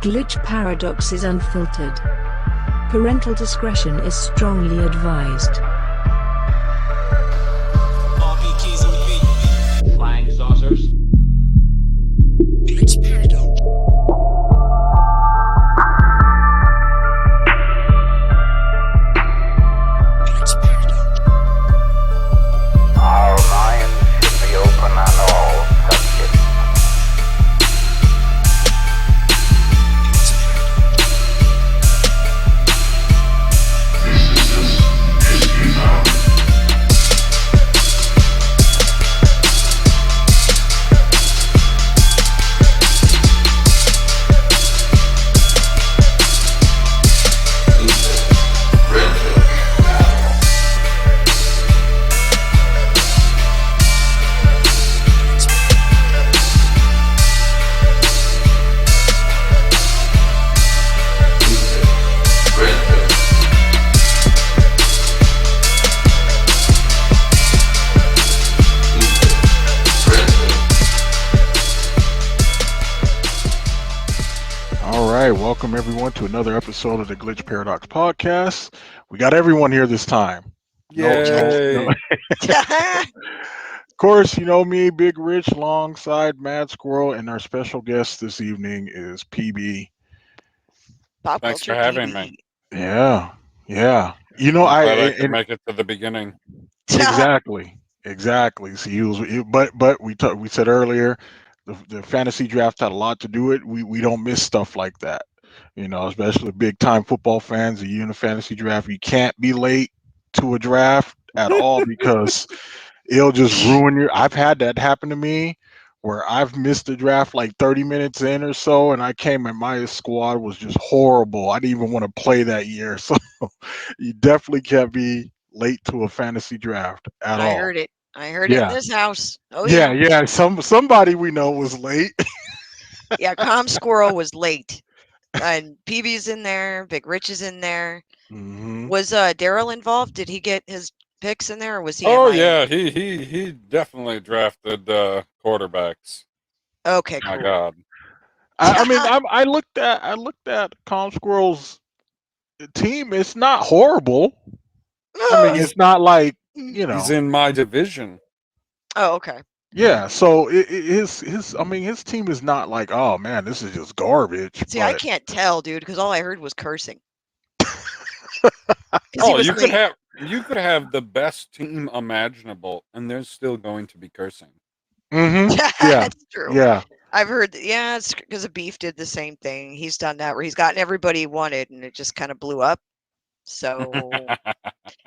Glitch Paradox is unfiltered. Parental discretion is strongly advised. Flying saucers. Glitch Paradox. Glitch Paradox. Our minds should be open on all subjects. Welcome everyone to another episode of the Glitch Paradox podcast. We got everyone here this time. Yay! Of course, you know me, Big Rich, alongside Mad Squirrel, and our special guest this evening is PB. Popculture Thanks for having me. Yeah. You know, I'm glad I could make it to the beginning. Exactly. See, but we said earlier, the fantasy draft had a lot to do with it. We don't miss stuff like that. You know, especially big time football fans. You in a fantasy draft, you can't be late to a draft at all because it'll just ruin your. I've had that happen to me where I've missed the draft like 30 minutes in or so, and I came and my squad was just horrible. I didn't even want to play that year. So you definitely can't be late to a fantasy draft at all. I heard it in this house. Oh yeah. Somebody we know was late. Yeah, Calm Squirrel was late. And PB's in there, Big Rich is in there. Mm-hmm. Was Daryl involved? Did he get his picks in there, or was he? Oh yeah, he definitely drafted quarterbacks. Okay, cool. My God. I mean, I looked at Calm Squirrel's team. It's not horrible. I mean, it's not like, you know. He's in my division. Oh, okay. Yeah, so his team is not like, oh man, this is just garbage. See, I can't tell, dude, because all I heard was cursing. Oh, you could have the best team imaginable, and they're still going to be cursing. Mm-hmm. Yeah, that's true. Yeah, I've heard. Yeah, it's because Beef did the same thing. He's done that where he's gotten everybody he wanted, and it just kind of blew up. So,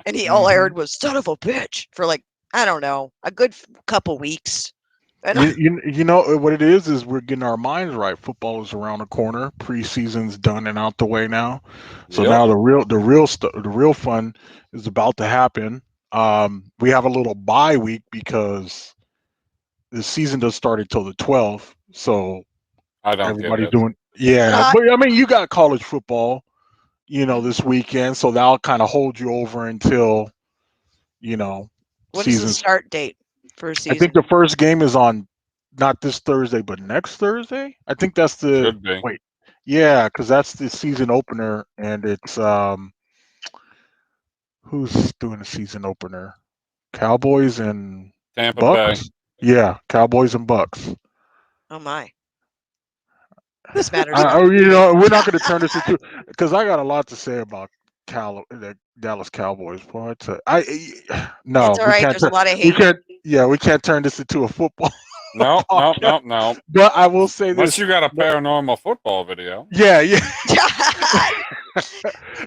and all I heard was "son of a bitch" for like, I don't know, a good couple weeks. And you know what it is we're getting our minds right. Football is around the corner. Preseason's done and out the way now. So now the real fun is about to happen. We have a little bye week because the season doesn't start until the 12th. So I don't everybody's get it. doing but I mean you got college football, you know, this weekend, so that'll kind of hold you over until, you know, what is the start date for season? I think the first game is on not this Thursday, but next Thursday. I think that's the Should be. wait. Yeah, because that's the season opener, and it's who's doing the season opener? Cowboys and Tampa Bucks. Bay. Yeah, Cowboys and Bucks. Oh my. This matters. You know, we're not going to turn this into, because I got a lot to say about the Dallas Cowboys. No, it's all right. There's a lot of hate. We can't turn this into a football. No. But I will say this: unless you got a paranormal football video. Yeah.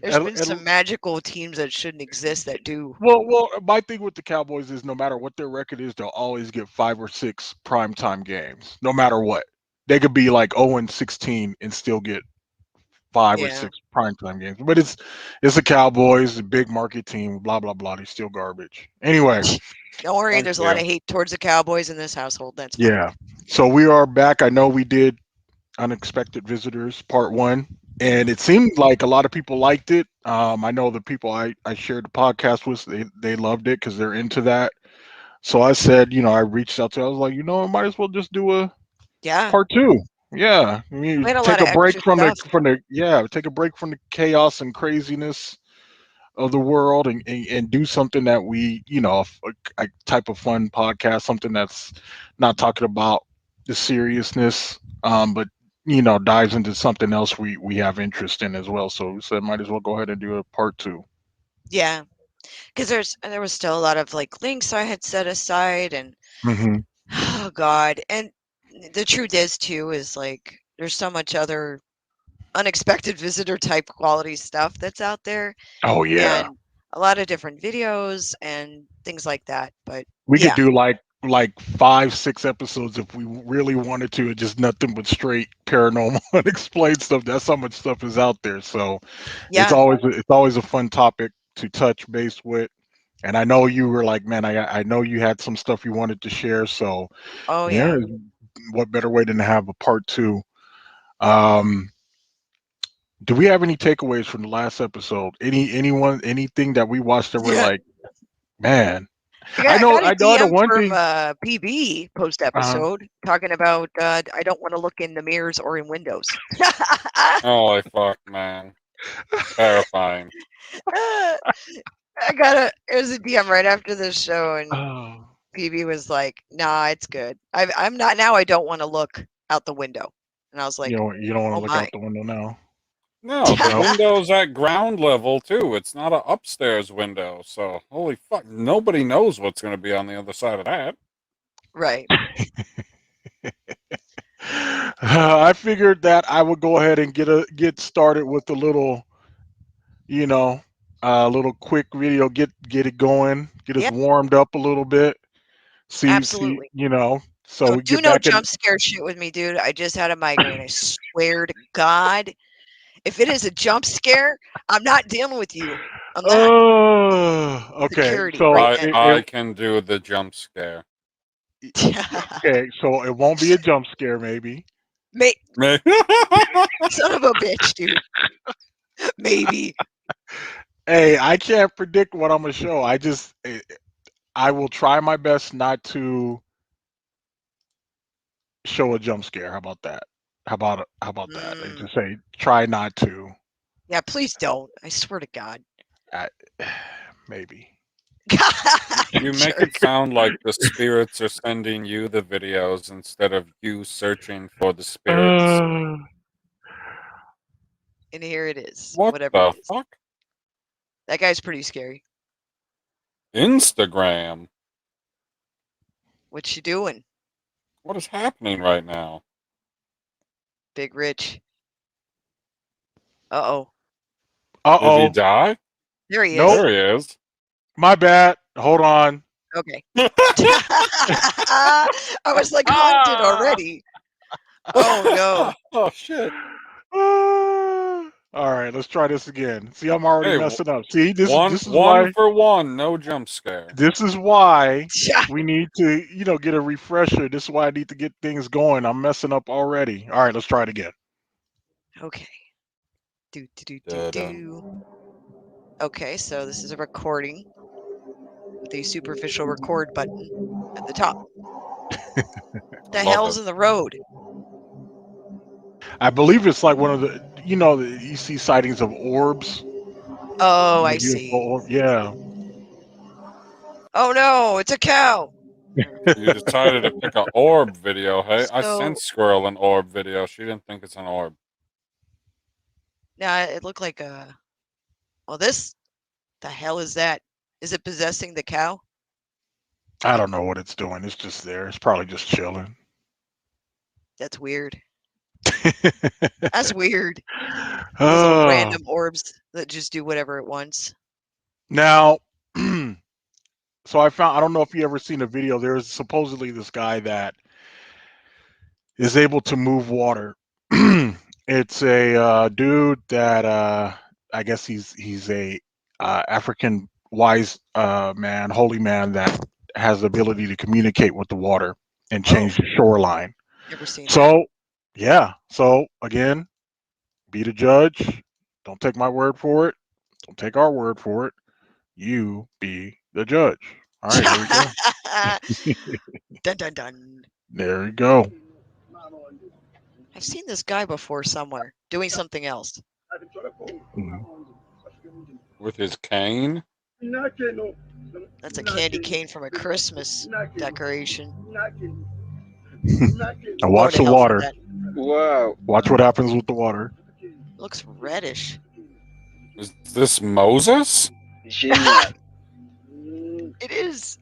There's been some magical teams that shouldn't exist that do. Well, my thing with the Cowboys is no matter what their record is, they'll always get 5 or 6 primetime games, no matter what. They could be like 0-16 and still get 5 or 6 primetime games. But it's the Cowboys, a big market team, blah, blah, blah. They're still garbage. Anyway. Don't worry, there's a lot of hate towards the Cowboys in this household. That's fine. Yeah. So we are back. I know we did Unexpected Visitors Part 1, and it seemed like a lot of people liked it. I know the people I shared the podcast with, they loved it because they're into that. So I said, I reached out to, I was like, I might as well just do a part 2. Yeah, I mean, We had a take lot of a break extra stuff. take a break from the chaos and craziness of the world, and do something that we, a type of fun podcast, something that's not talking about the seriousness, but dives into something else we have interest in as well. So we said might as well go ahead and do a part two. Yeah, because there was still a lot of like links I had set aside, and Hmm. oh god, and the truth is too is like there's so much other unexpected visitor type quality stuff that's out there, Oh yeah, and a lot of different videos and things like that. But we could yeah, do like 5, 6 episodes if we really wanted to. Just nothing but straight paranormal, unexplained stuff. That's how much stuff is out there. So yeah, it's always a fun topic to touch base with. And I know you were like, man, I know you had some stuff you wanted to share. So oh yeah, yeah, what better way than to have a part two? Um, do we have any takeaways from the last episode? Anything that we watched that we're yeah. like, man, I got a I know the DM one from thing. PB post Uh, episode talking about I don't want to look in the mirrors or in windows. Holy fuck, man. Terrifying. It was a DM right after the show, and oh, PB was like, "Nah, it's good. I'm not now. I don't want to look out the window." And I was like, you don't want to "Oh look my." out the window now. No, the Nope. window's at ground level too. It's not an upstairs window. So holy fuck, nobody knows what's going to be on the other side of that. Right. I figured that I would go ahead and get started with a little, you know, little quick video, get it going, get us Yeah, warmed up a little bit. See, absolutely. so So we do get no back in. jump scare shit with me, dude. I just had a migraine. I swear to God, if it is a jump scare, I'm not dealing with you on that. Okay, Security so right I can do the jump scare. then. okay, so it won't be a jump scare, maybe. Me- Son of a bitch, dude. Maybe. Hey, I can't predict what I'm gonna show. I will try my best not to show a jump scare. How about that? How about that? They Mm, just say try not to. yeah, please don't. I swear to God. I, maybe. you make Jerk. it sound like the spirits are sending you the videos instead of you searching for the spirits. Uh, And here it is. What Whatever it the is. fuck? That guy's pretty scary. Instagram. What's she doing? What is happening right now? Big Rich. Uh-oh. Did he uh-oh. die? There he Nope. is. There he is. My bad. Hold on. Okay. I was like haunted already. Oh no. Oh shit. All right, let's try this again. See, I'm already Hey, messing up. See, one this is one why for one, no jump scare. we need to, get a refresher. This is why I need to get things going. I'm messing up already. All right, let's try it again. Okay. Do do do do Da-dun. do. Okay, so this is a recording with a superficial record button at the top. The Love hell's it. in the road? I believe it's like one of the, you see sightings of orbs, Oh, I UFO see. orb. Yeah. Oh no, it's a cow. You decided to pick an orb video. Hey, I So sent Squirrel an orb video. She didn't think it's an orb. now it looked like a. Well, this. The hell is that? Is it possessing the cow? I don't know what it's doing. It's just there. It's probably just chilling. That's weird. That's weird. Those little Oh, random orbs that just do whatever it wants. now, so I don't know if you ever seen a video. There's supposedly this guy that is able to move water. It's a dude that I guess he's a African wise man, holy man that has the ability to communicate with the water and Oh, change the shoreline. never seen that. So yeah, so again, be the judge. Don't take my word for it. Don't take our word for it. You be the judge. All right, here we go. Dun dun dun. There we go. I've seen this guy before somewhere doing something else. With his cane? That's a candy cane from a Christmas decoration. Now watch to the hell for water. that. Wow. Watch what happens with the water. Looks reddish. Is this Moses? Genial. It is.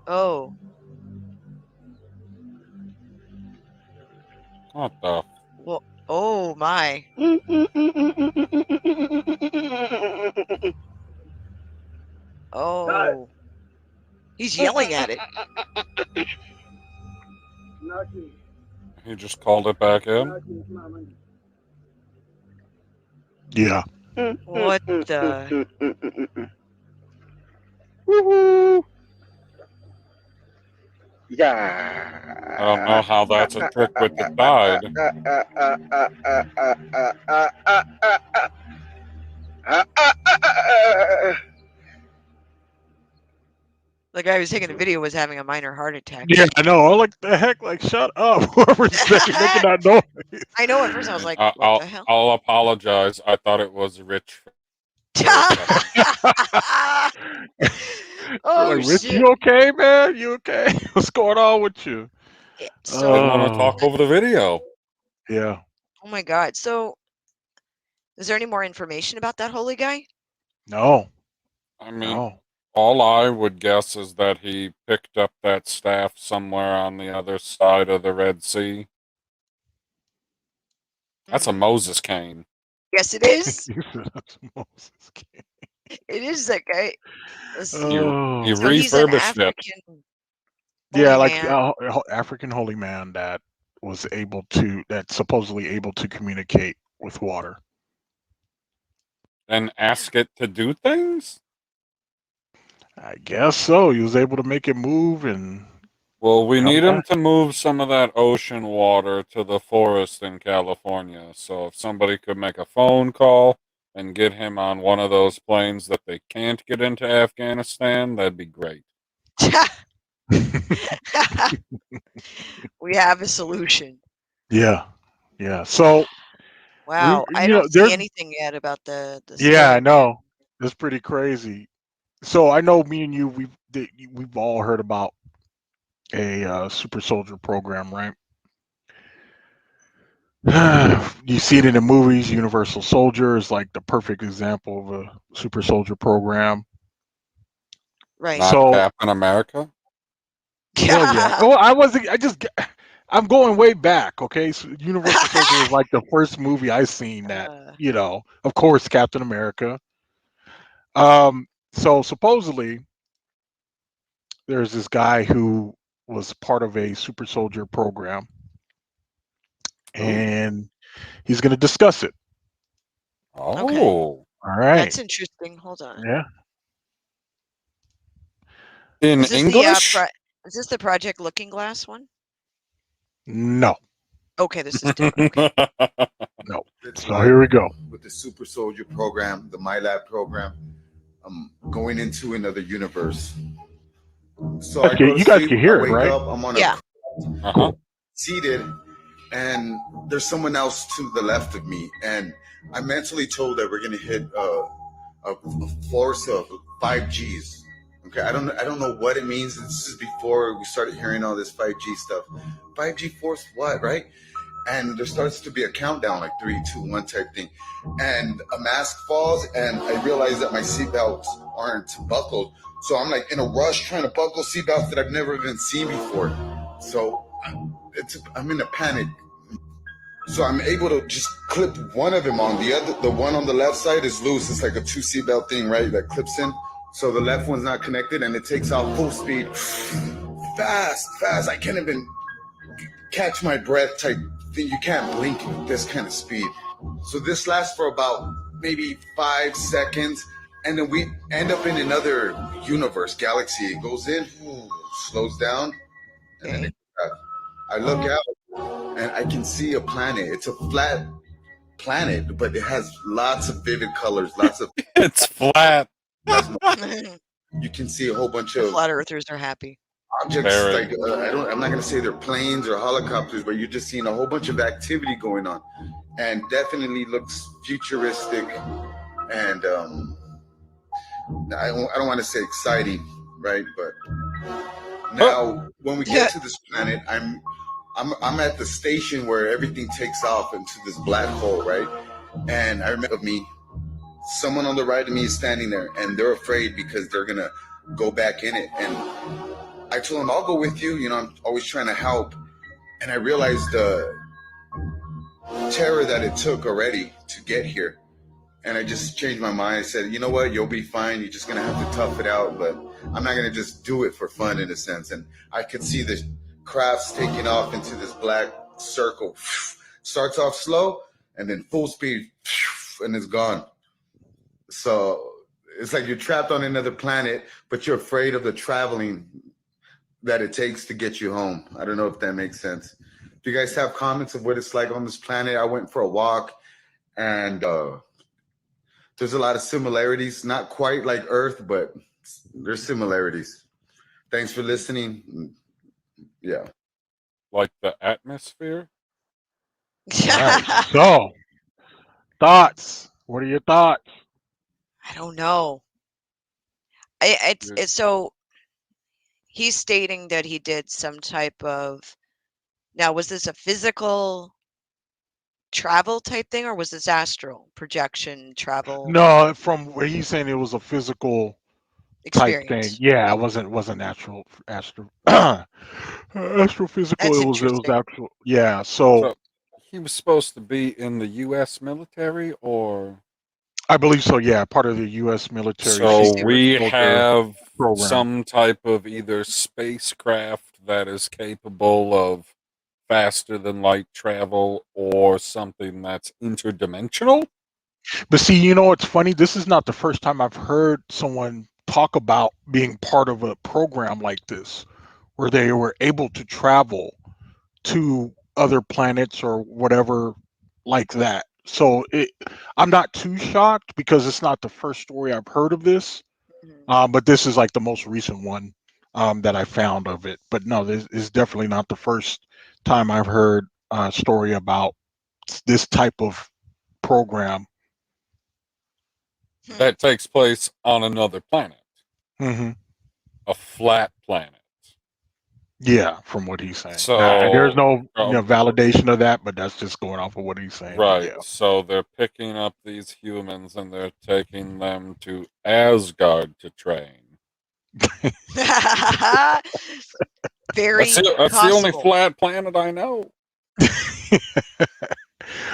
Oh. What the? Well, oh my. Oh. He's yelling at it. He just called it back in? Yeah. What the? Woohoo! Yeah. I don't know how that's a trick with the tide. The guy who was taking the video was having a minor heart attack. Yeah, I know. I'm like, the heck? Like, shut up. Whoever's making that noise. I know at first I was like, what I'll, the hell? I'll apologize. I thought it was Rich. Oh, like, Rich, shit. you okay, man? You okay? What's going on with you? So, I want to talk over the video. Yeah. oh my God. So, is there any more information about that holy guy? No. I mean, No. all I would guess is that he picked up that staff somewhere on the other side of the Red Sea. That's a Moses cane. Yes, it is. You said that's Moses. It is that guy. Oh. He So he's an refurbished it. African. Yeah, holy like man. African holy man that was that's supposedly able to communicate with water. And ask it to do things? I guess so. He was able to make it move and Well, we come need him back. to move some of that ocean water to the forest in California. So if somebody could make a phone call and get him on one of those planes that they can't get into Afghanistan, that'd be great. We have a solution. Yeah. Yeah. So Wow. I you know, don't see there's anything yet about the yeah, I skeleton. know. It's pretty crazy. So I know me and you we've all heard about a super soldier program, right? You see it in the movies. Universal Soldier is like the perfect example of a super soldier program. Right. Not So Captain America? well, yeah. Oh, I'm going way back. Okay, so Universal Soldier was like the first movie I seen that of course, Captain America. So supposedly there's this guy who was part of a super soldier program, and he's going to discuss it. Okay. Oh. All right. That's interesting. Hold on. Yeah. In Is this English? is this the Project Looking Glass one? No. Okay, this is different. Okay. No. It's So here we go. with the Super Soldier program, the My Lab program. I'm going into another universe. So I Okay, go to you guys sleep, can hear I it, wake right? up, I'm on Yeah. Uh-huh. seated, and there's someone else to the left of me, and I'm mentally told that we're gonna hit a force of 5Gs. Okay, I don't know what it means. This is before we started hearing all this 5G stuff. 5G force what, right? And there starts to be a countdown, like 3, 2, 1 type thing. And a mask falls, and I realize that my seatbelts aren't buckled. So I'm like in a rush trying to buckle seatbelts that I've never even seen before. So I'm in a panic. So I'm able to just clip one of them on. The one on the left side is loose. It's like a 2 seatbelt thing, right? That clips in. So the left one's not connected, and it takes off full speed. Fast. I can't even catch my breath type thing. You can't blink this kind of speed. So this lasts for about maybe 5 seconds, and then we end up in another universe, galaxy. It goes in, slows down, and then I look out, and I can see a planet. It's a flat planet, but it has lots of vivid colors, lots of It's flat. you can see a whole bunch of Flat earthers are happy. objects Very. like I'm not gonna say they're planes or helicopters, but you're just seeing a whole bunch of activity going on, and definitely looks futuristic. And I don't want to say exciting, right? But now when we get to this planet, I'm at the station where everything takes off into this black hole, right? And I remember me, someone on the right of me is standing there, and they're afraid because they're gonna go back in it. And I told them, I'll go with you. You know, I'm always trying to help. And I realized the terror that it took already to get here. And I just changed my mind. I said, you know what? You'll be fine. You're just going to have to tough it out. But I'm not going to just do it for fun in a sense. And I could see the crafts taking off into this black circle. Starts off slow and then full speed and it's gone. So it's like you're trapped on another planet, but you're afraid of the traveling that it takes to get you home. I don't know if that makes sense. Do you guys have comments of what it's like on this planet? I went for a walk, and there's a lot of similarities. Not quite like Earth, but there's similarities. Thanks for listening. Yeah. Like the atmosphere? Right. So, thoughts. What are your thoughts? I don't know. It's so he's stating that he did some type of. Now, was this a physical travel type thing, or was this astral projection travel No, from what he's saying, it was a physical type thing. experience? Yeah, it wasn't astral astrophysical. That's It was interesting. actual. Yeah. So So he was supposed to be in the U.S. military, or I believe so. Yeah, part of the U.S. military so secret we soldier have program. some type of either spacecraft that is capable of faster than light travel, or something that's interdimensional. But see, you know, it's funny. This is not the first time I've heard someone talk about being part of a program like this, where they were able to travel to other planets or whatever like that. So I'm not too shocked because it's not the first story I've heard of this. But this is like the most recent one that I found of it. But no, this is definitely not the first time I've heard a story about this type of program. That takes place on another planet, Hmm. a flat planet. Yeah, from what he's saying. There's So, no validation of that, but that's just going off of what he's saying. right. Yeah. So they're picking up these humans and they're taking them to Asgard to train. Very That's the only possible. flat planet I know.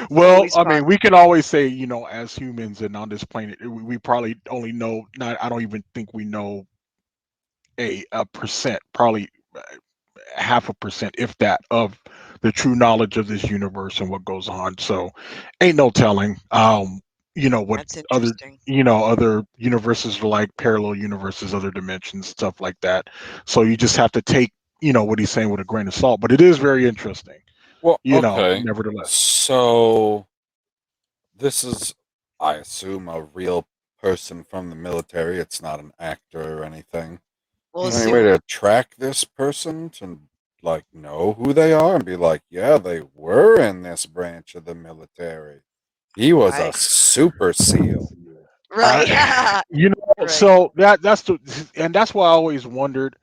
Well, Always I mean, possible. we can always say, you know, as humans and on this planet, we probably only know. Not, I don't even think we know a percent, probably 0.5%, if that, of the true knowledge of this universe and what goes on. So, ain't no telling. You know what That's other, interesting. you know, other universes are like, parallel universes, other dimensions, stuff like that. So you just have to take, you know, what he's saying with a grain of salt. But it is very interesting. Well, You know, okay. nevertheless. So this is, I assume, a real person from the military. It's not an actor or anything. We'll Is there any way assume. to track this person to like know who they are and be like, yeah, they were in this branch of the military. He was a Right. super SEAL. Right. You know, Right. so that's and that's why I always wondered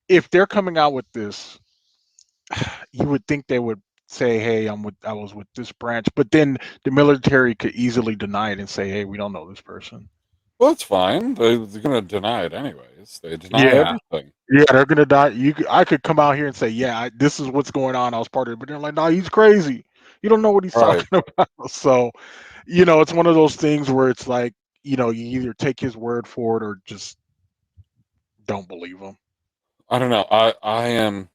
if they're coming out with this. You would think they would say, "Hey, I was with this branch," but then the military could easily deny it and say, "Hey, we don't know this person." Well, it's fine. They're going to deny it anyways. They deny Yeah, everything. yeah, they're gonna die. I could come out here and say, "Yeah, this is what's going on. I was part of it," but they're like, "No, he's crazy. You don't know what he's Right. talking about." So, you know, it's one of those things where it's like, you know, you either take his word for it or just don't believe him. I don't know. I am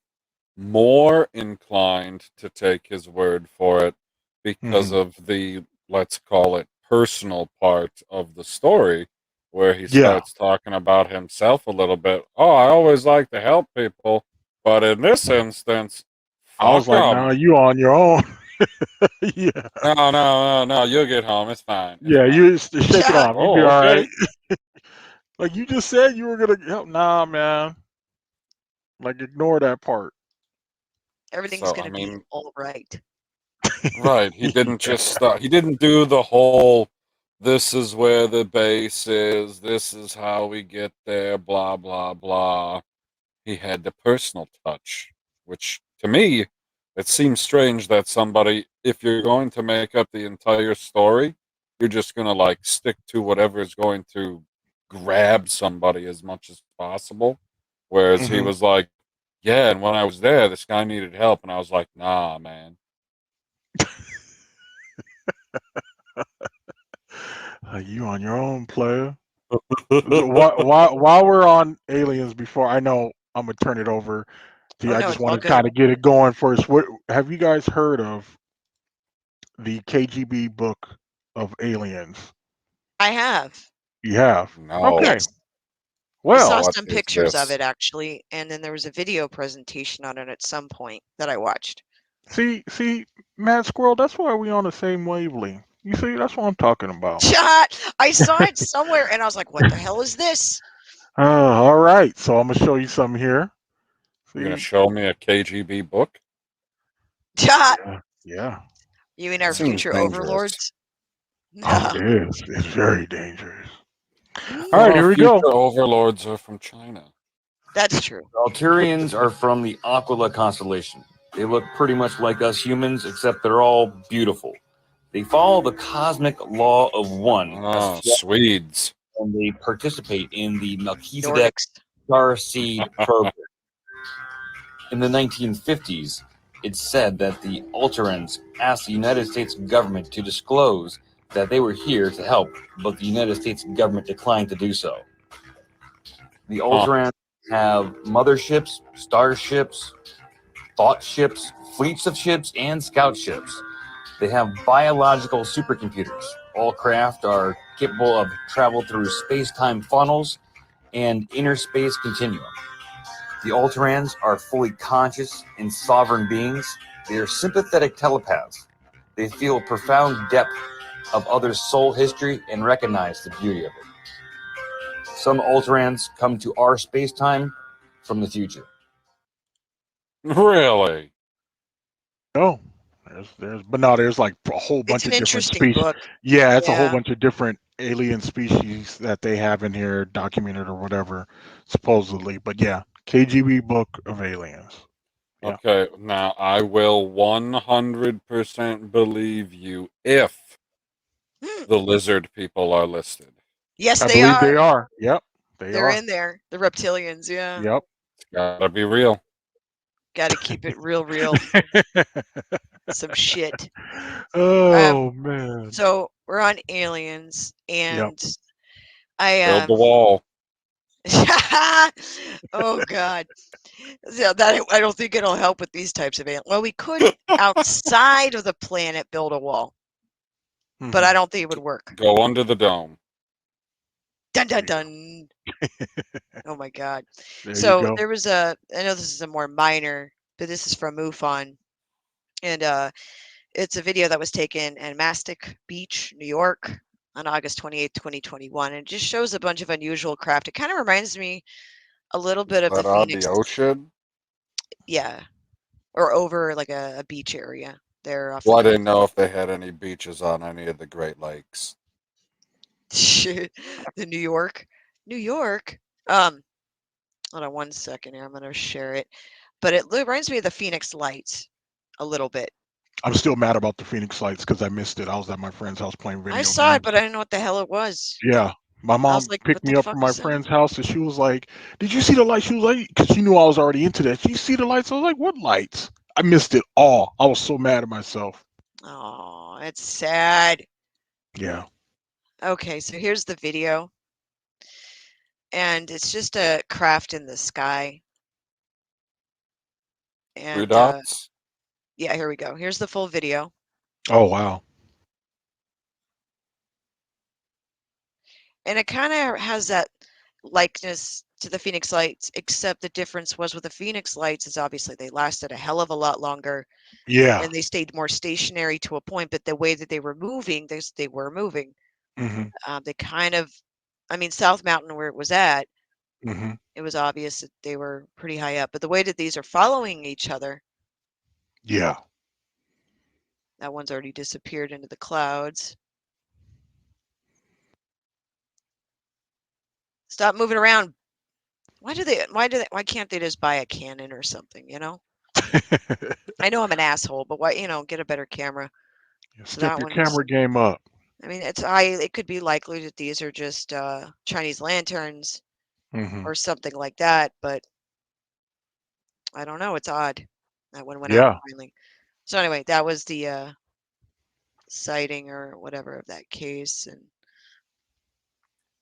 more inclined to take his word for it because Mhm. of the, let's call it, personal part of the story, where he Yeah, starts talking about himself a little bit. Oh, I always like to help people, but in this instance, I was fuck like, "No, them. you on your own." Yeah, No, you'll get home. It's fine. It's yeah, fine. you just shake it off. You'll be Oh, all okay. right. Like you just said, you were gonna help. Nah, man. Like, ignore that part. Everything's So, I gonna be mean, all right. right. He didn't just stop. He didn't do the whole, this is where the base is, this is how we get there, blah, blah, blah. He had the personal touch, which to me, it seems strange that somebody, if you're going to make up the entire story, you're just going to like stick to whatever is going to grab somebody as much as possible. Whereas he Mhm. was like, yeah, and when I was there, this guy needed help. And I was like, nah, man. You on your own, player. So while we're on aliens, before I know I'm gonna turn it over to Oh you, I no, just it's want all to good. kind of get it going first. What have you guys heard of the KGB book of aliens? I have. You have? No. Okay. Yes. I saw Well, What some is pictures of this? it actually, and then there was a video presentation on it at some point that I watched. see, Mad Squirrel. That's why we on the same wavelength. You see, that's what I'm talking about. I saw it somewhere and I was like, what the hell is this? All right. So I'm gonna show you something here. You're going to See? show me a KGB book? Yeah. Yeah. You mean our Seems future dangerous. overlords? Oh, it is. It's very dangerous. All Well, right, our here we future go. overlords are from China. That's true. Alturians are from the Aquila constellation. They look pretty much like us humans, except they're all beautiful. They follow the cosmic law of one, Oh, Swedes. and they participate in the Melchizedek Nordics. star seed program. In the 1950s, it's said that the Alterans asked the United States government to disclose that they were here to help, but the United States government declined to do so. The Alterans have motherships, starships, thought ships, fleets of ships, and scout ships. They have biological supercomputers. All craft are capable of travel through space-time funnels and inner space continuum. The Alterans are fully conscious and sovereign beings. They are sympathetic telepaths. They feel profound depth of others' soul history and recognize the beauty of it. Some Alterans come to our space-time from the future. Really? Oh, but no, there's like a whole It's bunch an of different interesting species. book. Yeah, it's a whole Yeah. bunch of different alien species that they have in here documented or whatever, supposedly. But yeah, KGB book of aliens. Yeah. Okay, now I will 100% believe you if Hmm. the lizard people are listed. Yes, I they believe they are. are. Yep, they They're are. in there. The reptilians, yeah. Yep. It's gotta be real. Got to keep it real. Some shit. Oh man. So we're on aliens, Yep. and I Build the wall. oh god, yeah, that I don't think it'll help with these types of aliens. Well, we could outside of the planet build a wall, but I Mhm. don't think it would work. Go under the dome. Dun There dun you dun. Oh my god. There you So go. there was a. I know this is a more minor, but this is from MUFON, and it's a video that was taken in Mastic Beach, New York, on August 28th, 2021, and it just shows a bunch of unusual craft. It kind of reminds me a little bit of the But on Phoenix, the ocean? yeah, or over like a beach area there off the Well, I coast. didn't know if they had any beaches on any of the Great Lakes. Shit, the New York. Um, hold on one second here. I'm gonna share it, but it reminds me of the Phoenix Lights a little bit. I'm still mad about the Phoenix Lights because I missed it. I was at my friend's house playing I video saw it, games. but I didn't know what the hell it was. Yeah. My I was mom like, picked "What the me up from fuck my is that?" friend's house and she was like, "Did you see the lights?" She was like, because she knew I was already into that. Did you see the lights? I was like, "What lights?" I missed it all. I was so mad at myself. Oh, it's sad. Yeah. Okay, so here's the video, and it's just a craft in the sky. Three And dots? yeah, here we go. Here's the full video. Oh wow. And it kind of has that likeness to the Phoenix Lights, except the difference was with the Phoenix Lights is obviously they lasted a hell of a lot longer Yeah. and they stayed more stationary to a point, but the way that they were moving, they were moving. Hmm. They kind of, I mean, South Mountain where it was at, Hmm. It was obvious that they were pretty high up. But the way that these are following each other, Yeah. that one's already disappeared into the clouds. Stop moving around. Why can't they just buy a Canon or something, you know? I know I'm an asshole, but why, get a better camera. So Step that your one's, camera game up. I mean, it could be likely that these are just Chinese lanterns Hmm. or something like that, but I don't know. It's odd. That one went out Yeah. finally. So anyway, that was the sighting or whatever of that case, and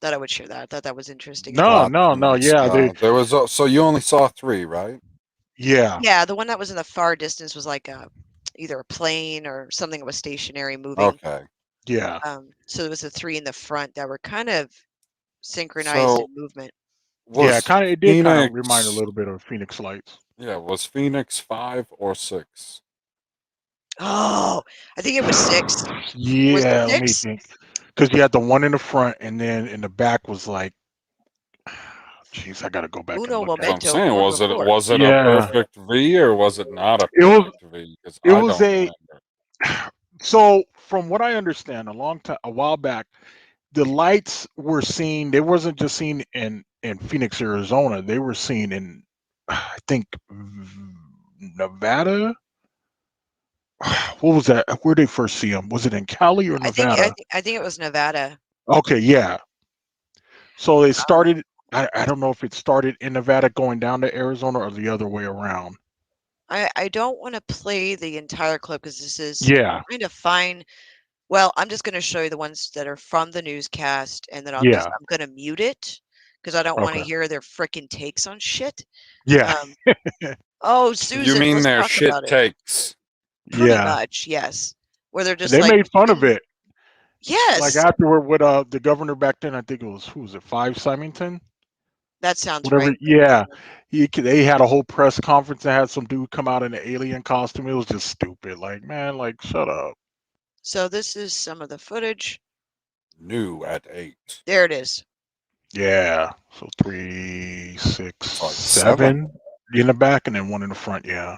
thought I would share that. I thought that was interesting. And No, no, no. Yeah, There was so you only saw 3, right? yeah, yeah, the one that was in the far distance was like either a plane or something that was stationary moving. Okay. yeah. So there was the 3 in the front that were kind of synchronized in So movement. Yeah, was it did kind of remind a Phoenix? little bit of Phoenix Lights. Yeah, was Phoenix 5 or 6? Oh, I think it was 6. Was it Yeah, let me 6? think. Because you had the one in the front, and then in the back was like, jeez, I gotta go back and Uno look So at I'm it. momento saying, por was it favor. was it a Yeah, perfect V or was it not a it was. perfect V? Because It I was don't a. remember. So from what I understand, a while back, the lights were seen. They wasn't just seen in Phoenix, Arizona. They were seen in, I think, Nevada. What was that? Where they first see them? Was it in Cali or I think I Nevada? think I think it was Nevada. Okay, yeah. So they Um, started. I don't know if it started in Nevada going down to Arizona or the other way around. I don't want to play the entire clip because this is Yeah, trying to find. Well, I'm just going to show you the ones that are from the newscast, and then I'm yeah. going to mute it because I don't want to Okay, hear their freaking takes on shit. yeah, Um, oh, You Susan, mean let's their talk shit about it. takes? Pretty yeah. much, yes. Where they're just They like, made fun of it. Like yes, afterward with the governor back then, I think it was who was it, Five Symington, that sounds whatever. right. Yeah, they had a whole press conference and had some dude come out in an alien costume. It was just stupid. Like man, like shut up. So this is some of the footage. New at 8. There it is. Yeah. So 3, 6, It's like 7. 7 in the back and then one in the front. Yeah,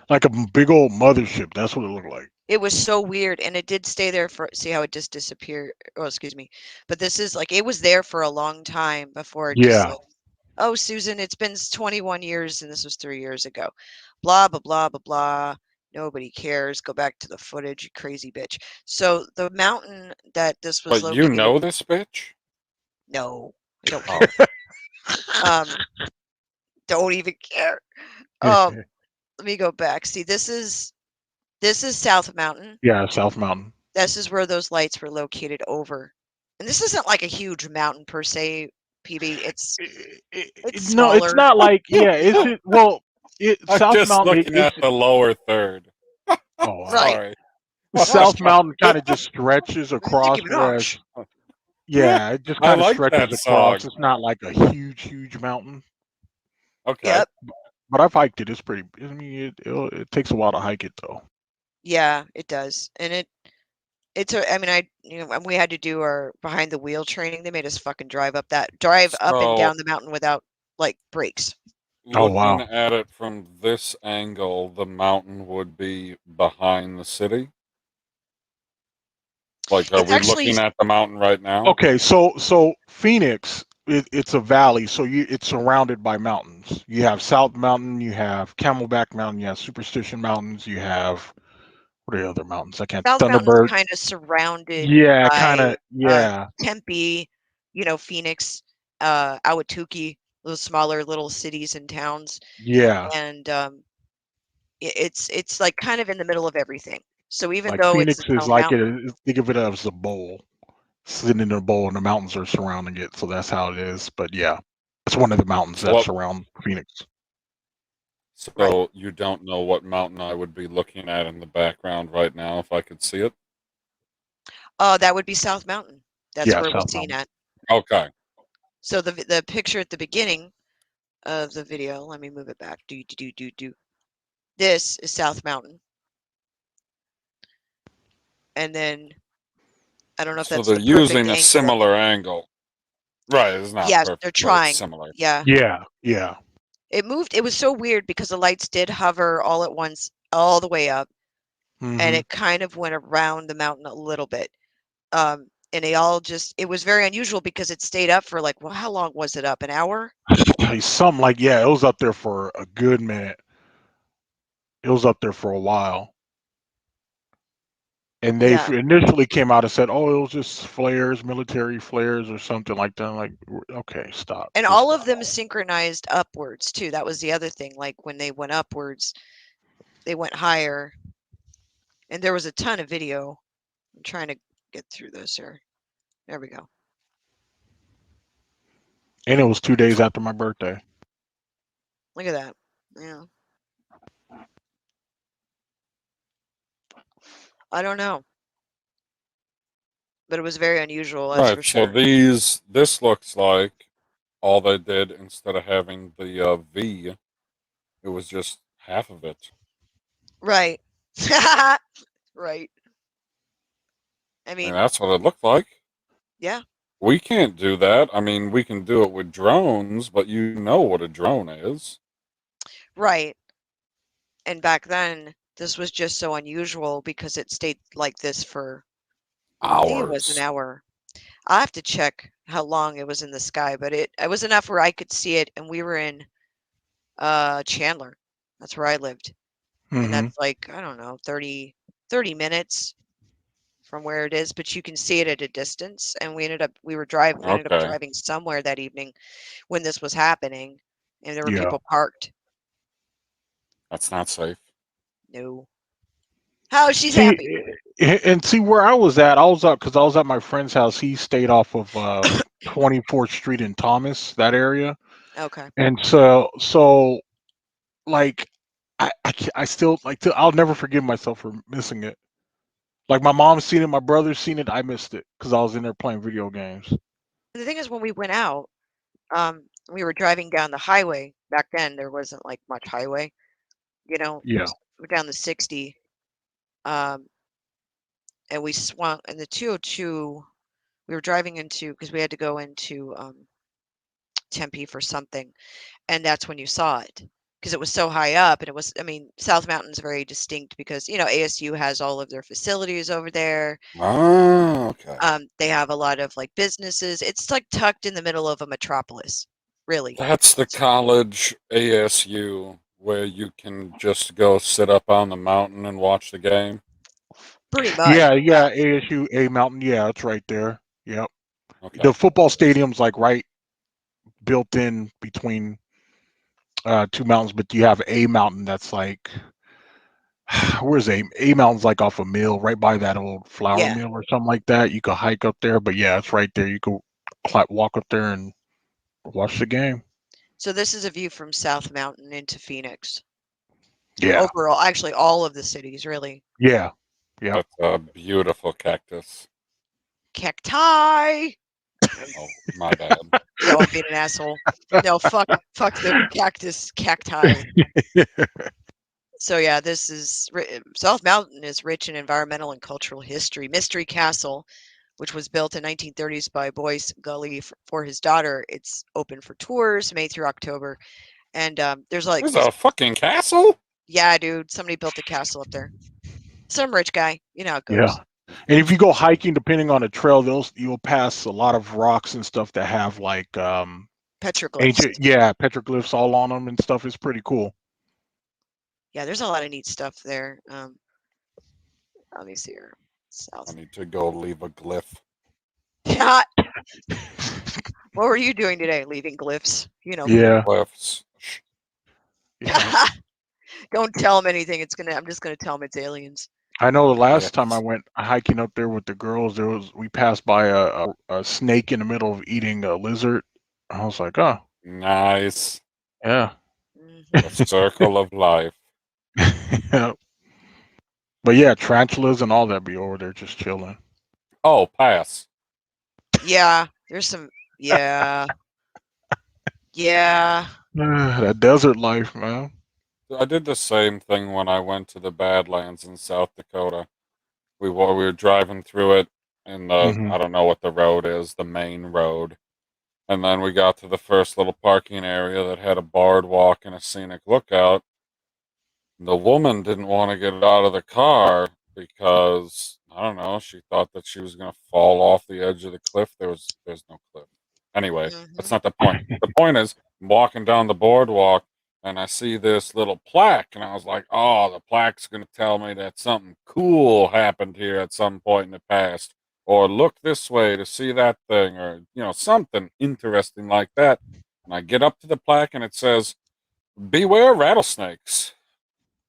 like a big old mothership. That's what it looked like. It was so weird, and it did stay there for. See how it just disappeared? Oh, excuse me. But this is like it was there for a long time before it just Yeah, like, oh, Susan, it's been 21 years, and this was 3 years ago. Blah blah blah blah blah. Nobody cares. Go back to the footage, you crazy bitch. So the mountain that this was But you located. know this bitch? No, I don't Oh, care. Um, don't even care. Um, let me go back. See, this is South Mountain. yeah. South Mountain. This is where those lights were located over. And this isn't like a huge mountain per se, PB. It's No, it's smaller. not like yeah. It's just, well, I'm South just Mountain. looking at the lower third. Oh wow. Right. Sorry. South Mountain kind of just stretches Nicki across, whereas Minaj. yeah, it just I kind of like stretches that song. across. It's not like a huge mountain. Okay. Yep. But I've hiked it. It's pretty. I mean, it takes a while to hike it though. Yeah, it does. And it's a, I mean, and we had to do our behind the wheel training. They made us fucking drive up and So down the mountain without like brakes. Oh looking wow. at it from this angle, the mountain would be behind the city. Like, are It's we actually looking at the mountain right now? Okay, so Phoenix, it's a valley, so it's surrounded by mountains. You have South Mountain, you have Camelback Mountain, you have Superstition Mountains, you have what are the other mountains? I can't. South Mountain's Thunderbird. kind of surrounded Yeah, kind by of. Yeah, Tempe, Phoenix, Ahwatukee, those smaller little cities and towns, yeah. and it's like kind of in the middle of everything. So even Like though it's Phoenix its is own like mountain, think of it as a bowl, sitting in a bowl, and the mountains are surrounding it. So that's how it is. But yeah, it's one of the mountains that What? surround Phoenix. right? So you don't know what mountain I would be looking at in the background right now if I could see it? That would be South Mountain. That's Yeah, where it was South seen Mountain. at. Okay. So the picture at the beginning of the video, let me move it back. Do. This is South Mountain, and then I don't know if So that's they're the perfect using a angle of it. similar angle. Right, it's not Yes, perfect, they're but it's trying. similar. Yeah. Yeah. It moved. It was so weird because the lights did hover all at once, all the way up, and Mhm. it kind of went around the mountain a little bit. And they all just, it was very unusual because it stayed up for like, well, how long was it up? An hour? Something like, yeah, it was up there for a good minute. It was up there for a while. And they Yeah. initially came out and said, "Oh, it was just flares, military flares, or something like that." I'm like, okay, stop. And Just all stop. of them synchronized upwards too. That was the other thing. Like when they went upwards, they went higher. And there was a ton of video. I'm trying to get through this here. There we go. And it was 2 days after my birthday. Look at that. Yeah. I don't know. But it was very unusual, that's for Right, so sure. this looks like all they did instead of having the V, it was just half of it. Right. Right. I And mean, that's what it looked like. yeah. We can't do that. I mean, we can do it with drones, but you know what a drone is. Right. And back then, this was just so unusual because it stayed like this for, I think it was an Hours. hour. I have to check how long it was in the sky, but it was enough where I could see it, and we were in Chandler. That's where I lived. And Mm-hmm. that's like, I don't know, 30 minutes from where it is, but you can see it at a distance. And we ended up Okay. driving somewhere that evening when this was happening, and there were Yeah. people parked. That's not safe. No. How she's See, happy. and see where I was at. I was up because I was at my friend's house. He stayed off of 24th Street in Thomas, that area. Okay. And so like I still like I'll never forgive myself for missing it. Like my mom's seen it, my brother's seen it. I missed it because I was in there playing video games. The thing is, when we went out, we were driving down the highway. Back then, there wasn't like much highway, Yeah. we're down the 60, um, and we swung in the 202. We were driving into, because we had to go into Tempe for something, and that's when you saw it because it was so high up, and it was. I mean, South Mountain's very distinct because ASU has all of their facilities over there. Oh, okay. They have a lot of like businesses. It's like tucked in the middle of a metropolis, really. That's the college ASU where you can just go sit up on the mountain and watch the game. Pretty much, Yeah, yeah. ASU A Mountain. Yeah, it's right there. Yep. Okay. The football stadium's like right built in between two mountains, but you have A Mountain that's like where's A Mountain's like off a mill right by that old flour Yeah. mill or something like that. You could hike up there, but yeah, it's right there. You could walk up there and watch the game. So this is a view from South Mountain into Phoenix. Yeah. Overall, actually, all of the cities, really. Yeah. Yep. That's a beautiful cactus. Cacti. Oh, my bad. No, I'm being an asshole. No, fuck the cacti. So yeah, this is South Mountain is rich in environmental and cultural history. Mystery Castle, which was built in 1930s by Boyce Gully for his daughter. It's open for tours May through October, and there's like There's a fucking castle? yeah, dude, somebody built a castle up there. Some rich guy, you know how it goes. Yeah. And if you go hiking, depending on the trail, you'll pass a lot of rocks and stuff that have like Petroglyphs. petroglyphs all on them and stuff. It's pretty cool. Yeah, there's a lot of neat stuff there. Let me see here. I South. need to go leave a glyph. Yeah. What were you doing today? Leaving glyphs? Yeah. Glyphs. Yeah. Don't tell him anything. I'm just gonna tell him it's aliens. I know the last time I Glyphs. went hiking up there with the girls, we passed by a snake in the middle of eating a lizard. I was like, oh, Nice. yeah. The circle of life. Yeah. But yeah, tarantulas and all that be over there just chilling. Oh, pass. Yeah, there's some. Yeah. Yeah. That desert life, man. I did the same thing when I went to the Badlands in South Dakota. We were driving through it in the Hmm. I don't know what the road is, the main road. And then we got to the first little parking area that had a barred walk and a scenic lookout. The woman didn't want to get out of the car because, I don't know, she thought that she was going to fall off the edge of the cliff. There's no cliff. Anyway, that's not the point. The point is, I'm walking down the boardwalk and I see this little plaque, and I was like, oh, the plaque's going to tell me that something cool happened here at some point in the past, or look this way to see that thing, or, something interesting like that. And I get up to the plaque and it says, beware rattlesnakes.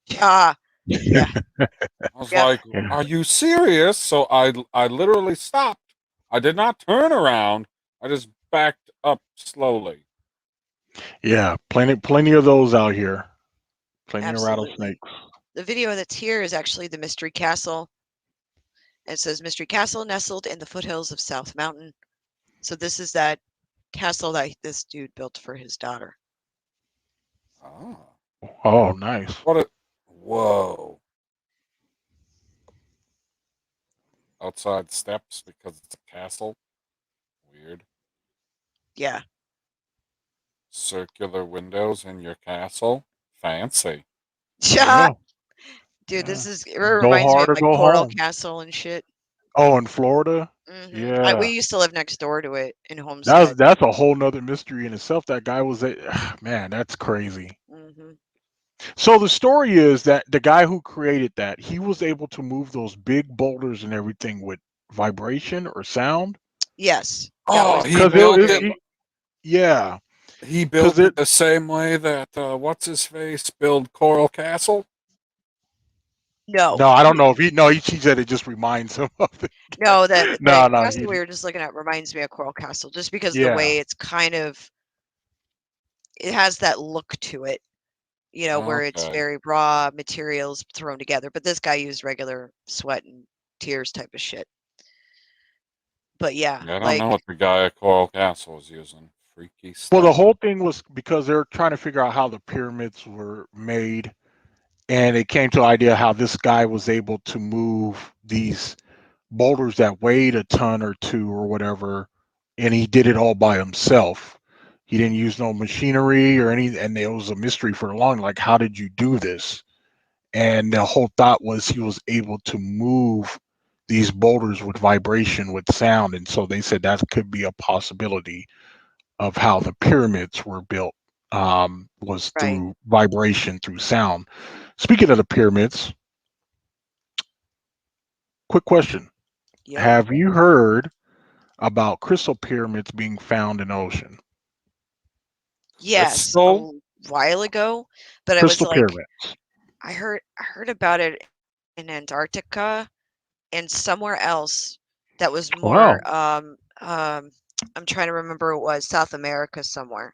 Yeah. I was like, are you serious? So I literally stopped. I did not turn around. I just backed up slowly. Yeah, plenty of those out here. Plenty Absolutely. of rattlesnakes. The video that's here is actually the Mystery Castle. It says Mystery Castle nestled in the foothills of South Mountain. So this is that castle that this dude built for his daughter. Oh, nice. Whoa. Outside steps because it's a castle. Weird. Yeah. Circular windows in your castle. Fancy. Yeah. Dude, this is, it reminds me of like Coral Castle and shit. Oh, in Florida? Mm-hmm. Yeah. We used to live next door to it in Homestead. That's a whole nother mystery in itself. That guy was man, that's crazy. Mm-hmm. So the story is that the guy who created that, he was able to move those big boulders and everything with vibration or sound. Yes. Oh, he built it. Yeah. He built it the same way that what's his face built Coral Castle. No, I don't know if he said it just reminds him of it. No, the no, castle we were just looking at reminds me of Coral Castle, just because of the way it's kind of, it has that look to it, where it's very raw materials thrown together. But this guy used regular sweat and tears type of shit. But yeah, I don't know what the guy at Coral Castle was using. Freaky stuff. Well, the whole thing was because they're trying to figure out how the pyramids were made. And it came to the idea how this guy was able to move these boulders that weighed a ton or two or whatever, and he did it all by himself. He didn't use no machinery or any, and it was a mystery for long. Like, how did you do this? And the whole thought was he was able to move these boulders with vibration, with sound, and so they said that could be a possibility of how the pyramids were built. Was through vibration, through sound. Speaking of the pyramids, quick question. Yep. Have you heard about crystal pyramids being found in the ocean? Yes, a while ago, but crystal I was like, pyramids. I heard about it in Antarctica and somewhere else that was more I'm trying to remember, it was South America somewhere.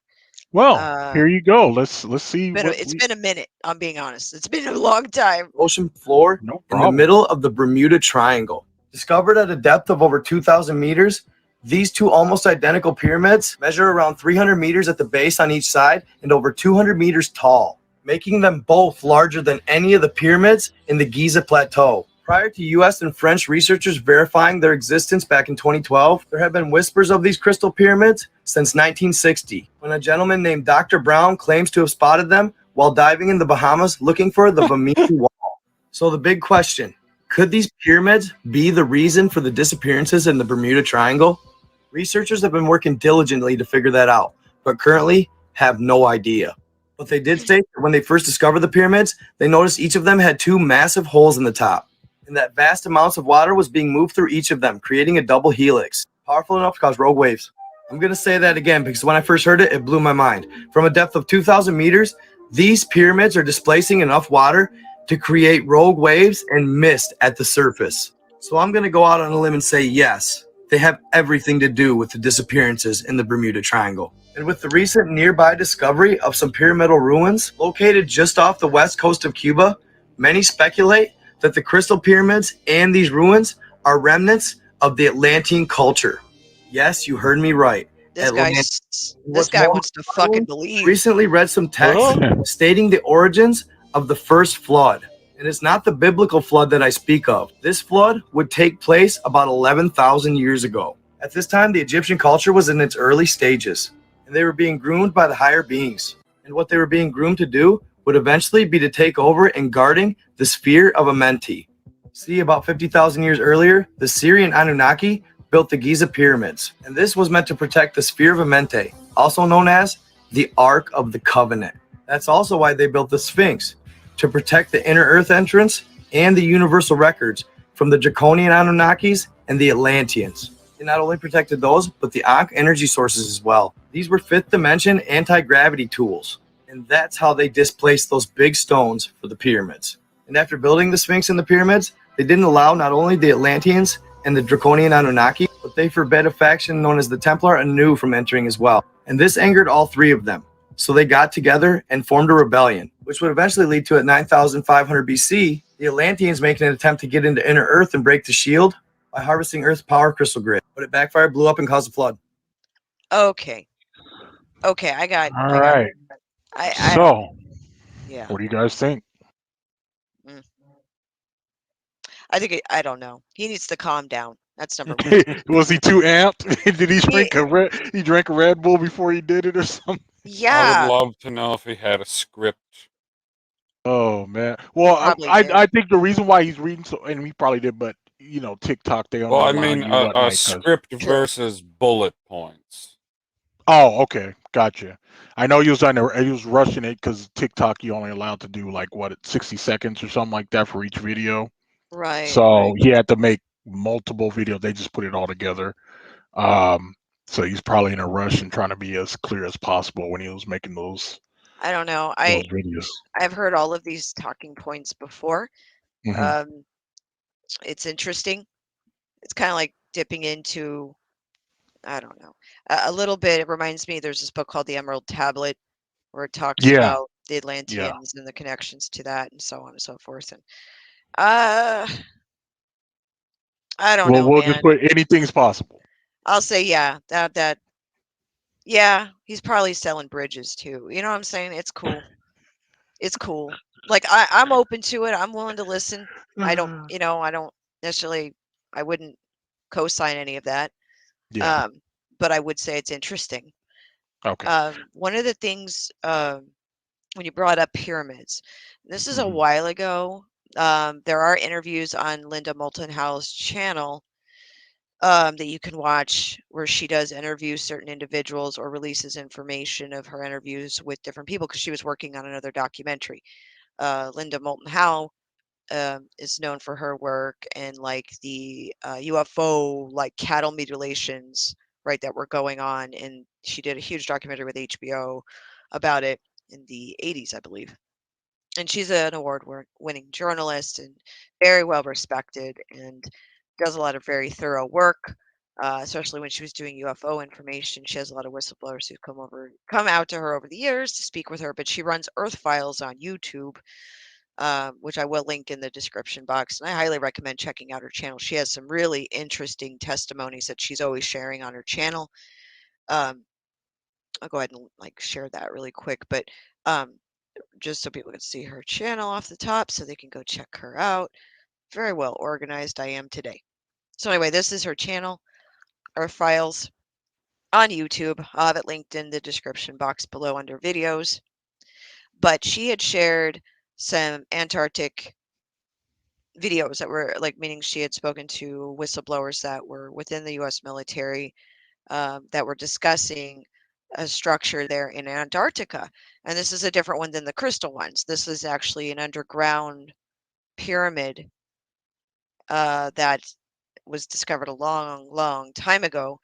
Well, here you go. Let's see. It's been a minute. I'm being honest. It's been a long time. Ocean floor in the middle of the Bermuda Triangle. Discovered at a depth of over 2,000 meters, these two almost identical pyramids measure around 300 meters at the base on each side and over 200 meters tall, making them both larger than any of the pyramids in the Giza Plateau. Prior to U.S. and French researchers verifying their existence back in 2012, there have been whispers of these crystal pyramids since 1960, when a gentleman named Dr. Brown claims to have spotted them while diving in the Bahamas looking for the Bemini Wall. So the big question, could these pyramids be the reason for the disappearances in the Bermuda Triangle? Researchers have been working diligently to figure that out, but currently have no idea. But they did state that when they first discovered the pyramids, they noticed each of them had two massive holes in the top, and that vast amounts of water was being moved through each of them, creating a double helix, powerful enough to cause rogue waves. I'm going to say that again because when I first heard it, it blew my mind. From a depth of 2,000 meters, these pyramids are displacing enough water to create rogue waves and mist at the surface. So I'm going to go out on a limb and say yes, they have everything to do with the disappearances in the Bermuda Triangle. And with the recent nearby discovery of some pyramidal ruins located just off the west coast of Cuba, many speculate that the crystal pyramids and these ruins are remnants of the Atlantean culture. Yes, you heard me right. This guy wants to fucking believe. Recently read some text stating the origins of the first flood. And it's not the biblical flood that I speak of. This flood would take place about 11,000 years ago. At this time, the Egyptian culture was in its early stages, and they were being groomed by the higher beings. And what they were being groomed to do would eventually be to take over and guarding the sphere of Amenti. See, about 50,000 years earlier, the Syrian Anunnaki built the Giza pyramids, and this was meant to protect the sphere of Amenti, also known as the Ark of the Covenant. That's also why they built the Sphinx, to protect the inner earth entrance and the universal records from the Draconian Anunnakis and the Atlanteans. They not only protected those, but the Ankh energy sources as well. These were fifth dimension anti-gravity tools, and that's how they displaced those big stones for the pyramids. And after building the Sphinx and the pyramids, they didn't allow not only the Atlanteans and the Draconian Anunnaki, but they forbade a faction known as the Templar Anu from entering as well. And this angered all three of them. So they got together and formed a rebellion, which would eventually lead to, at 9,500 BC, the Atlanteans making an attempt to get into inner Earth and break the shield by harvesting Earth's power crystal grid. But it backfired, blew up, and caused a flood. Okay. Okay, I got. All right. I So, yeah. what do you guys think? I think I don't know. He needs to calm down. That's number one. Was he too amped? Did he drink a Red? He drank a Red Bull before he did it, or something? I Yeah. would love to know if he had a script. Oh man. Well, Probably I did. I think the reason why he's reading so, and he probably did, but you know, TikTok they don't Well, I allow mean, you what a night 'cause- script versus bullet points. Oh, okay, gotcha. I know he was rushing it because TikTok you only allowed to do like what 60 seconds or something like that for each video. Right. So he had to make multiple videos. They just put it all together. So he's probably in a rush and trying to be as clear as possible when he was making those I don't know. videos. I've heard all of these talking points before. Mhm. It's interesting. It's kind of like dipping into, I don't know, a little bit. It reminds me. There's this book called The Emerald Tablet, where it talks Yeah. about the Yeah. Atlanteans and the connections to that, and so on and so forth. And I don't Well, know, we'll man. just put anything's possible. I'll say yeah. That yeah. He's probably selling bridges too. You know what I'm saying? It's cool. It's cool. Like I'm open to it. I'm willing to listen. I don't, I don't necessarily. I wouldn't co-sign any of that. Yeah. But I would say it's interesting. Okay. One of the things when you brought up pyramids, this is a Mhm. while ago. There are interviews on Linda Moulton Howe's channel that you can watch where she does interview certain individuals or releases information of her interviews with different people because she was working on another documentary. Linda Moulton Howe is known for her work and like the UFO like cattle mutilations, right, that were going on, and she did a huge documentary with HBO about it in the 80s, I believe. And she's an award-winning journalist and very well respected and does a lot of very thorough work. Especially when she was doing UFO information, she has a lot of whistleblowers who come out to her over the years to speak with her. But she runs Earth Files on YouTube, which I will link in the description box. And I highly recommend checking out her channel. She has some really interesting testimonies that she's always sharing on her channel. I'll go ahead and like share that really quick, but just so people can see her channel off the top so they can go check her out. Very well organized I am today. So anyway, this is her channel, Earth Files on YouTube. I'll have it linked in the description box below under videos. But she had shared some Antarctic videos that were like, meaning she had spoken to whistleblowers that were within the U.S. military that were discussing a structure there in Antarctica. And this is a different one than the crystal ones. This is actually an underground pyramid that was discovered a long, long time ago.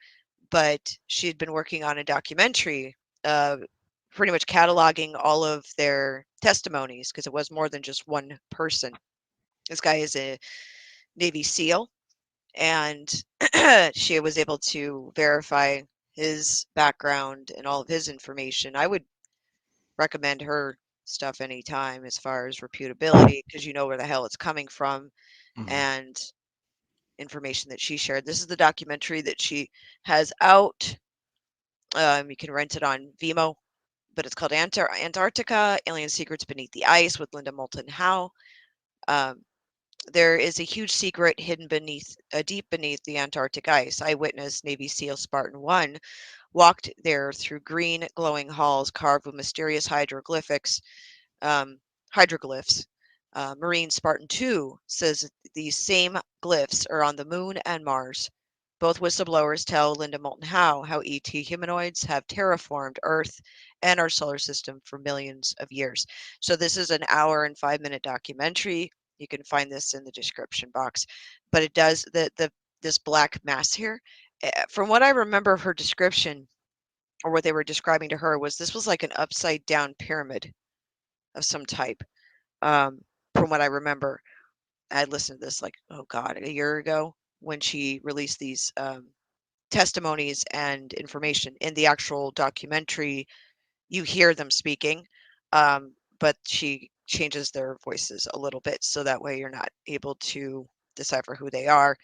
But she had been working on a documentary pretty much cataloging all of their testimonies because it was more than just one person. This guy is a Navy SEAL, and she was able to verify his background and all of his information. I would recommend her stuff anytime as far as reputability because you know where the hell it's coming from and information that she shared. This is the documentary that she has out. You can rent it on Vimeo, but it's called Antarctica: Alien Secrets Beneath the Ice with Linda Moulton Howe. There is a huge secret hidden deep beneath the Antarctic ice. Eyewitness Navy SEAL Spartan 1 walked there through green, glowing halls carved with mysterious um, hydroglyphs. Marine Spartan 2 says these same glyphs are on the moon and Mars. Both whistleblowers tell Linda Moulton Howe how ET humanoids have terraformed Earth and our solar system for millions of years. So this is an hour and 5-minute documentary. You can find this in the description box. But it does this black mass here. From what I remember of her description, or what they were describing to her, was this was like an upside down pyramid of some type. From what I remember, I listened to this like, oh God, a year ago when she released these testimonies and information. In the actual documentary, you hear them speaking, but she changes their voices a little bit so that way you're not able to decipher who they are.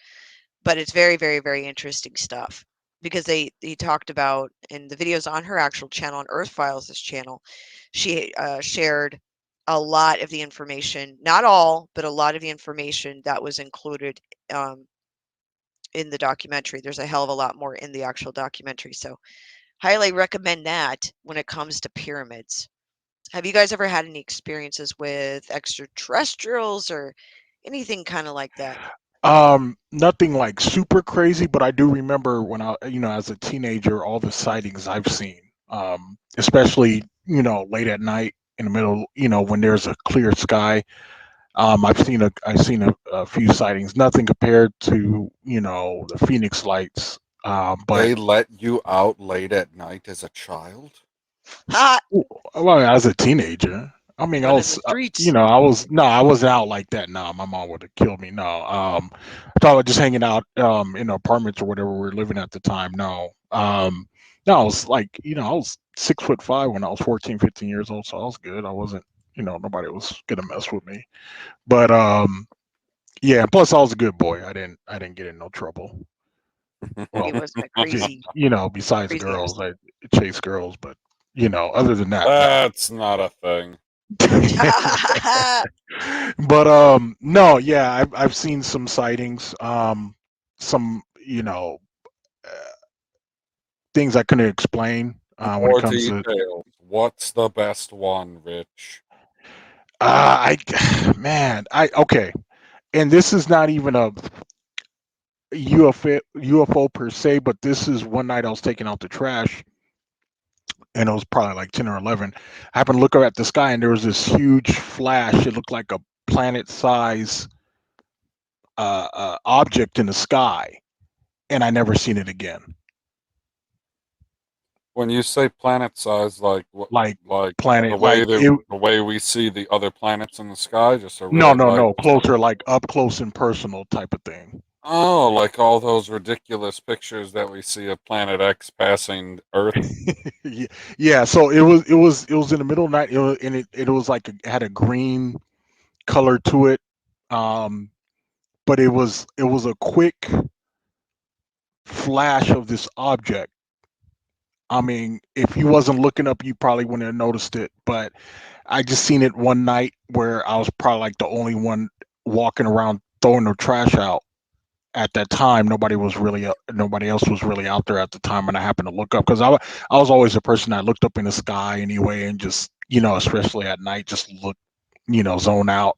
But it's very, very, very interesting stuff because they talked about in the videos on her actual channel, on Earth Files, this channel, she shared a lot of the information, not all, but a lot of the information that was included in the documentary. There's a hell of a lot more in the actual documentary. So highly recommend that when it comes to pyramids. Have you guys ever had any experiences with extraterrestrials or anything kind of like that? Nothing like super crazy, but I do remember when as a teenager, all the sightings I've seen, especially, late at night in the middle, when there's a clear sky. I've seen a few sightings, nothing compared to, the Phoenix lights. But They let you out late at night as a child? Ha! well, as a teenager, I mean, Running the streets. I wasn't out like that. No, my mom would have killed me. No, I thought I was just hanging out, in apartments or whatever we were living at the time. No, no, I was like, I was 6'5" when I was 14, 15 years old, so I was good. I wasn't, nobody was gonna mess with me. But yeah. Plus, I was a good boy. I didn't get in no trouble. He Well, wasn't a crazy, besides crazy ass. girls, I chase girls, but other than that, no. That's not a thing. But no, yeah, I've seen some sightings, some uh, things I couldn't explain when it More comes to details. What's the best one, Rich? I man, I okay, and this is not even a UFO per se, but this is one night I was taking out the trash, and it was probably like 10 or 11. I happened to look up at the sky, and there was this huge flash. It looked like a planet size object in the sky, and I never seen it again. When you say planet size, like what, Like like planet, the like way it. the way we see the other planets in the sky, just a No, really no, light. no, closer, like up close and personal type of thing. Oh, like all those ridiculous pictures that we see of Planet X passing Earth. Yeah, yeah. So it was in the middle of the night, and it was like it had a green color to it, um, but it was a quick flash of this object. I mean, if you wasn't looking up, you probably wouldn't have noticed it. But I just seen it one night where I was probably like the only one walking around throwing the trash out at that time. Nobody else was really out there at the time, and I happened to look up because I was always a person that looked up in the sky anyway, and just especially at night, just look, zone out,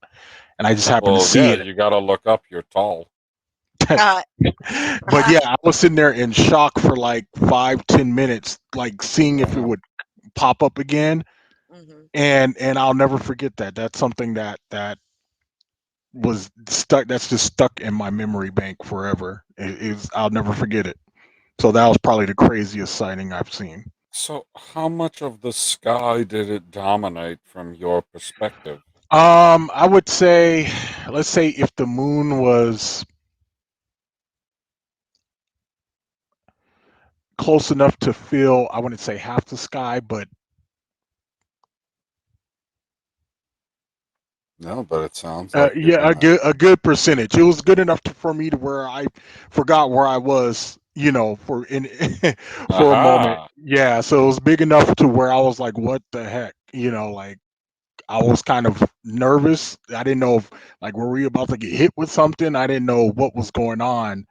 and I just happened to Well, see yeah, it. you gotta look up. You're tall. Uh, But yeah, I was sitting there in shock for like 5-10 minutes, like seeing if it Yeah. would pop up again, mhm. and I'll never forget that. That's something that was stuck. That's just stuck in my memory bank forever. I'll never forget it. So that was probably the craziest sighting I've seen. So, how much of the sky did it dominate from your perspective? I would say, let's say if the moon was close enough to fill, I wouldn't say half the sky, but No, but it sounds like you're yeah, a gonna. good percentage. It was good enough for me to where I forgot where I was, for in for a moment. Aha! Yeah, so it was big enough to where I was like, "What the heck?" Like, I was kind of nervous. I didn't know if like were we about to get hit with something. I didn't know what was going on.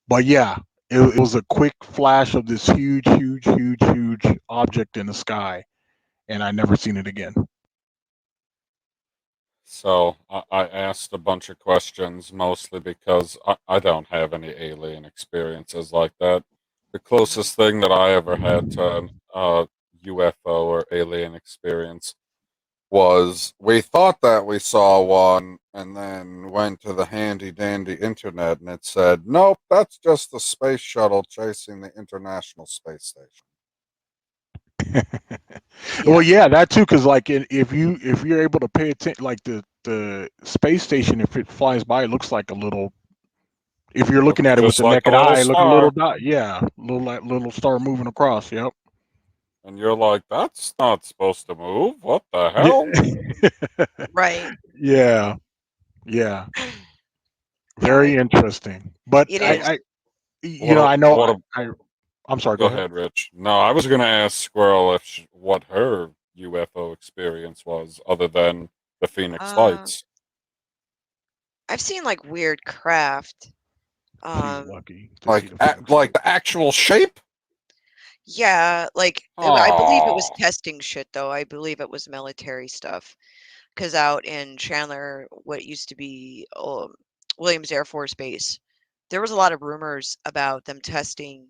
But yeah, it was a quick flash of this huge object in the sky, and I never seen it again. So I asked a bunch of questions, mostly because I don't have any alien experiences like that. The closest thing that I ever had to a UFO or alien experience was we thought that we saw one and then went to the handy dandy internet and it said, nope, that's just the space shuttle chasing the International Space Station. Well, yeah, that too, because like if you're able to pay attention, like the space station, if it flies by, it looks like a little. If you're looking Looks at it with just the like a naked little eye, look a little star. dot. Yeah, little star moving across. Yep. And you're like, that's not supposed to move. What the hell? Yeah. Right. Yeah. Yeah. Yeah, Very interesting. But it is. What? I know. What? I'm sorry. Go Go ahead. ahead, Rich. No, I was going to ask Squirrel if what her UFO experience was, other than the Phoenix Lights. I've seen like weird craft. She's lucky to see the Phoenix Like the actual shape. Yeah, like I believe it was testing shit though. I believe it was military stuff. Because out in Chandler, what used to be Williams Air Force Base, there was a lot of rumors about them testing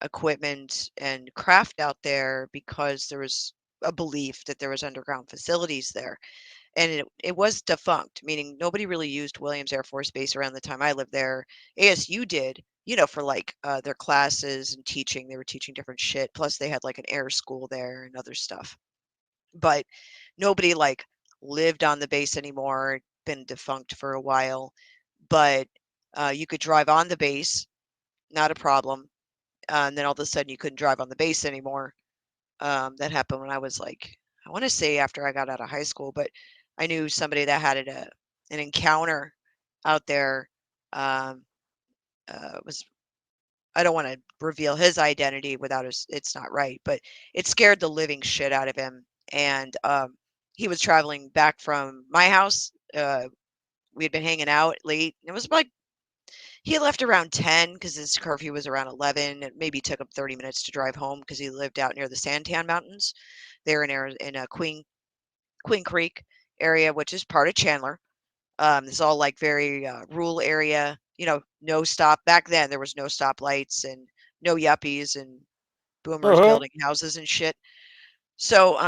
equipment and craft out there because there was a belief that there was underground facilities there. And it was defunct, meaning nobody really used Williams Air Force Base around the time I lived there. ASU did, for like their classes and teaching. They were teaching different shit. Plus, they had like an air school there and other stuff. But nobody like lived on the base anymore. Been defunct for a while. But you could drive on the base, not a problem. And then all of a sudden, you couldn't drive on the base anymore. That happened when I was like, I want to say after I got out of high school, but I knew somebody that had an encounter out there. Um, was I don't want to reveal his identity without it's not right, but it scared the living shit out of him. And he was traveling back from my house. We had been hanging out late. It was like he left around 10 because his curfew was around 11. It maybe took him 30 minutes to drive home because he lived out near the Santan Mountains. There in a Queen Creek area, which is part of Chandler. It's all like very rural area. No stop. Back then, there was no stoplights and no yuppies and boomers building houses and shit. So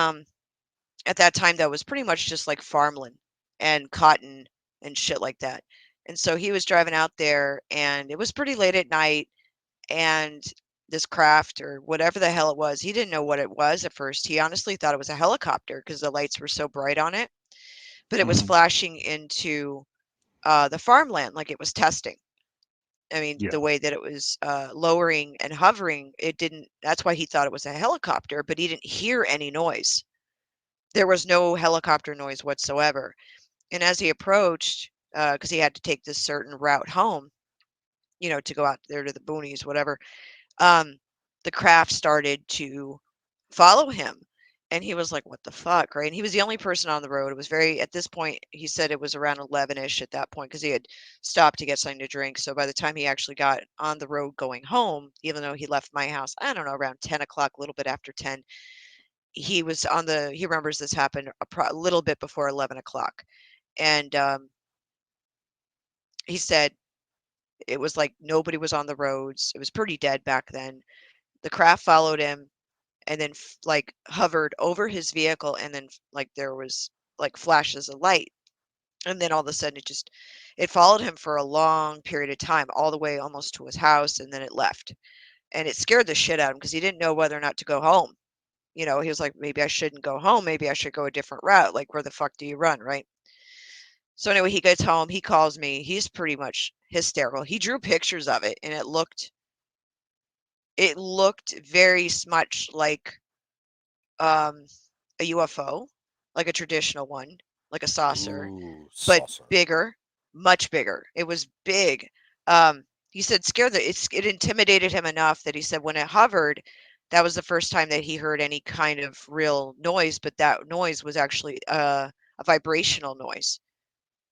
at that time, that was pretty much just like farmland and cotton and shit like that. And so he was driving out there, and it was pretty late at night, and this craft or whatever the hell it was, he didn't know what it was at first. He honestly thought it was a helicopter because the lights were so bright on it, but it was flashing into the farmland like it was testing. I mean, Yeah. the way that it was lowering and hovering, it didn't. That's why he thought it was a helicopter, but he didn't hear any noise. There was no helicopter noise whatsoever. And as he approached, because he had to take this certain route home, to go out there to the boonies, whatever, the craft started to follow him. And he was like, what the fuck, right? And he was the only person on the road. It was at this point, he said it was around 11-ish at that point because he had stopped to get something to drink. So by the time he actually got on the road going home, even though he left my house, I don't know, around 10 o'clock, a little bit after 10, he remembers this happened a little bit before 11 o'clock. And he said it was like nobody was on the roads. It was pretty dead back then. The craft followed him and then like hovered over his vehicle, and then like there was like flashes of light, and then all of a sudden it followed him for a long period of time, all the way almost to his house, and then it left. And it scared the shit out of him because he didn't know whether or not to go home. He was like, maybe I shouldn't go home, maybe I should go a different route. Like, where the fuck do you run, right? So anyway, he gets home, he calls me, he's pretty much hysterical. He drew pictures of it, and it looked very much like a UFO, like a traditional one, like a saucer, but bigger, much bigger. It was big. He said it intimidated him enough that he said when it hovered, that was the first time that he heard any kind of real noise, but that noise was actually a vibrational noise.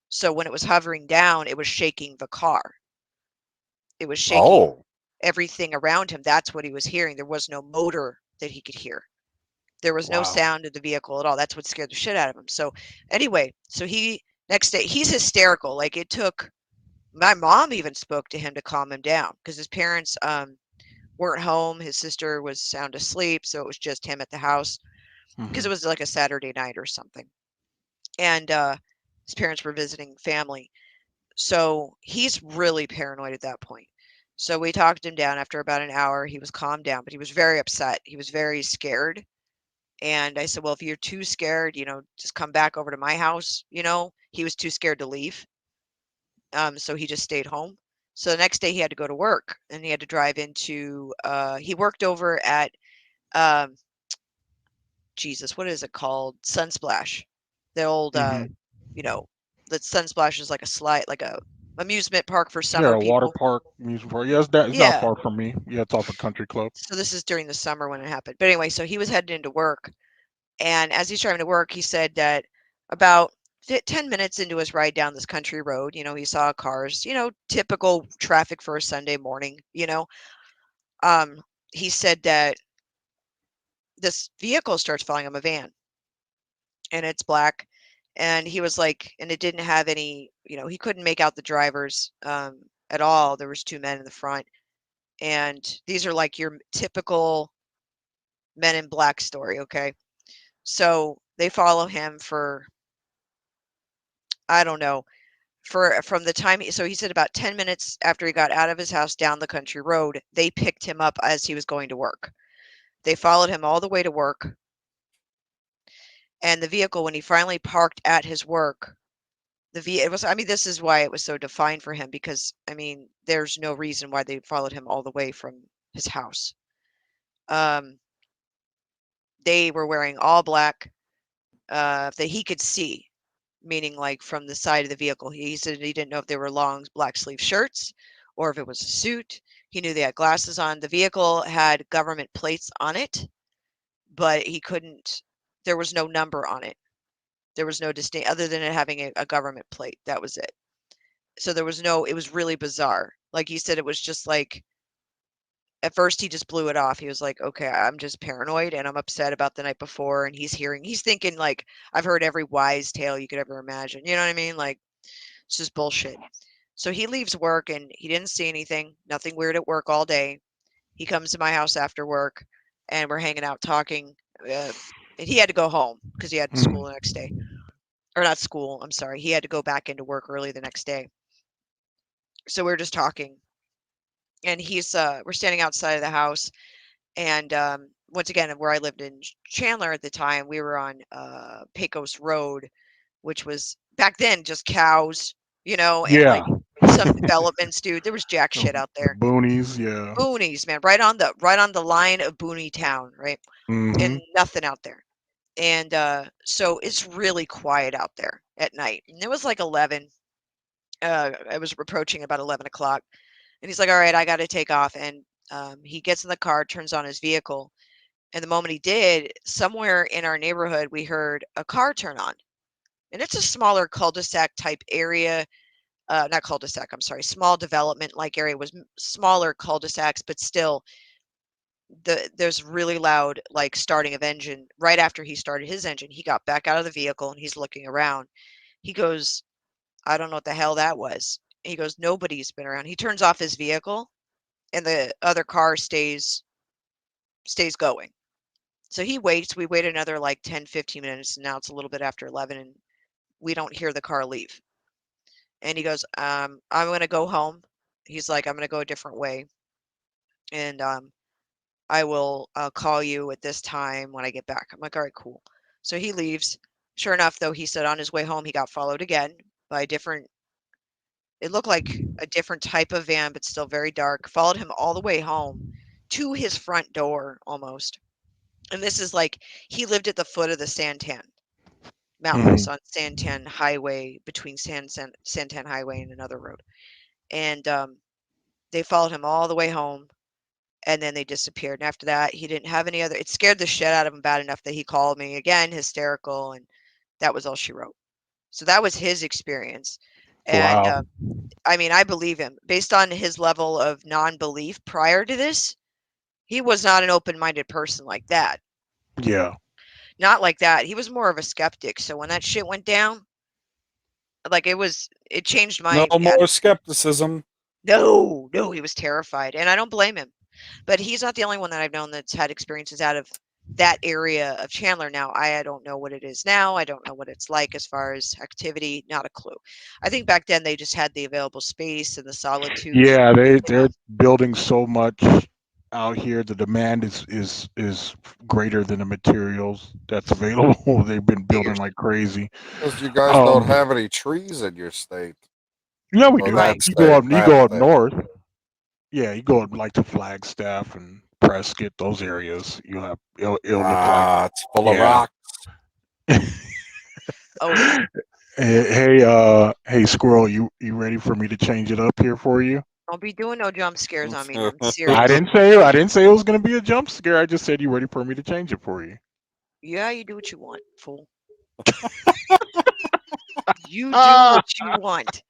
So when it was hovering down, it was shaking the car. It was shaking Oh, everything around him. That's what he was hearing. There was no motor that he could hear. There was no Wow. sound of the vehicle at all. That's what scared the shit out of him. So anyway, so he next day he's hysterical. Like it took my mom even spoke to him to calm him down because his parents weren't home. His sister was sound asleep, so it was just him at the house because Mhm. it was like a Saturday night or something. And his parents were visiting family. So he's really paranoid at that point. So we talked him down after about an hour. He was calmed down, but he was very upset. He was very scared. And I said, well, if you're too scared, just come back over to my house. He was too scared to leave. So he just stayed home. So the next day he had to go to work and he had to drive into, he worked over at, um, Jesus, what is it called? Sunsplash. The old, Mhm. you know, the Sunsplash is like a slide, like a amusement park for Yeah, summer a water people. park, music park. Yeah, it's not Yeah. far from me. Yeah, it's off a country club. So this is during the summer when it happened. But anyway, so he was heading into work. And as he's driving to work, he said that about 10 minutes into his ride down this country road, he saw cars, typical traffic for a Sunday morning. Um, he said that this vehicle starts following him, a van, and it's black. And he was like, and it didn't have any, he couldn't make out the drivers at all. There was two men in the front. And these are like your typical Men in Black story, okay? So they follow him for, I don't know, from the time so he said about 10 minutes after he got out of his house down the country road, they picked him up as he was going to work. They followed him all the way to work, and the vehicle, when he finally parked at his work, it was, I mean, this is why it was so defined for him, because I mean, there's no reason why they followed him all the way from his house. um they were wearing all black, that he could see, meaning like from the side of the vehicle. He said he didn't know if they were long black sleeve shirts or if it was a suit. He knew they had glasses on. The vehicle had government plates on it, but he couldn't, there was no number on it. There was no distinct, other than it having a government plate. That was it. So there was no, it was really bizarre. Like he said, it was just like, at first he just blew it off. He was like, okay, I'm just paranoid and I'm upset about the night before. And he's thinking like, I've heard every wise tale you could ever imagine. You know what I mean? Like, it's just bullshit. So he leaves work and he didn't see anything, nothing weird at work all day. He comes to my house after work and we're hanging out talking. Uh, and he had to go home because he had school Mhm. the next day. Or not school, I'm sorry. He had to go back into work early the next day. So we are just talking. And we're standing outside of the house. And once again, where I lived in Chandler at the time, we were on Pecos Road, which was back then just cows, and Yeah. like some developments, dude. There was jack shit out The there. boonies. Yeah. Boonies, man, right on the line of Booney Town, right? And Mhm. nothing out there. And so it's really quiet out there at night. And it was like 11. I was approaching about 11 o'clock. And he's like, all right, I got to take off. And he gets in the car, turns on his vehicle. And the moment he did, somewhere in our neighborhood, we heard a car turn on. And it's a smaller cul-de-sac type area. Not cul-de-sac, I'm sorry, small development like area, was smaller cul-de-sacs, but still there's really loud like starting of engine. Right after he started his engine, he got back out of the vehicle and he's looking around. He goes, I don't know what the hell that was. He goes, nobody's been around. He turns off his vehicle and the other car stays going. So he waits. We wait another like 10, 15 minutes, and now it's a little bit after 11, and we don't hear the car leave. And he goes, I'm going to go home. He's like, I'm going to go a different way. And I will call you at this time when I get back. I'm like, all right, cool. So he leaves. Sure enough, though, he said on his way home, he got followed again by a different, it looked like a different type of van, but still very dark. Followed him all the way home to his front door almost. And this is like, he lived at the foot of the Santan Mountains Mhm. on Santan Highway, between Santan Highway and another road. And they followed him all the way home. and then they disappeared. And after that, he didn't have any other. It scared the shit out of him bad enough that he called me again, hysterical, and that was all she wrote. So that was his experience. And Wow. I mean, I believe him. Based on his level of non-belief prior to this, he was not an open-minded person like that. Yeah. Not like that. He was more of a skeptic. So when that shit went down, like it changed my No more skepticism. No, he was terrified, and I don't blame him. But he's not the only one that I've known that's had experiences out of that area of Chandler. Now, I don't know what it is now. I don't know what it's like as far as activity. Not a clue. I think back then they just had the available space and the solitude. Yeah, they're building so much out here. The demand is greater than the materials that's available. They've been building like crazy. Because you guys don't have any trees in your state. Yeah, we Or do. that You go up. state, You that go up state. north. Yeah, you go up like to Flagstaff and Prescott. Those areas you have. It'll look like It's full of rocks. Oh yeah. Hey, Squirrel, you ready for me to change it up here for you? Don't be doing no jump scares on me. I'm serious. I didn't say it was gonna be a jump scare. I just said you ready for me to change it for you. Yeah, you do what you want, fool. You do what you want.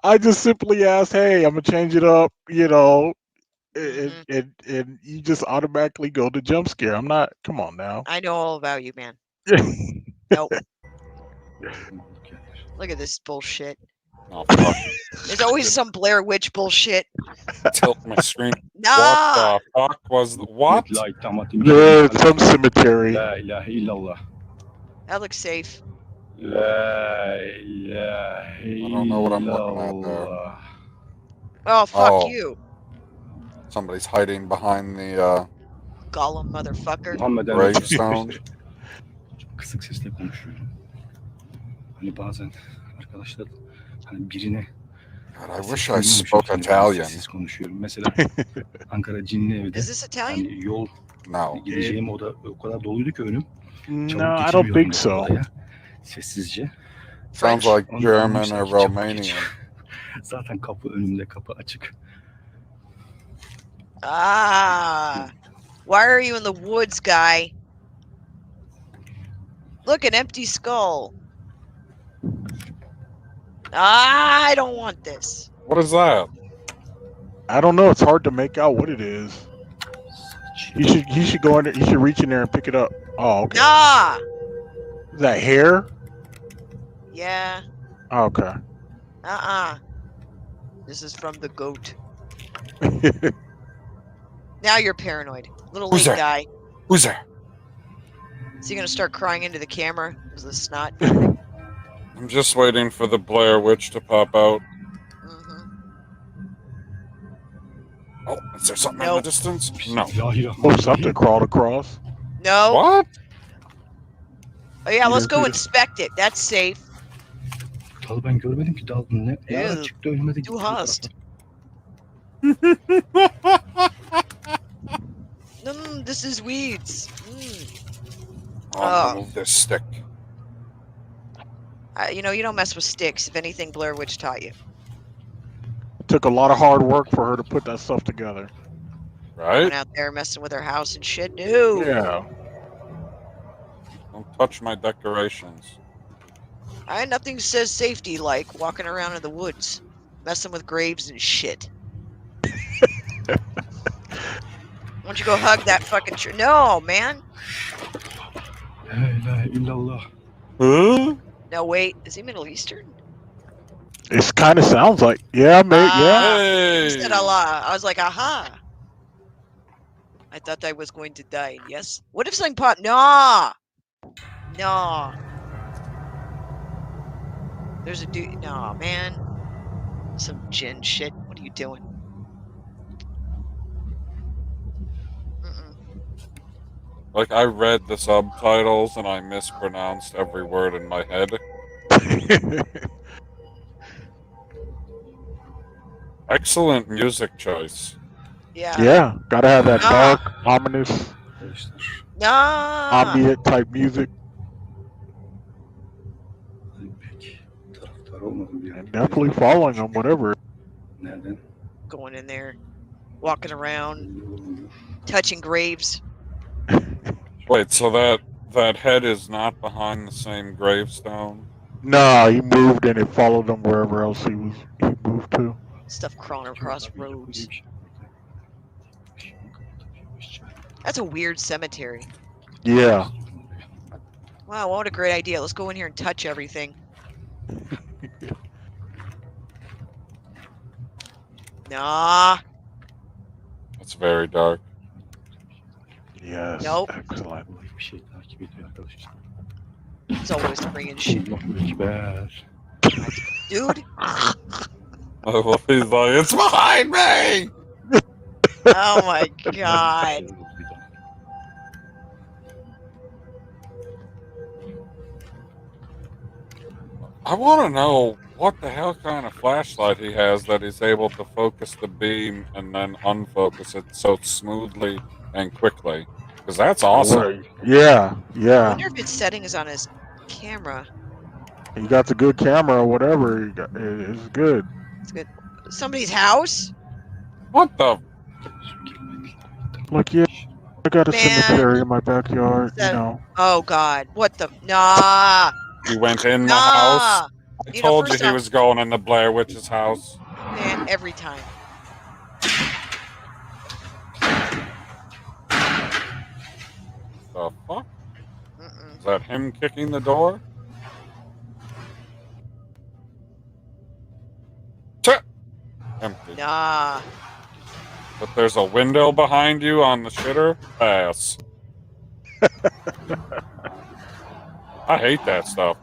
I just simply asked, "Hey, I'm gonna change it up," and you just automatically go to jump scare. I'm not. Come on now. I know all about you, man. Nope. Look at this bullshit. Oh fuck! There's always some Blair Witch bullshit. Tilt my screen. Nah. What the fuck was what? Yeah, some cemetery. That looks safe. I don't know what I'm looking at there. Oh, fuck you. Somebody's hiding behind the Gollum motherfucker. gravestone. Kısık sesle konuşuyorum. Hani bazen arkadaşlar hani birine God, I wish I spoke Italian. Sessiz konuşuyorum. Mesela Ankara Cinli evde. Is this Italian? Hani yol gideceğim o da o kadar doluydu ki önüm. No, I don't think so. Sessizce. Sounds like German or Romanian. Zaten kapı önümde, kapı açık. Ah. Why are you in the woods, guy? Look, an empty skull. I don't want this. What is that? I don't know. It's hard to make out what it is. He should go in there. He should reach in there and pick it up. Oh, okay. Nah. Is that hair? Yeah. Oh, okay. This is from the goat. Now you're paranoid. Little Who's late there? guy. Who's there? Is he gonna start crying into the camera? Is the snot? I'm just waiting for the Blair Witch to pop out. Oh, is there something in the distance? No. Oh, something crawled across. No. What? Oh yeah, let's go inspect it. That's safe. Dalı ben görmedim ki dal ne Ew. çıktı önüme de Too hust. This is weeds. Oh, move this stick. You know, you don't mess with sticks. If anything, Blair Witch taught you. It took a lot of hard work for her to put that stuff together. Right? Going out there messing with her house and shit. No. Yeah. Don't touch my decorations. Nothing says safety like walking around in the woods, messing with graves and shit. Why don't you go hug that fucking tree? No, man. La ilahe illallah. Huh? No, wait. Is he Middle Eastern? It kind of sounds like, yeah, mate, yeah. He said Allah. I was like, aha. I thought I was going to die. Yes. What if something popped? Nah. No. There's a dude. No, man. Some djinn shit. What are you doing? Like, I read the subtitles and I mispronounced every word in my head. Excellent music choice. Yeah. Yeah, gotta have that dark, ominous, ambient type music. Taraftar olmadım bir And definitely following them, whatever. Nereden? Going in there. walking around, touching graves. Wait, so that head is not behind the same gravestone? Nah, he moved and it followed him wherever else he moved to. Stuff crawling across roads. That's a weird cemetery. Yeah. Wow, what a great idea. Let's go in here and touch everything. Nah. It's very dark. Yes. Nope. Excellent. Bir şey takip ediyor arkadaşlar. It's always bringing shit. Allahu Ekber. Dude. He's like, it's behind me! Oh my god. I want to know what the hell kind of flashlight he has that he's able to focus the beam and then unfocus it so smoothly and quickly. Because that's awesome. Yeah, I yeah. wonder if its setting is on his camera. He got the good camera or whatever. It's good. It's good. Somebody's house? What the? Look, yeah, I got a Man. cemetery in my backyard. That- You know. Oh god. What the? Nah. He went in the Nah. house? I You know, told you first he off- was going in the Blair Witch's house. Man, every time. The fuck? Mm-mm. Is that him kicking the door? Tch! Empty. Nah. But there's a window behind you on the shitter? Pass. I hate that stuff.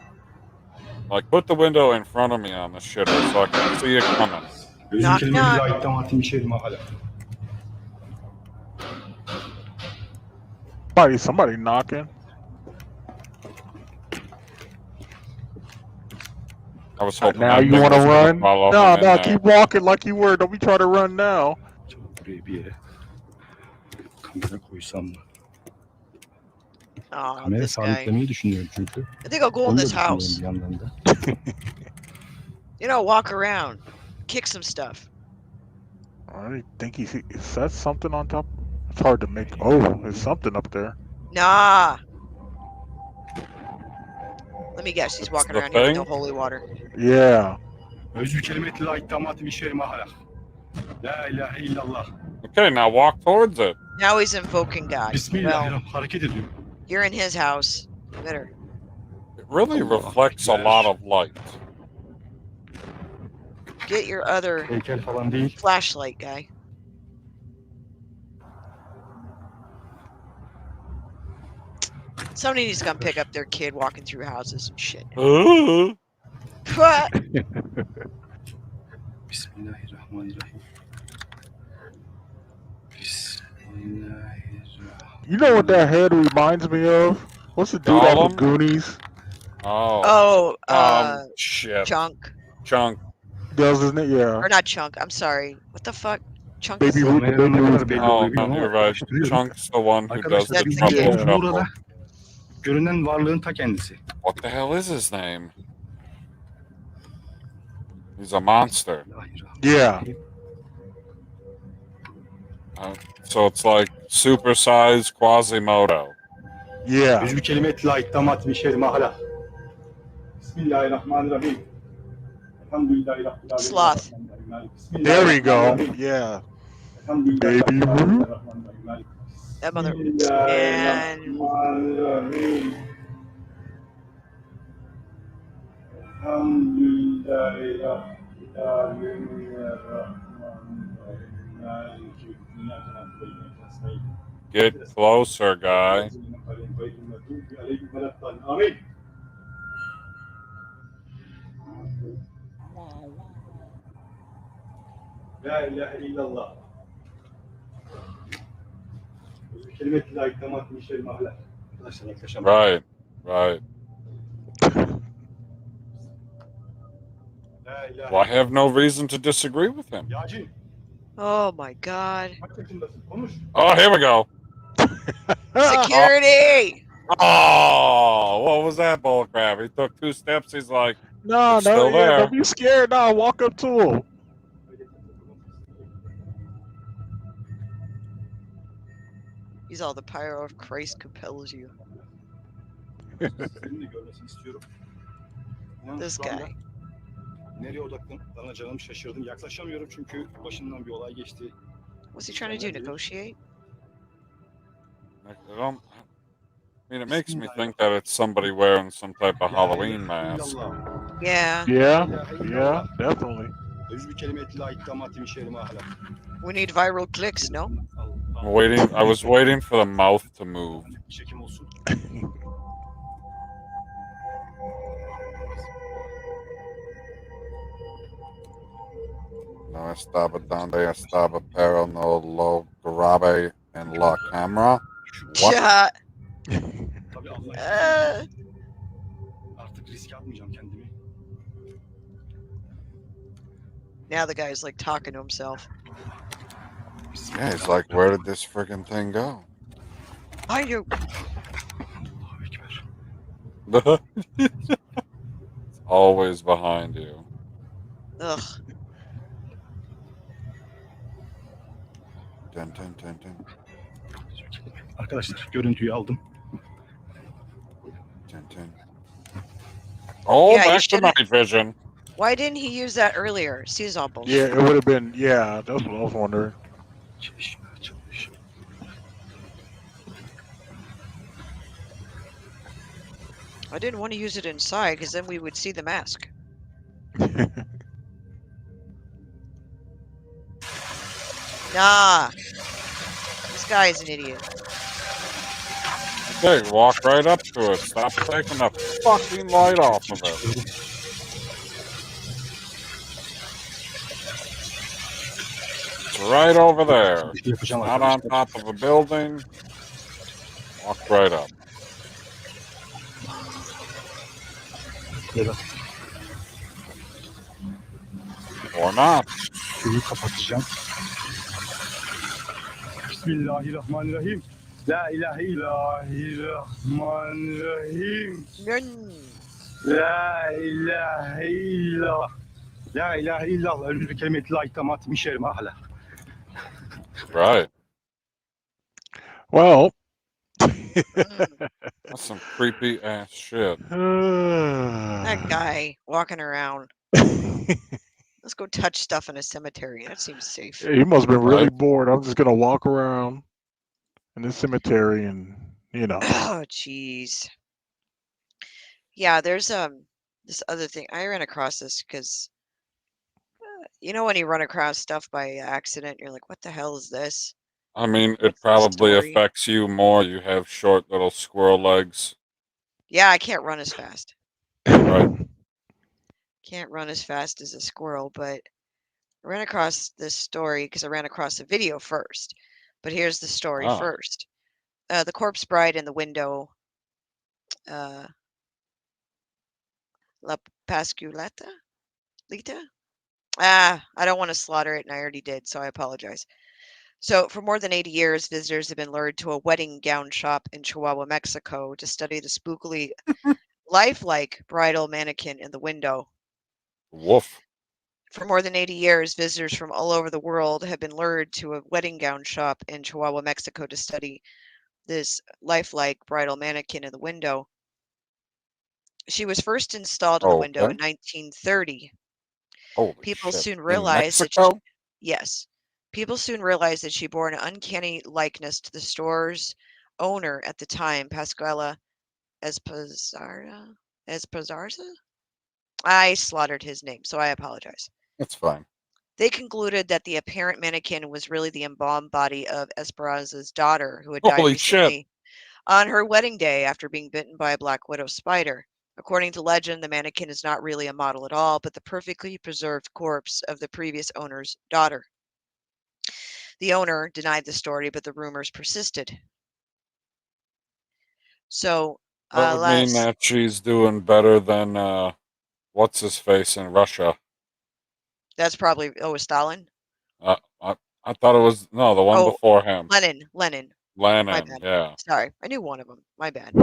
Like, put the window in front of me on the shitter so I can see it coming. Knock, knock. Somebody knocking. I was hoping Now that you thing want to was gonna run? follow No, him in no, there. keep walking like you were. Don't be trying to run now. Buraya bir yere kamera koysam mı? Oh, Kamera this guy. sabitlemeyi düşünüyorum çünkü. I think I'll go in Onu da this düşünüyorum house. bir yandan da. You know, walk around. Kick some stuff. I think is that something on top? It's hard to make. Oh, there's something up there. Nah. Let me guess, he's walking the around here with no thing? holy water. Yeah. Özü kelimeti la ittamatı bir şey mahala. La ilahe illallah. Okay, now walk towards it. Now he's invoking God. Well, Bismillahirrahmanirrahim. Hareket ediyor. you're in his house. You better. It really Allah reflects a Ekber. lot of light. Get your other Heykel falan değil. flashlight, guy. Somebody needs to come pick up their kid walking through houses and shit. What? Bismillahirrahmanirrahim. Bismillahirrahmanirrahim. You know what that head reminds me of? What's the dude out of Gollum? Goonies? Oh. Oh, Shit. Chunk. Chunk. Does isn't it? Yeah. Or not Chunk. I'm sorry. What the fuck? Chunk Baby is Ruth, Kamerada Baby ne Ruth. kadar belli Oh, oluyor no, bilmiyorum you're ama right. araştırıyorum. Chunk's the one who does Arkadaşlar the That's bilgi the trouble kid. burada shuffle. görünen varlığın ta kendisi. What the hell is his name? He's a monster. Yeah. So it's like supersized Quasimodo. Yeah. Özü kelimeti la ittamatı bir şey mahala. Bismillahirrahmanirrahim. Elhamdülillahi Rabbil alemin. Sloth. There we go. Yeah. Baby Ruth. That mother. And Get closer, guy. La ilahe illallah. Kelimeti la ittamatı bir şey mahala. Arkadaşlar yaklaşalım. Right. Right. La ilahe Well, I have no reason to disagree with him. Yacin, oh my god. kaç yaşındasın? Konuş. Oh, here we go. Security! Oh, what was that bullcrap? He took 2 steps. He's like, No, It's no, still yeah, there. don't be scared. No, walk up to him. He's all the power of Christ compels you. Senin de görmesini istiyorum. İnan This şu anda guy. nereye odaklanacağımı şaşırdım. Yaklaşamıyorum çünkü başından bir olay geçti. What's he trying to do? Negotiate? I mean, it makes me think that it's somebody wearing some type of Halloween mask. Yeah. Yeah, yeah, definitely. Özü kelimeti la iddamat mişerim ahlak. We need viral clicks, no? I was waiting for the mouth to move. Çekim olsun. No estaba donde estaba pero no lo grabé en la cámara. What? Yeah. Tabii Allah için. Artık riske atmayacağım kendimi. Now the guy's like talking to himself. Yeah, he's like, where did this friggin' thing go? I do. It's always behind you. Ugh. Dun, dun, dun, dun. Arkadaşlar görüntüyü aldım. Dun, dun. Oh, Yeah, you back to should've- night vision. Why didn't he use that earlier? See, all bullshit. Yeah, it would have been. Yeah, that's what I was wondering. I didn't want to use it inside because then we would see the mask. Nah. This guy is an idiot. Okay, walk right up to it. Stop taking the fucking light off of it. It's right over there. It's not on top of a building. Walk right up. Or not. Şunu kapatacağım. Bismillahirrahmanirrahim. La ilahe illallahirrahmanirrahim. La ilahe illallah. La ilahe illallah. Ölümlü kelimeti la iddamat mişerim ahlak. Right. Well, That's some creepy ass shit. That guy walking around. Let's go touch stuff in a cemetery. That seems safe. He must have been really Right. bored. I'm just gonna walk around in the cemetery and Oh, jeez. Yeah, there's this other thing. I ran across this because you know when you run across stuff by accident, you're like, "What the hell is this?" I mean, it What's the probably story? affects you more. You have short little squirrel legs. Yeah, I can't run as fast. Right. Can't run as fast as a squirrel, but I ran across this story because I ran across the video first. But here's the story Ah. first. The corpse bride in the window. La Pasculeta? Lita? I don't want to slaughter it, and I already did, so I apologize. So, for more than 80 years, visitors have been lured to a wedding gown shop in Chihuahua, Mexico to study the spookily lifelike bridal mannequin in the window. Woof. For more than 80 years, visitors from all over the world have been lured to a wedding gown shop in Chihuahua, Mexico to study this lifelike bridal mannequin in the window. She was first installed in the window in 1930. Holy People shit. soon In realized that Mexico? yes. People soon realized that she bore an uncanny likeness to the store's owner at the time, Pascuala Esposarza. I slaughtered his name, so I apologize. It's fine. They concluded that the apparent mannequin was really the embalmed body of Esperanza's daughter, who had died Holy shit. recently on her wedding day after being bitten by a black widow spider. According to legend, the mannequin is not really a model at all, but the perfectly preserved corpse of the previous owner's daughter. The owner denied the story, but the rumors persisted. So, That would mean that she's doing better than what's his face in Russia. That's probably Stalin. I thought it was the one before him. Lenin. My Lenin, bad. yeah. Sorry, I knew one of them. My bad.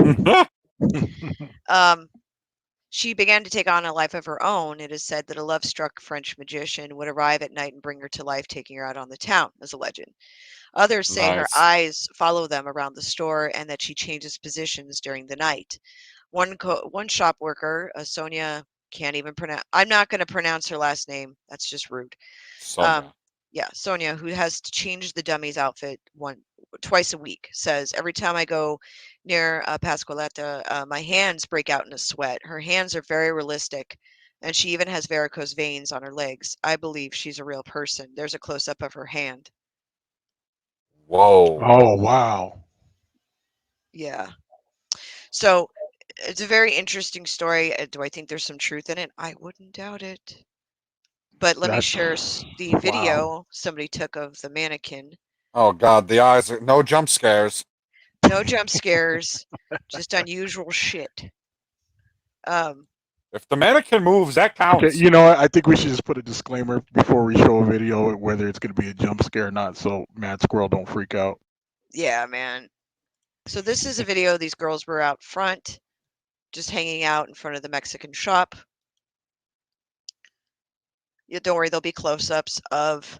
She began to take on a life of her own. It is said that a love-struck French magician would arrive at night and bring her to life, taking her out on the town, as a legend. Others say her Nice. eyes follow them around the store and that she changes positions during the night. One shop worker, Sonia, can't even pronounce. I'm not going to pronounce her last name. That's just rude. Sonia. Yeah, Sonia, who has to change the dummy's outfit twice a week, says every time I go near Pasqualetta, my hands break out in a sweat. Her hands are very realistic, and she even has varicose veins on her legs. I believe she's a real person. There's a close up of her hand. Whoa. Oh wow. Yeah. So it's a very interesting story. Do I think there's some truth in it? I wouldn't doubt it. But let me That's share the wow. video somebody took of the mannequin. Oh God, the eyes are no jump scares. No jump scares, just unusual shit. If the mannequin moves, that Okay, counts. you know what? I think we should just put a disclaimer before we show a video whether it's going to be a jump scare or not, so Mad Squirrel don't freak out. Yeah, man. So this is a video. These girls were out front, just hanging out in front of the Mexican shop. Yeah, don't worry, there'll be close-ups of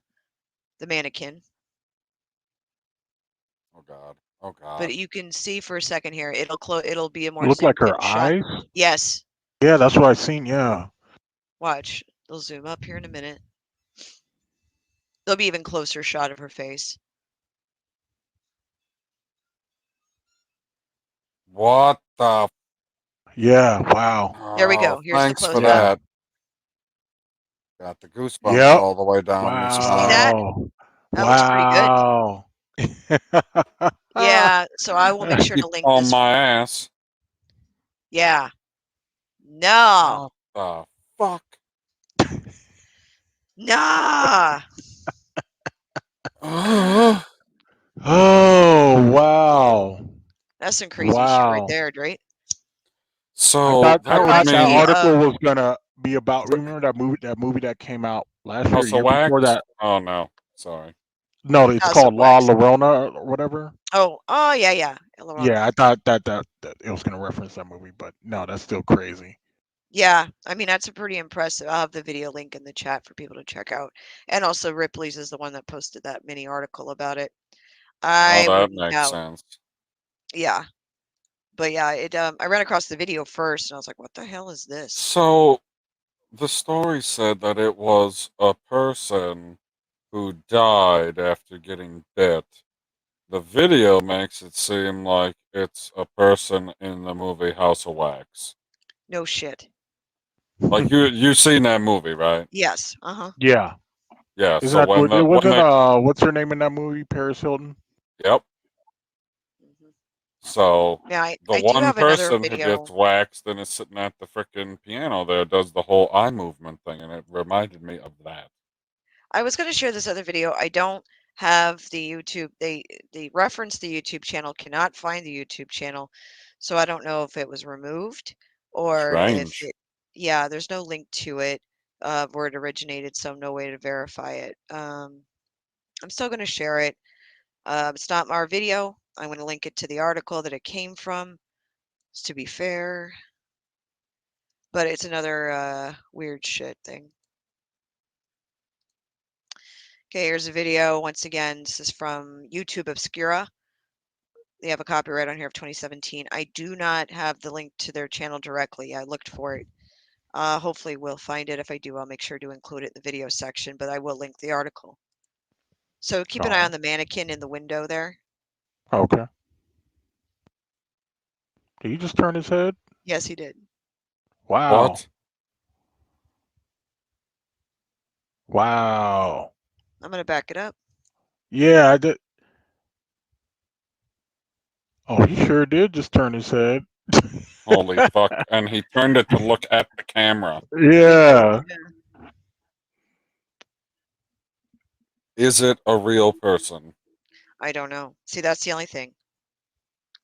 the mannequin. Oh God. Oh God. But you can see for a second here, it'll be a more Look like zoomed in her shot. eyes. Yes. Yeah, that's what I seen. Yeah. Watch. They'll zoom up here in a minute. There'll be even closer shot of her face. What the? Yeah. Wow. There we go. Oh, Here's the thanks for close-up. that. Got the goosebumps Yep. all the way down my Did you see spine. that? Wow. That looks pretty good. Wow. Yeah, so I will make sure to link On this. my ass. Yeah. No. What the fuck? Nah. Oh, Oh wow. That's some crazy shit right Wow. there, right? I so thought that would that Actually, mean article was gonna be about. Remember that movie that came out last year, House of year before Wax? that? Oh no, sorry. No, it's House of called La Wax. Llorona or whatever. Oh, yeah. Yeah, I thought that it was gonna reference that movie, but no, that's still crazy. Yeah, I mean, that's a pretty impressive. I'll have the video link in the chat for people to check out. And also Ripley's is the one that posted that mini article about it. Oh, I that wouldn't makes doubt. sense. Yeah. But yeah, I ran across the video first and I was like, what the hell is this? So the story said that it was a person who died after getting bit. The video makes it seem like it's a person in the movie House of Wax. No shit. Like you seen that movie, right? Yes. Uh-huh. Yeah. Yeah. Isn't So that when what it wasn't? they What's her name in that movie? Paris Hilton. yep. Mm-hmm. So Now, the I do one have another person who video. gets waxed and is sitting at the frickin' piano there does the whole eye movement thing, and it reminded me of that. I was going to share this other video. I don't have the YouTube. They reference the YouTube channel, cannot find the YouTube channel. So I don't know if it was removed or if Strange. it, yeah, there's no link to it where it originated, so no way to verify it. I'm still going to share it. It's not our video. I'm going to link it to the article that it came from, to be fair. But it's another weird shit thing. Okay, here's a video. Once again, this is from YouTube Obscura. They have a copyright on here of 2017. I do not have the link to their channel directly. I looked for it. Hopefully we'll find it. If I do, I'll make sure to include it in the video section, but I will link the article. So keep an eye on the mannequin in the window there. Okay. Did he just turn his head? Yes, he did. Wow. What? Wow. I'm going to back it up. Yeah, I did. Oh, he sure did just turn his head. Holy fuck. And he turned it to look at the camera. Yeah. Is it a real person? I don't know. See, that's the only thing.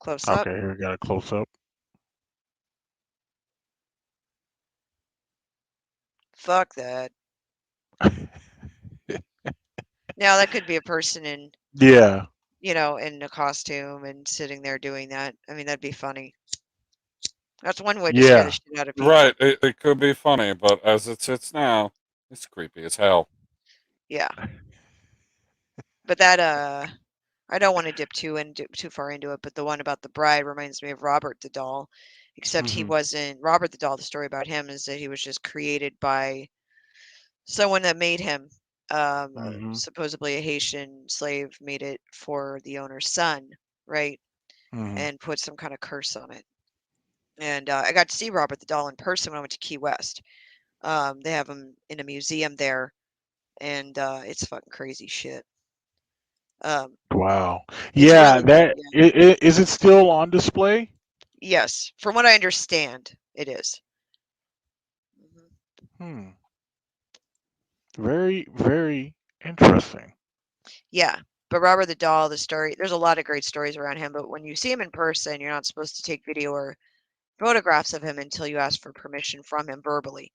Close up. Okay, here we got a close up. Fuck that. Now, that could be a person in, Yeah. you know, in a costume and sitting there doing that. I mean, that'd be funny. That's one way to scare the Yeah. shit out of people. Right. It could be funny, but as it sits now, it's creepy as hell. Yeah. But that I don't want to dip too far into it, but the one about the bride reminds me of Robert the doll, except he Mhm. wasn't Robert the doll. The story about him is that he was just created by someone that made him. Mhm. Supposedly a Haitian slave made it for the owner's son, right? Mhm. And put some kind of curse on it. And I got to see Robert the doll in person when I went to Key West. They have him in a museum there, and it's fucking crazy shit. Um, Wow. it's Yeah, really that yeah. is it still on display? Yes, from what I understand, it is. Mhm. Hmm. Very, very interesting. Yeah, but Robert the doll, the story. There's a lot of great stories around him, but when you see him in person, you're not supposed to take video or photographs of him until you ask for permission from him verbally.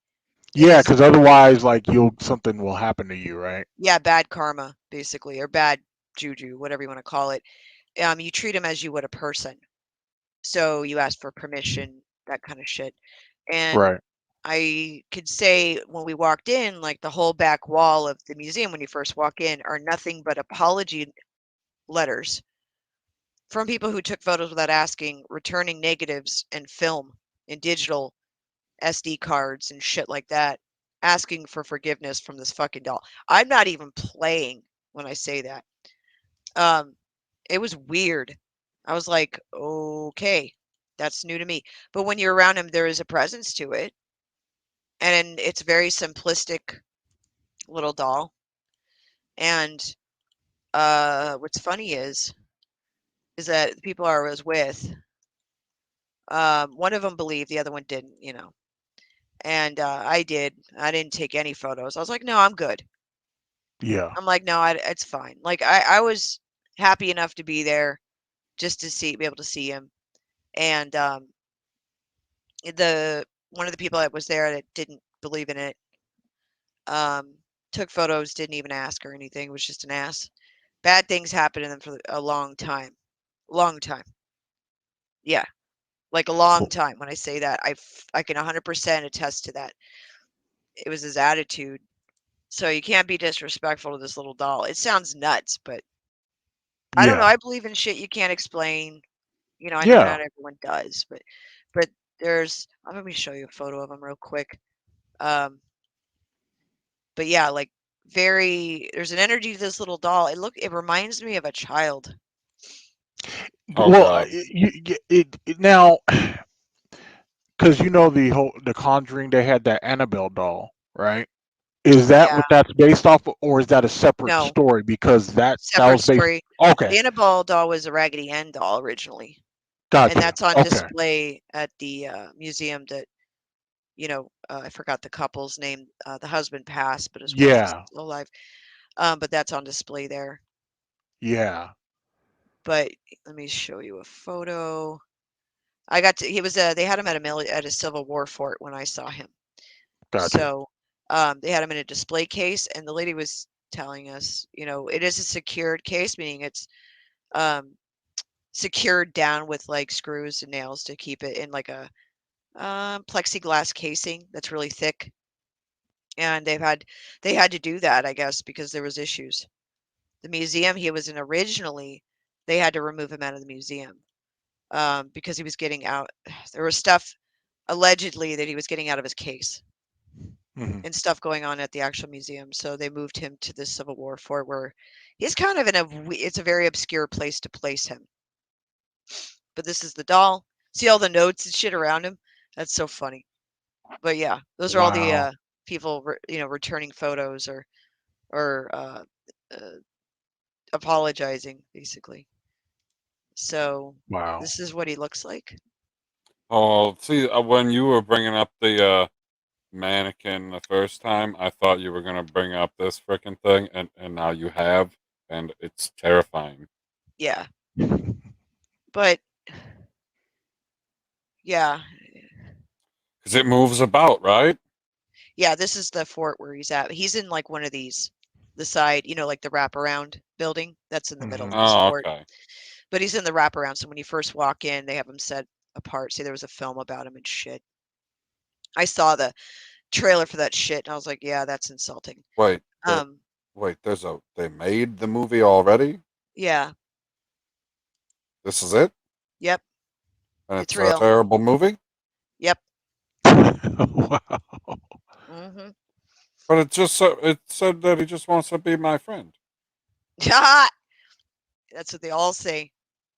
It Yeah, is because otherwise, like, you'll something will happen to you, right? yeah, bad karma basically, or bad juju, whatever you want to call it. You treat him as you would a person. So you ask for permission, that kind of shit. And Right. I could say when we walked in, like the whole back wall of the museum when you first walk in are nothing but apology letters from people who took photos without asking, returning negatives and film and digital SD cards and shit like that, asking for forgiveness from this fucking doll. I'm not even playing when I say that. Um, it was weird. I was like, okay, that's new to me. But when you're around him, there is a presence to it, and it's a very simplistic little doll. And what's funny is that the people I was with, one of them believed, the other one didn't, you know. And I did. I didn't take any photos. I was like, no, I'm good. Yeah. I'm like, no, it's fine. Like I was happy enough to be there just to be able to see him. And the one of the people that was there that didn't believe in it, um, took photos, didn't even ask or anything, was just an ass. Bad things happened to them for a long time. Long time. Yeah, like a long time. When I say that, I can 100% attest to that. It was his attitude. So you can't be disrespectful to this little doll. It sounds nuts, but I don't know. Yeah. I believe in shit you can't explain. You know, I know Yeah. not everyone does, but there's. Let me show you a photo of him real quick. Um, but yeah, like very. There's an energy to this little doll. It reminds me of a child. Oh Well, God. it now because you know the Conjuring, they had that Annabelle doll, right? Is that Yeah, what that's based off of, or is that a separate no, story? Because that separate was based. story. Okay, The Annabelle doll was a Raggedy Ann doll originally, and gotcha. that's on Okay, display at the museum that I forgot the couple's name. The husband passed, but his wife is yeah, still alive. But that's on display there. yeah, But let me show you a photo. I got to. He was. They had him at a Civil War fort when I saw him. gotcha. So, they had him in a display case, and the lady was telling us, it is a secured case, meaning it's um, secured down with like screws and nails to keep it in like a plexiglass casing that's really thick. And they had to do that, I guess, because there was issues. The museum he was in originally, they had to remove him out of the museum because he was getting out. There was stuff allegedly that he was getting out of his case Hmm. and stuff going on at the actual museum. So they moved him to the Civil War fort where he's kind of it's a very obscure place to place him. But this is the doll. See all the notes and shit around him? That's so funny. But yeah, those are all the Wow, people, returning photos or uh, apologizing basically. So wow. this is what he looks like. Oh, see, when you were bringing up the mannequin the first time, I thought you were gonna bring up this freaking thing, and now you have, and it's terrifying. Yeah, but yeah, Because it moves about, right? yeah. This is the fort where he's at. He's in like one of these, the side, like the wraparound building that's in the middle Hmm. of this Oh, fort. okay. But he's in the wraparound. So when you first walk in, they have him set apart. Say there was a film about him and shit. I saw the trailer for that shit, and I was like, yeah, that's insulting. Wait, they made the movie already? Yeah. This is it? Yep. And It's it's real. a terrible movie? Yep. Wow. Mm-hmm. But it said that he just wants to be my friend. That's what they all say.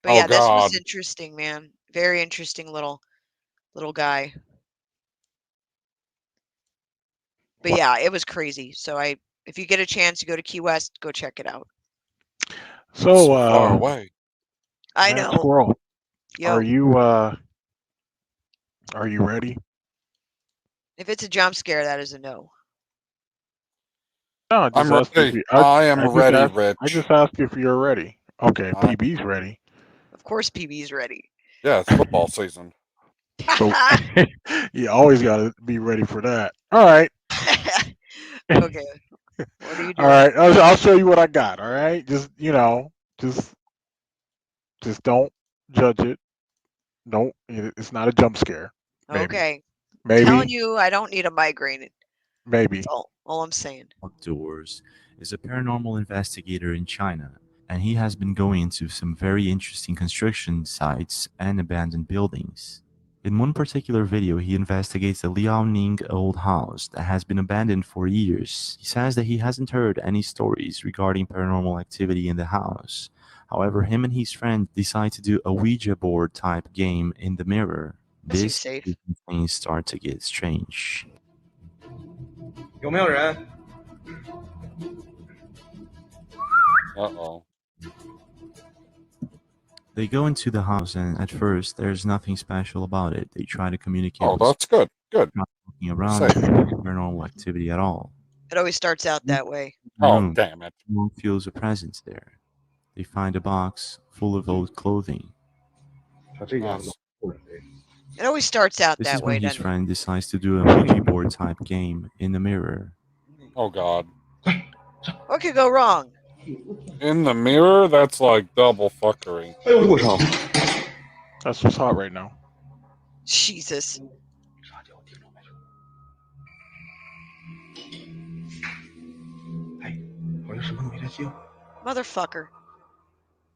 But Oh, yeah, this was God. interesting, man. Very interesting little guy. But yeah, it was crazy. So if you get a chance to go to Key West, go check it out. So, far away. I Mad know. Squirrel, Yo, are you ready? if it's a jump scare, that is a no. No, I just I'm asked you if ready. you, I am ready, I Rich. just asked you if you're ready. Okay, I- PB's ready. Of course, PB's ready. Yeah, it's football season. So you always got to be ready for that. All right. Okay. What are you All doing? right. I'll show you what I got. All right. Just just don't judge it. Don't. It's not a jump scare. Maybe. Okay. Maybe. Telling you, I don't need a migraine. Maybe. That's all I'm saying. Outdoors is a paranormal investigator in China, and he has been going into some very interesting construction sites and abandoned buildings. In one particular video, he investigates a Liaoning old house that has been abandoned for years. He says that he hasn't heard any stories regarding paranormal activity in the house. However, him and his friend decide to do a Ouija board type game in the mirror. That seems This safe. is when things start to get strange. 有没有人？ Uh-oh. They go into the house, and at first, there's nothing special about it. They try to communicate Oh, with that's good. Good. not looking around Safe. paranormal activity at all. It always starts out that way. Oh, Room, damn it. no one feels a presence there. They find a box full of old clothing. Nice. It always starts out This that is way, when his doesn't it? friend decides to do a Ouija board type game in the mirror. Oh, God. What could go wrong? In the mirror? That's like double fuckery. 哎呦我操！ That's what's hot right now. Jesus. Motherfucker.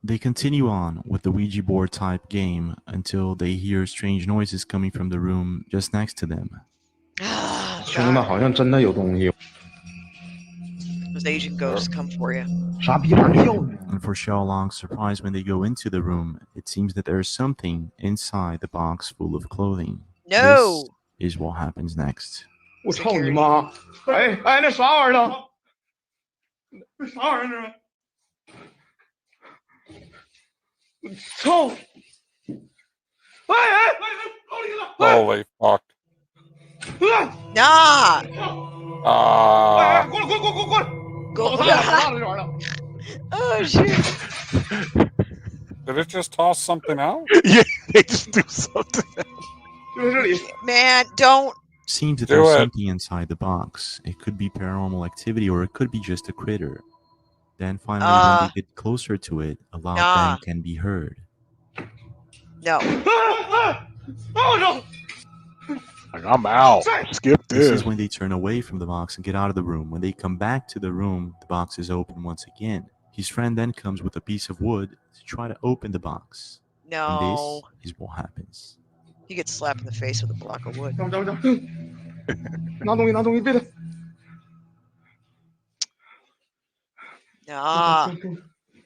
They continue on with the Ouija board type game until they hear strange noises coming from the room just next to them. 兄弟们，好像真的有东西。 Those Asian ghosts come for you. 啥逼玩意儿叫呢？ And for Xiaolong's surprise, when they go into the room, it seems that there is something inside the box full of clothing. No. This is what happens next. 我操你妈！哎哎，那啥玩意儿呢？那啥玩意儿呢？操！哎哎哎！逃离了！ Holy fuck. Nah. 啊！ 过来过来过来过来！ Go. 老大了这玩意儿。 Oh shit. Did it just toss something out? Yeah, they just do something. 就在这里。 Man, don't. Seems that Do there's it. something inside the box. It could be paranormal activity, or it could be just a critter. Then finally, when they get closer to it, a loud bang can be heard. No. Oh no! Like, I'm out. Skip This this. is when they turn away from the box and get out of the room. When they come back to the room, the box is open once again. His friend then comes with a piece of wood to try to open the box. No. And this is what happens. He gets slapped in the face with a block of wood. 等等，拿东西拿东西，别的。 Nah.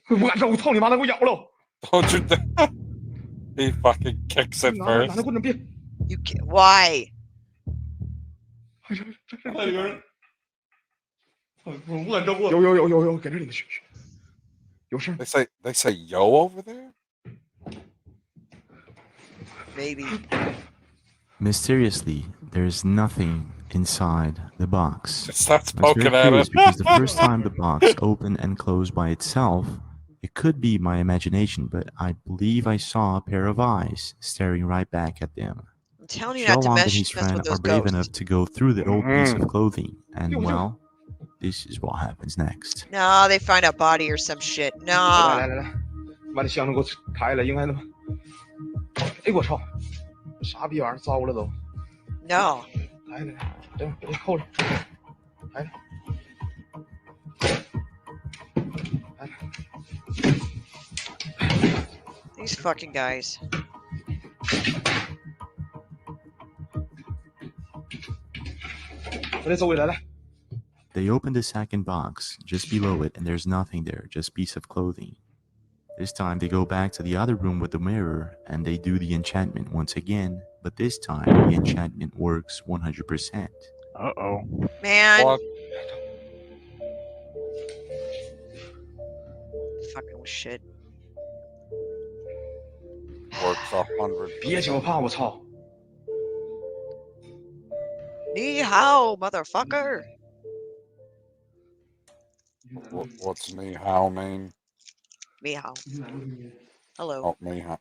我敢说，我操你妈，他给我咬了！ Don't you think? He fucking kicks it 拿 first. 那棍子别！ You can't. Why? 那里边人，我敢说，有，给这里去，有事。 They say yo over there? Maybe. Mysteriously, there's nothing inside the box. It starts I was poking very at curious it. because the first time the box opened and closed by itself, it could be my imagination, but I believe I saw a pair of eyes staring right back at them. I'm telling you not to Xiaolong and mess his friend with are those brave ghosts. enough to go through the old piece of clothing, and well, this is what happens next. No, they find a body or some shit. Nah. 来，把那箱子给我抬来，应该能。哎我操！啥逼玩意儿糟了都。 No. 来，这给你扣着。来。 These fucking guys. They open the second box just below it, and there's nothing there, just piece of clothing. This time they go back to the other room with the mirror and they do the enchantment once again, but this time the enchantment works 100%. Uh-oh. Man. What? Fucking shit. Works 100%. 别鸡巴怕我操！ Ni hao, motherfucker. What's me how mean? Me hao. Hello. Oh, me how.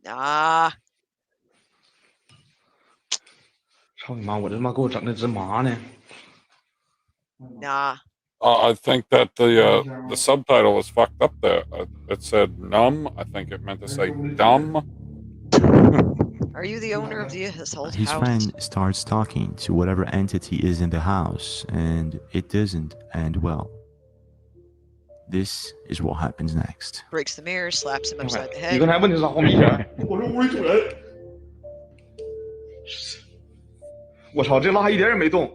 Nah. 操你妈！我这他妈给我整的直麻呢。 Nah. I think that the subtitle was fucked up there. It said numb. I think it meant to say dumb. Are you the owner of this whole His house? friend starts talking to whatever entity is in the house, and it doesn't end well. This is what happens next. Breaks the mirror, slaps him upside the head. 你刚才问的是啥米线？我是屋里主人。我操，这蜡一点也没动。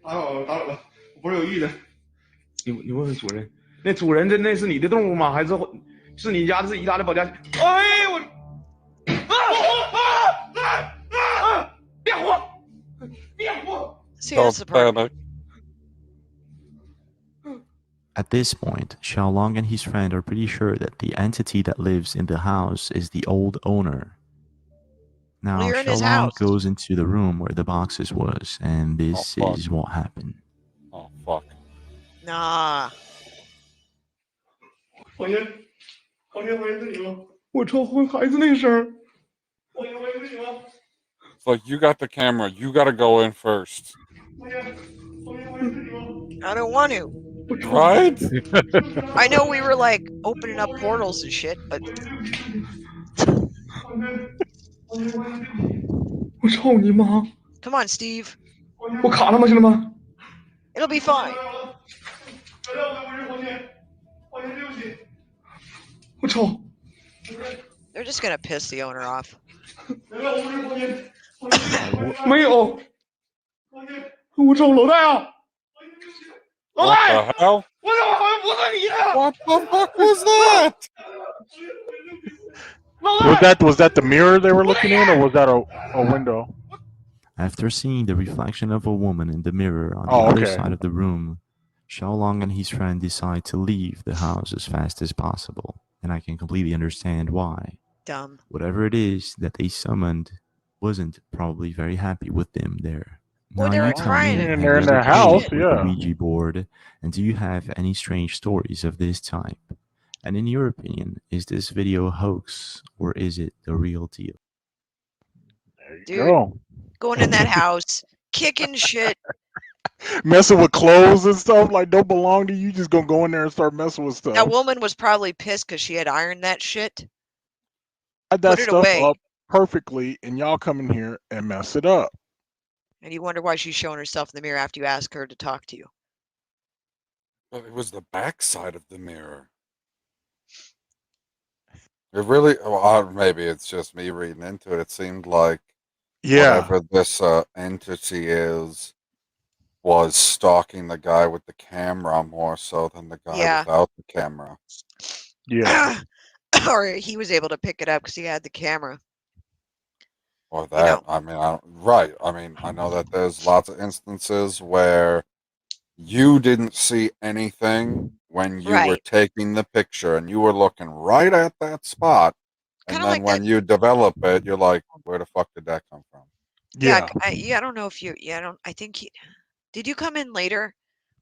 打扰了，打扰了，我不是有意的。你问问主人，那主人那是你的动物吗？还是你家的自己家的保家？哎我，别火，别火！ See, that's the part. At this point, Xiaolong and his friend are pretty sure that the entity that lives in the house is the old owner. Now, Well, you're in his Xiaolong house. goes into the room where the boxes was, and this Oh, fuck. is what happened. Oh, fuck. Nah. 黄爷，是你吗？我操，混孩子那声儿。黄爷，是你吗？ It's like, you got the camera. You got to go in first. I don't want to. Right? I know we were like opening up portals and shit, but 我操你妈！ come on, Steve. 我卡他妈去了吗？ It'll be fine. 我操！ They're just gonna piss the owner off. 没有。我操，老戴啊！老 What 戴， the hell? 我操，好像不是你的。 What the fuck was that? 老戴， Was that the mirror they were looking in, or was that a window? After seeing the reflection of a woman in the mirror on the Oh, other okay. side of the room, Xiaolong and his friend decide to leave the house as fast as possible, and I can completely understand why. Dumb. Whatever it is that they summoned wasn't probably very happy with them there. Well, Now they you were tell trying me, to- have And they're you in ever their played house, with the yeah. Ouija board, and do you have any strange stories of this type? And in your opinion, is this video a hoax or is it the real deal? There you Dude. go. Going in that house, kicking shit. Messing with clothes and stuff like don't belong to you. Just gonna go in there and start messing with stuff. That woman was probably pissed because she had ironed that shit. Had that put it stuff away. up perfectly, and y'all come in here and mess it up. And you wonder why she's showing herself in the mirror after you ask her to talk to you. But it was the backside of the mirror. It really, well, maybe it's just me reading into it. It seemed like whatever this entity is was stalking the guy with the camera more so than the guy Yeah. without the camera. Yeah. Or he was able to pick it up because he had the camera. Or that, I mean, right. I mean, I know that there's lots of instances where you didn't see anything when you were Right. taking the picture and you were looking right at that spot. And Kinda then like when that- you develop it, you're like, where the fuck did that come from? Yeah. I don't know if you. Yeah. I think he. Did you come in later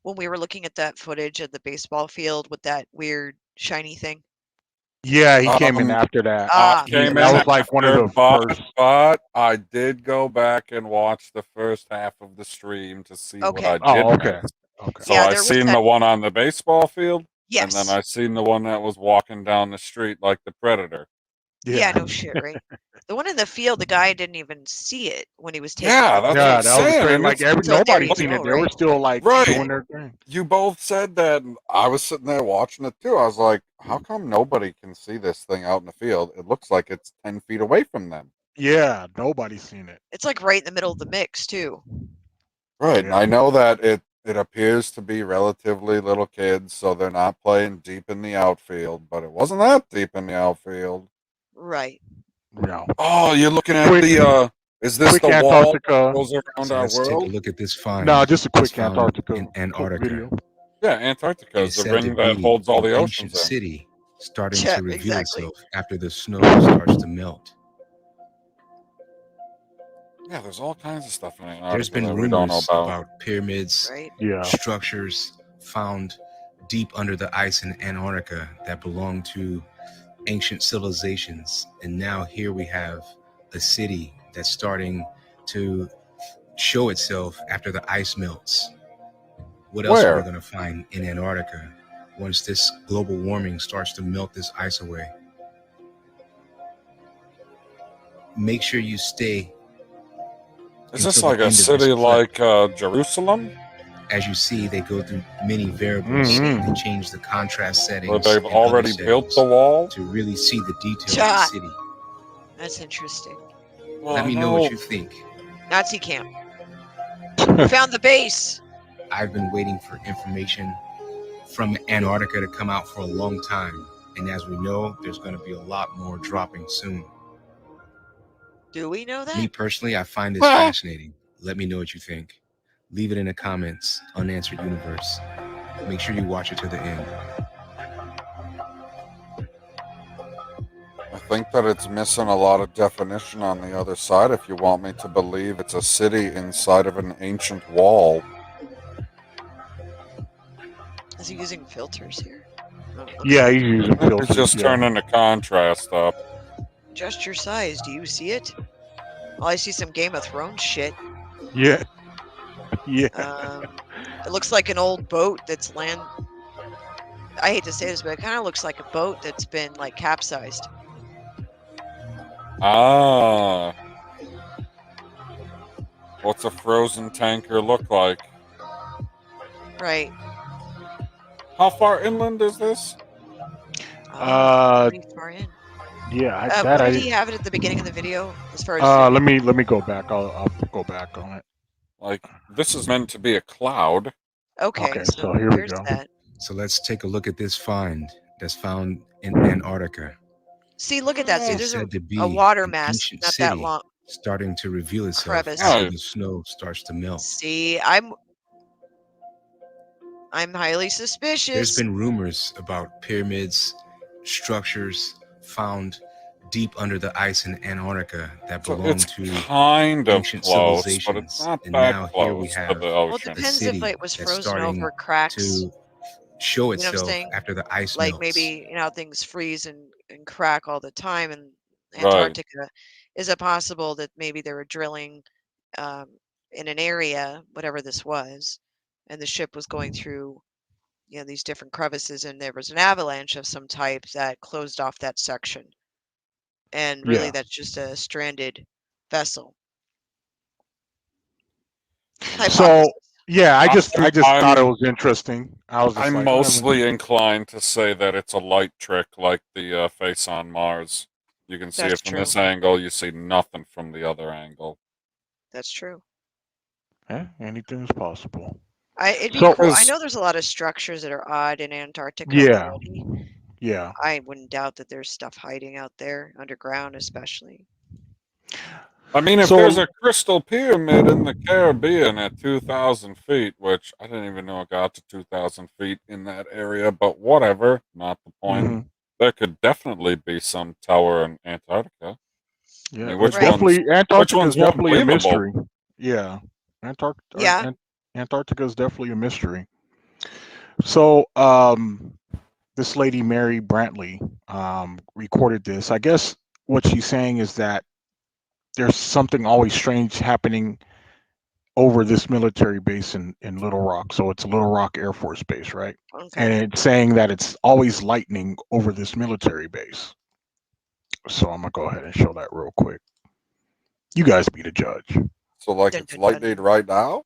when we were looking at that footage of the baseball field with that weird shiny thing? Yeah, he came in after that. Ah, Came that in was like one of after, the first. but I did go back and watch the first half of the stream to see what Okay. I Oh, did okay. miss. Okay. So Yeah, I there was seen that. the one on the baseball field, and then Yes. I seen the one that was walking down the street like the Predator. Yeah, no shit, right? The one in the field, the guy didn't even see it when he was taking Yeah, the that's what Yeah, I'm that was saying. crazy. And Like it's So there nobody you seen go, it. They were right? still like right. doing their thing. You both said that, and I was sitting there watching it too. I was like, how come nobody can see this thing out in the field? It looks like it's 10 feet away from them. Yeah, nobody's seen it. It's like right in the middle of the mix, too. Right, and Yeah. I know that it appears to be relatively little kids, so they're not playing deep in the outfield, but it wasn't that deep in the outfield. Right. No. Oh, you're looking at Quick, the is this quick the wall that Antarctica. goes around So our let's take a world? look at this find. No, just a It's quick found Antarctica in quick Antarctica. video. Yeah, Antarctica It is is the said to ring that be holds all an the ancient oceans in. city starting Yeah, to reveal exactly. itself after the snow starts to melt. Yeah, there's all kinds of stuff in Antarctica There's been that we don't know rumors about. about pyramids, Right. Yeah. structures found deep under the ice in Antarctica that belong to ancient civilizations. And now here we have a city that's starting to show itself after the ice melts. What else are we Where? going to find in Antarctica once this global warming starts to melt this ice away? Make sure you stay. Is this until like the a end of this city clip. like Jerusalem? As you see, they go through many variables. Mhm. They change the contrast Where settings they've and other already built the settings wall? to really see the detail of the Ja. city. That's interesting. Well, Let I me know what you think. Nazi camp. We found the base. I've been waiting for information from Antarctica to come out for a long time. And as we know, there's going to be a lot more dropping soon. Do we know that? Me personally, I find this Well- fascinating. Let me know what you think. Leave it in the comments. Unanswered Universe. Make sure you watch it to the end. I think that it's missing a lot of definition on the other side if you want me to believe it's a city inside of an ancient wall. Is he using filters here? Oh, looks Yeah, like he's using It's filters. just Yeah. turning the contrast up. Adjust your size. Do you see it? Oh, I see some Game of Thrones shit. Yeah. Yeah. It looks like an old boat that's I hate to say this, but it kind of looks like a boat that's been like capsized. Ah. What's a frozen tanker look like? Right. How far inland is this? Pretty far in. Yeah, What did he have it at the beginning of the video? As far as let me go back. I'll go back on it. Like, this is meant to be a cloud. okay, so here we there's go. that. So let's take a look at this find that's found in Antarctica. See, look at that. See, It's there's said to be a water an mass, ancient not that city long. starting to reveal itself Crevice. after Oh. the snow starts to melt. See, I'm highly There's suspicious. been rumors about pyramids, structures found deep under the ice in Antarctica that So belong it's to kind of ancient close, but civilizations. it's not And that now here we close to have the Well, it ocean. a depends city if it was that's frozen starting over cracks. to show You know what I'm itself saying? after the ice Like melts. maybe, you know, how things freeze and crack all the time in Right. Antarctica. Is it possible that maybe they were drilling in an area, whatever this was, and the ship was going through, you know, these different crevices, and there was an avalanche of some type that closed off that section, and really Yeah. that's just a stranded vessel. So Hypothesis. yeah, I just I'm- thought it was interesting. I was just I'm like, mostly inclined to say that it's a light trick like the face on Mars. You can see That's it from true. this angle, you see nothing from the other angle. That's true. anything's possible. It'd be So- cool. I Because- know there's a lot of structures that are odd in Antarctica Yeah. already. Yeah. I wouldn't doubt that there's stuff hiding out there, underground especially. I mean, if So- there's a crystal pyramid in the Caribbean at 2,000 feet, which I didn't even know it got to 2,000 feet in that area, but whatever, not the point. Mhm. There could definitely be some tower in Antarctica. Yeah, mean, which it's definitely one's Antarctica is more definitely a believable? mystery. Yeah, Yeah. Antarctica is definitely a mystery. So, this lady Mary Brantley recorded this. I guess what she's saying is that there's something always strange happening over this military base in Little Rock. So it's Little Rock Air Force Base, right? Okay. And it's saying that it's always lightning over this military base. So I'm gonna go ahead and show that real quick. You guys be the judge. So like it's lightning right now?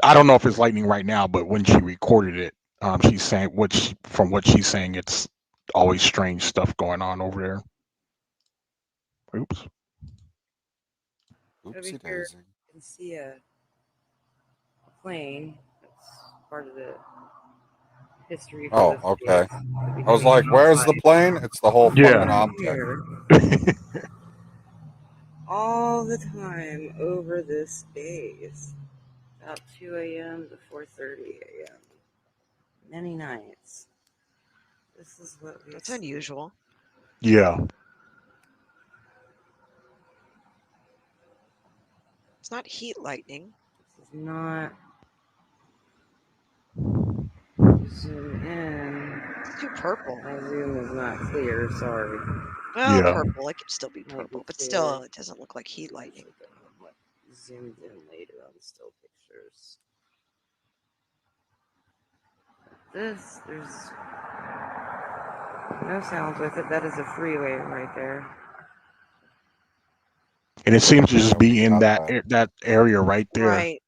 I don't know if it's lightning right now, but when she recorded it, she's saying from what she's saying, it's always strange stuff going on over there. Oops. Over here, you can see a plane. That's part of the history. Oh, okay. I was like, where's the plane? It's the whole fucking object. All the time over this base, about 2 a.m. to 4:30 a.m. Many nights. This is what we. That's unusual. Yeah. It's not heat lightning. This is not. Zoom in. It's too purple. My zoom is not clear. Sorry. Well, Yeah. purple. It could still be purple, but still, it doesn't look like heat lightning. Zoomed in later on still pictures. There's no sounds with it. That is a freeway right there. And it seems to just be in that area right there. Right.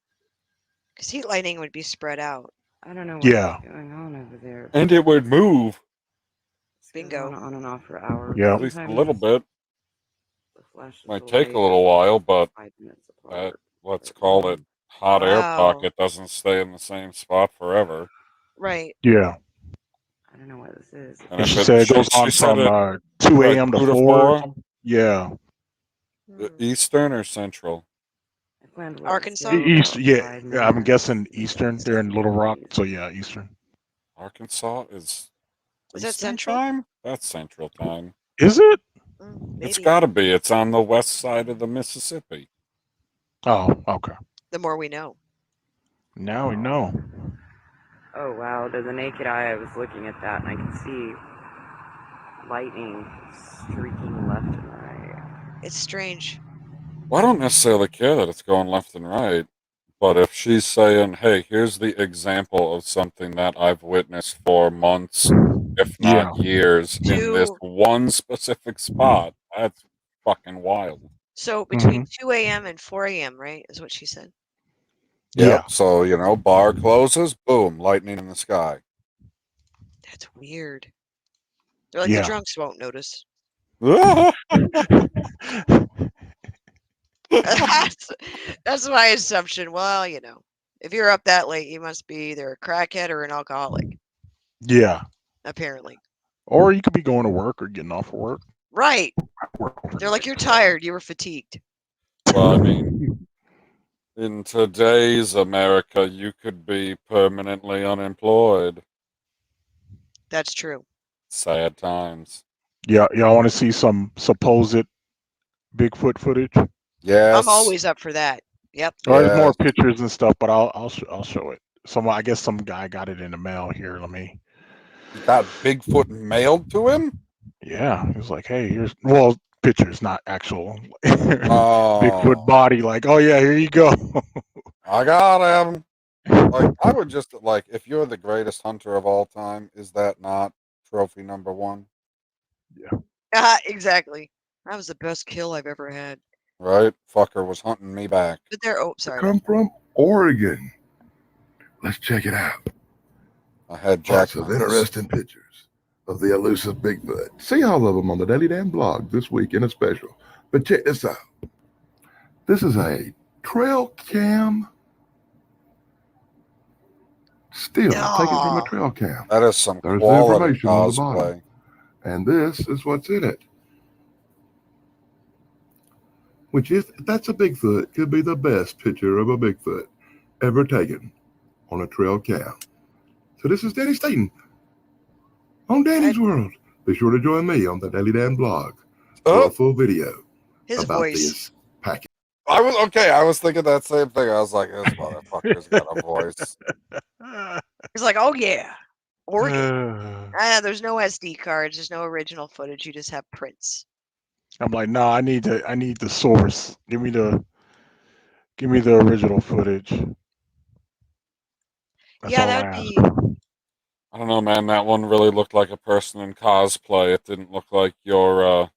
Because heat lightning would be spread out. I don't know what's going on over there. And it would move. Bingo. On and off for hours. Yeah. At least a little bit. Might take a little while, but that, let's call it hot air pocket, doesn't stay in the same spot forever. Right. Yeah. I don't know what this is. And And she said it goes on from 2 a.m. to 4. Yeah. Eastern or Central? Arkansas? East, yeah. I'm guessing Eastern. They're in Little Rock. So, yeah, Eastern. Arkansas is that Eastern Central? time? That's Central time. Is it? It's got to be. It's on the west side of the Mississippi. Oh, okay. The more we know. Now we know. Oh wow, to the naked eye I was looking at that and I can see lightning streaking left and right. It's strange. Well, I don't necessarily care that it's going left and right, but if she's saying, hey, here's the example of something that I've witnessed for months, if not years, in this one specific spot, that's fucking wild. So between 2 a.m. and 4 a.m., right, is what she said. Yeah. So, bar closes, boom, lightning in the sky. That's weird. They're like, the drunks won't notice. That's my assumption. Well, if you're up that late, you must be either a crackhead or an alcoholic. Yeah. Apparently. Or you could be going to work or getting off of work. Right. They're like, you're tired. You were fatigued. Well, I mean, in today's America, you could be permanently unemployed. That's true. Sad times. Yeah, y'all want to see some supposed Bigfoot footage? Yes. I'm always up for that. Yep. Well, there's more pictures and stuff, but I'll show it. I guess some guy got it in the mail here. You got Bigfoot mailed to him? Yeah, he was like, "Hey, here's pictures, not actual Oh. Bigfoot body." Like, "Oh yeah, here you go." I got him. Like, I would just if you're the greatest hunter of all time, is that not trophy number 1? Yeah. Exactly. That was the best kill I've ever had. Right? Fucker was hunting me back. But they're sorry. Come from Oregon. Let's check it out. I had Lots of interesting pictures of the elusive Bigfoot. See all of them on the Daily Dan blog this week in a special. But check this out. This is a trail cam still taken from a trail cam. That is some There's the quality information on the cosplay. bottom. And this is what's in it. Which is, if that's a Bigfoot, could be the best picture of a Bigfoot ever taken on a trail cam. So this is Danny Staten on Danny's World. Be sure to join me on the Daily Dan blog for a full video about this package. I was thinking that same thing. I was like, this motherfucker's got a voice. He's like, oh yeah. Or there's no SD cards. There's no original footage. You just have prints. I'm like, no, I need the source. Give me the original footage. That's Yeah, all that I would ask be. for. I don't know, man. That one really looked like a person in cosplay. It didn't look like your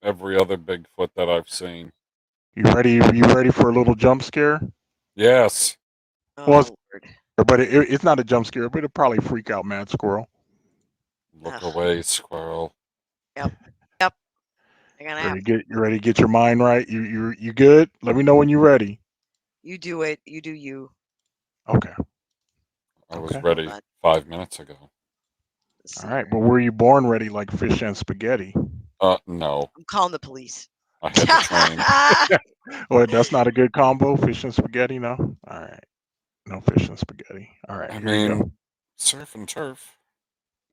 every other Bigfoot that I've seen. You ready? You ready for a little jump scare? Yes. Well, Oh, Lord. but it's not a jump scare, but it'll probably freak out Mad Squirrel. Look away, squirrel. Yep. Yep. They're gonna have. You ready to get your mind right? You good? Let me know when you're ready. You do it. You do you. Okay. I was Okay. ready 5 minutes ago. All right, but were you born ready like fish and spaghetti? No. I'm calling the police. I had to train. Well, that's not a good combo, fish and spaghetti, no? All right. No fish and spaghetti. All right, I here you mean, surf and turf.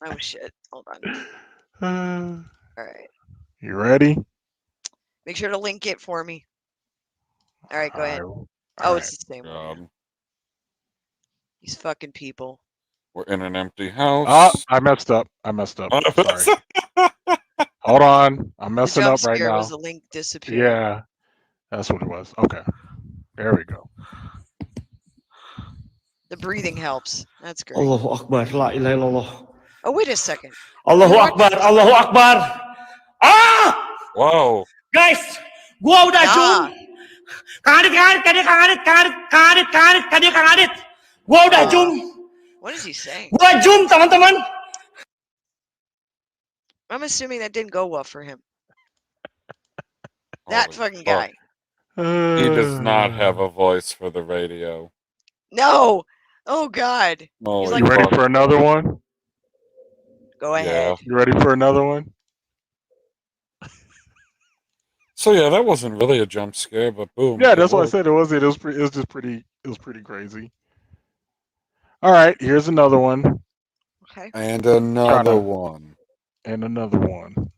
Oh shit! Hold on. go. All right. You ready? Make sure to link it for me. All right, go ahead. All Oh, right. it's the same one. God. These fucking people. We're in an empty house. Oh, I messed up. Sorry. Hold on. I'm The messing jump up right scare now. was the link disappeared. Yeah, that's what it was. Okay. There we go. The breathing helps. That's great. Allahu Akbar, la ilaha illallah. Oh, wait a second. Allahu Akbar, Allahu Akbar. Ah! Whoa. Guys, gua udah Nah. zoom. Kadit. Gua udah zoom. What is he saying? Gua zoom, teman-teman. I'm assuming that didn't go well for him. That Holy fucking fuck. guy. He does not have a voice for the radio. No. Oh God. No, He's You ready for another one? Go ahead. You ready for another one? So yeah, that wasn't really a jump scare, but boom. Yeah, it that's what I worked. said. It was just pretty. It was pretty crazy. All right, here's another one. Okay. And another one. And another one.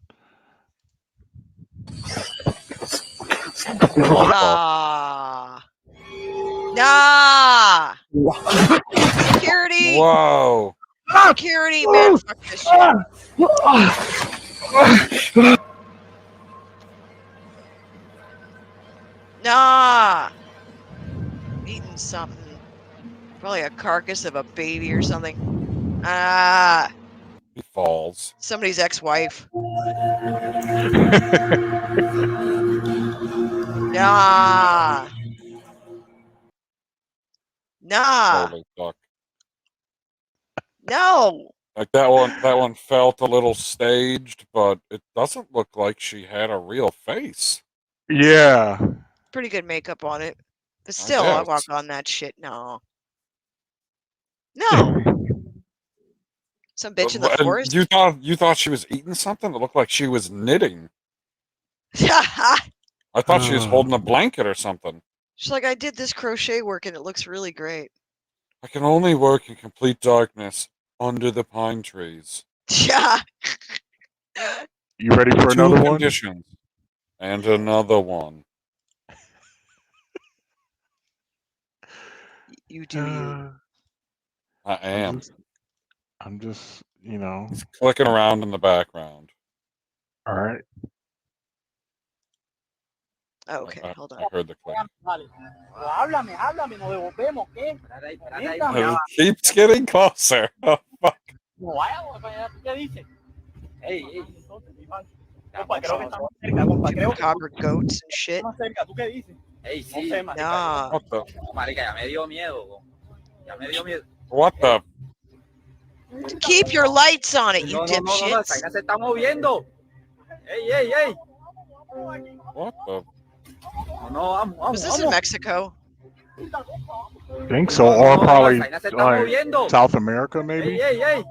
Nah. Nah. Security. Whoa. Security, man. Fuck this shit. Nah. Eating something. Probably a carcass of a baby or something. Ah. He falls. Somebody's ex-wife. Nah. Nah. Holy fuck. No. Like that one felt a little staged, but it doesn't look like she had a real face. Yeah. Pretty good makeup on it. But still, I walk on that shit. No. No. Some bitch in the And forest. You thought she was eating something? It looked like she was knitting. I thought she was holding a blanket or something. She's like, I did this crochet work and it looks really great. I can only work in complete darkness under the pine trees. Yeah. You ready for Two another one? conditions. And another one. You do you. I am. I'm just, you know. He's clicking around in the background. All right. Oh, okay, hold on. I heard the click. Háblame, nos devolvemos, ¿qué? It keeps getting closer. Oh, fuck. No vayamos para allá, ¿tú qué dices? Ey, compa, creo que estamos cerca, compa, creo que Copper goats and shit. estamos cerca, ¿tú qué dices? Ey, sí. No sé, marica. Nah. What the? Marica, ya me dio miedo. Ya me dio miedo. What the? Keep your lights on it, you No, esa dipshits. vaina se está moviendo. Ey. What the? No, vamos. Was this in Mexico? I think so, or probably vaina se está moviendo. South America, maybe. Ey.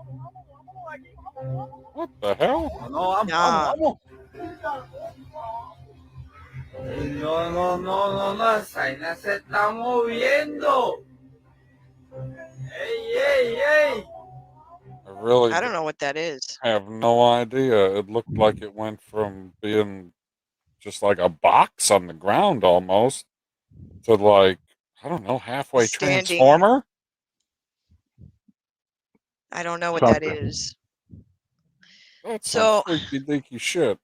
What the hell? No, vamos. No, esa vaina se está moviendo. Ey. I don't know what that is. I have no idea. It looked like it went from being just like a box on the ground almost to like, I don't know, halfway Standing. Transformer? I don't know what that Something. is. That's So some freaky deaky shit.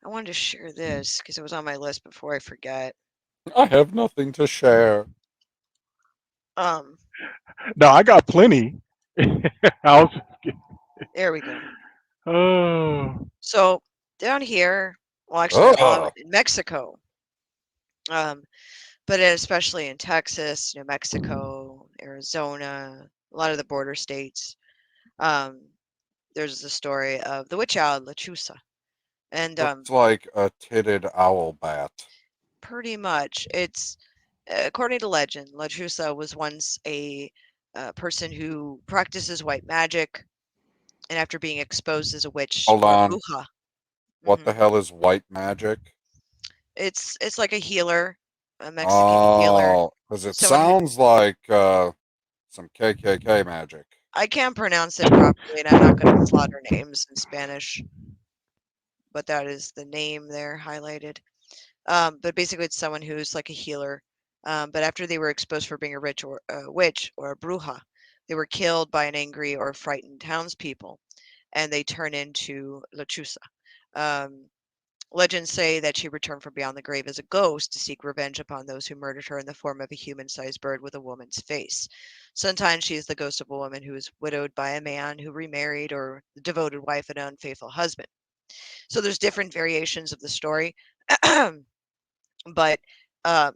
I wanted to share this because it was on my list before I forget. I have nothing to share. Um, No, I got plenty. I was, there we go. oh, So down here, well, actually, a lot of Ugh. it in Mexico, but especially in Texas, New Mexico, Arizona, a lot of the border states. Um, there's the story of the witch owl Lechusa, and Looks like a titted owl bat. pretty much it's according to legend, Lechusa was once a person who practices white magic, and after being exposed as a witch Hold or a on. bruja, What the hell is white magic? it's like a healer, a Mexican healer, Oh, because it someone who sounds like some KKK magic. I can't pronounce it properly, and I'm not going to slaughter names in Spanish, but that is the name there highlighted. But basically, it's someone who's like a healer. But after they were exposed for being a witch or a bruja, they were killed by an angry or frightened townspeople, and they turn into Lechusa. Um, Legends say that she returned from beyond the grave as a ghost to seek revenge upon those who murdered her in the form of a human-sized bird with a woman's face. Sometimes she is the ghost of a woman who is widowed by a man who remarried, or the devoted wife of an unfaithful husband. So there's different variations of the story, but uh,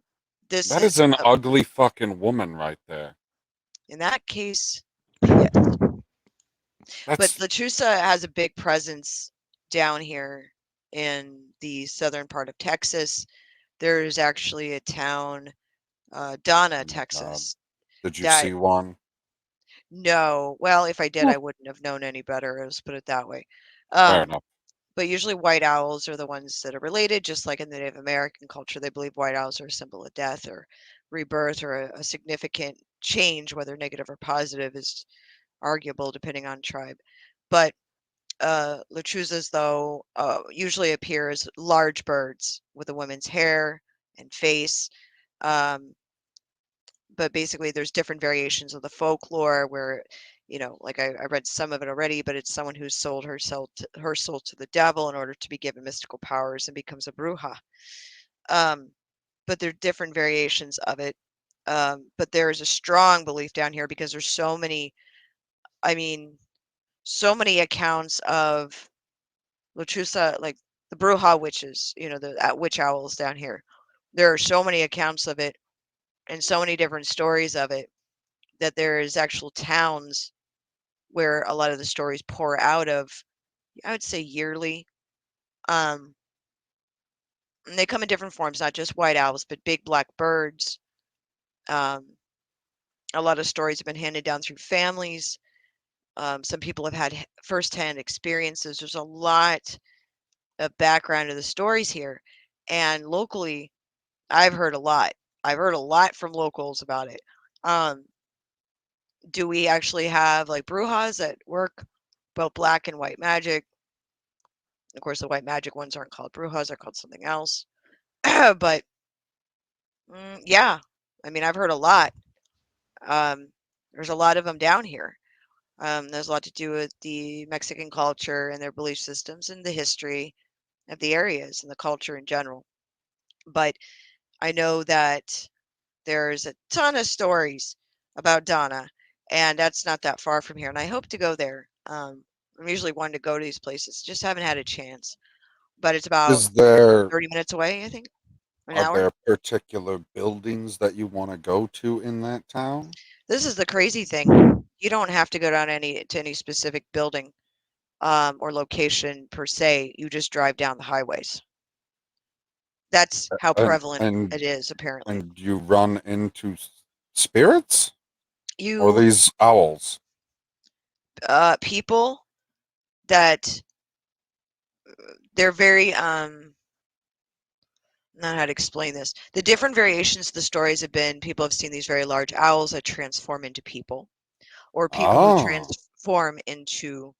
this That is is an ugly fucking woman right there. in that case, yes. But That's Lechusa has a big presence down here in the southern part of Texas. There's actually a town, Donna, Texas, Did you that see one? no, well, if I did, I wouldn't have known any better. Let's put it that way. Fair Um, enough. but usually white owls are the ones that are related, just like in the Native American culture, they believe white owls are a symbol of death or rebirth or a significant change, whether negative or positive is arguable depending on tribe. But lechuzas, though, usually appear as large birds with a woman's hair and face. Um, but basically, there's different variations of the folklore where, like I read some of it already, but it's someone who's sold her soul to the devil in order to be given mystical powers and becomes a bruja. Um, but there are different variations of it. But there is a strong belief down here because there's so many, I mean, so many accounts of Lechusa, like the Bruja witches, the witch owls down here. There are so many accounts of it and so many different stories of it that there is actual towns where a lot of the stories pour out of, I would say yearly. Um, and they come in different forms, not just white owls, but big black birds. Um, a lot of stories have been handed down through families. Some people have had firsthand experiences. There's a lot of background to the stories here. And locally, I've heard a lot. I've heard a lot from locals about it. Um, do we actually have like brujas that work both black and white magic? Of course, the white magic ones aren't called brujas; they're called something else. But yeah, I mean, I've heard a lot. There's a lot of them down here. There's a lot to do with the Mexican culture and their belief systems and the history of the areas and the culture in general. But I know that there's a ton of stories about Donna, and that's not that far from here. And I hope to go there. I'm usually one to go to these places, just haven't had a chance. But it's about Is there 30 minutes away, I think, an Are hour. there particular buildings that you want to go to in that town? This is the crazy thing. You don't have to go down to any specific building or location per se. You just drive down the highways. That's how prevalent And it is, apparently. and you run into spirits or You these owls? people that they're very not how to explain this. The different variations of the stories have been people have seen these very large owls that transform into people, or people who Oh, transform into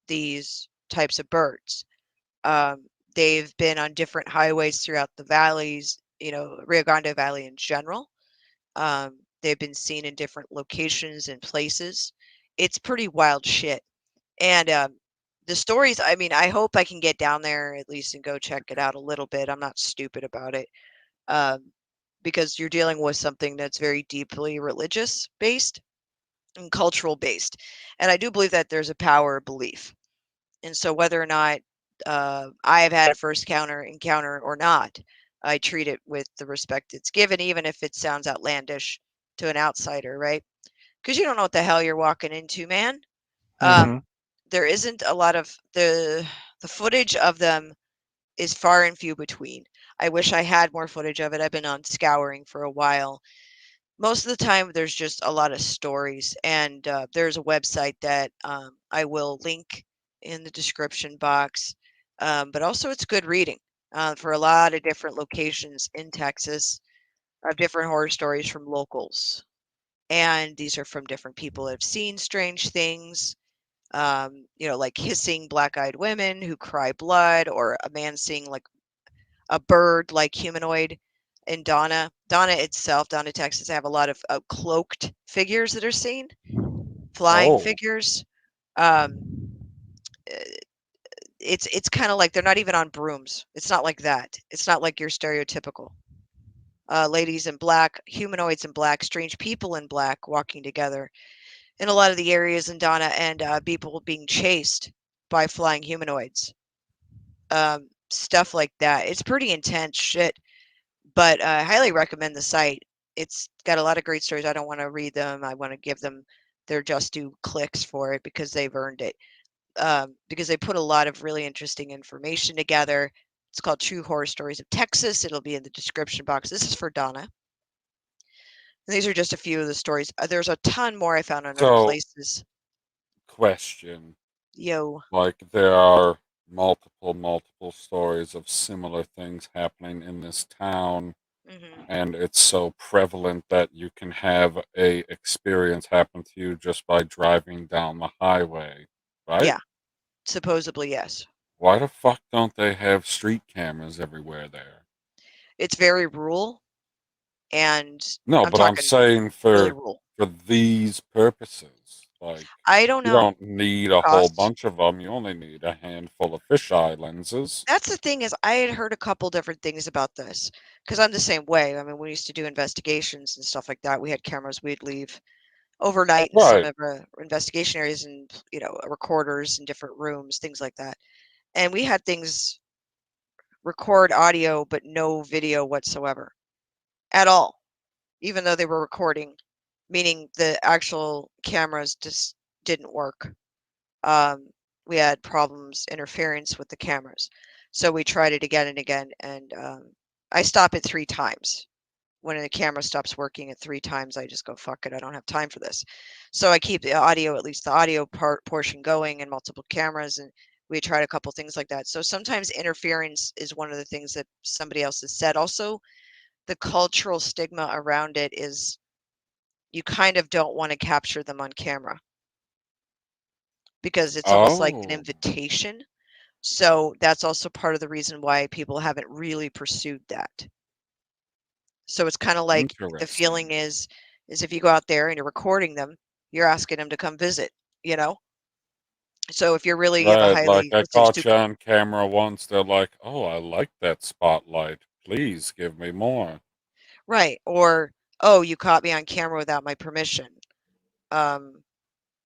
these types of birds. Um, they've been on different highways throughout the valleys, Rio Grande Valley in general. They've been seen in different locations and places, It's pretty wild shit. And the stories, I mean, I hope I can get down there at least and go check it out a little bit. I'm not stupid about it. Because you're dealing with something that's very deeply religious based and cultural based. And I do believe that there's a power of belief. And so whether or not I have had a first encounter or not, I treat it with the respect it's given, even if it sounds outlandish to an outsider, right? Because you don't know what the hell you're walking into, man. Mm-hmm. There isn't a lot of the footage of them is far and few between. I wish I had more footage of it. I've been on scouring for a while. Most of the time, there's just a lot of stories, and there's a website that I will link in the description box. But also, it's good reading for a lot of different locations in Texas of different horror stories from locals. And these are from different people that have seen strange things, like hissing black-eyed women who cry blood, or a man seeing like a bird like humanoid in Donna. Donna itself, Donna, Texas, have a lot of cloaked figures that are seen, flying Oh. figures. It's kind of like they're not even on brooms. It's not like that. It's not like your stereotypical ladies in black, humanoids in black, strange people in black walking together in a lot of the areas in Donna, and people being chased by flying humanoids. Stuff like that. It's pretty intense shit. But I highly recommend the site. It's got a lot of great stories. I don't want to read them. I want to give them their just due clicks for it because they've earned it. Because they put a lot of really interesting information together. It's called True Horror Stories of Texas. It'll be in the description box. This is for Donna. And these are just a few of the stories. There's a ton more I found on other So, places. question. Yo. Like, there are multiple stories of similar things happening in this town, and it's so prevalent that you can have a experience happen to you just by driving down the highway, right? Yeah. Supposedly, yes. Why the fuck don't they have street cameras everywhere there? It's very rural, and No, I'm but I'm talking saying really for rural. these purposes, like, I don't you know don't need a whole costs. bunch of them. You only need a handful of fisheye lenses. That's the thing, is I had heard a couple different things about this because I'm the same way. I mean, we used to do investigations and stuff like that. We had cameras we'd leave overnight in some Right. of our investigation areas, and recorders in different rooms, things like that. And we had things record audio but no video whatsoever at all, even though they were recording, meaning the actual cameras just didn't work. We had problems, interference with the cameras. So we tried it again and again, and I stop it 3 times. When the camera stops working at 3 times, I just go, fuck it, I don't have time for this. So I keep the audio, at least the audio portion going, and multiple cameras, and we tried a couple things like that. So sometimes interference is one of the things that somebody else has said. Also, the cultural stigma around it is you kind of don't want to capture them on camera because it's almost like an Oh. invitation. So that's also part of the reason why people haven't really pursued that. So it's kind of like the feeling Interesting. is if you go out there and you're recording them, you're asking them to come visit, you know? So if you're really a Right, like highly, I let's say, caught you super, on camera once. They're like, "Oh, I like that spotlight. Please give me more." right, or oh, you caught me on camera without my permission. Um,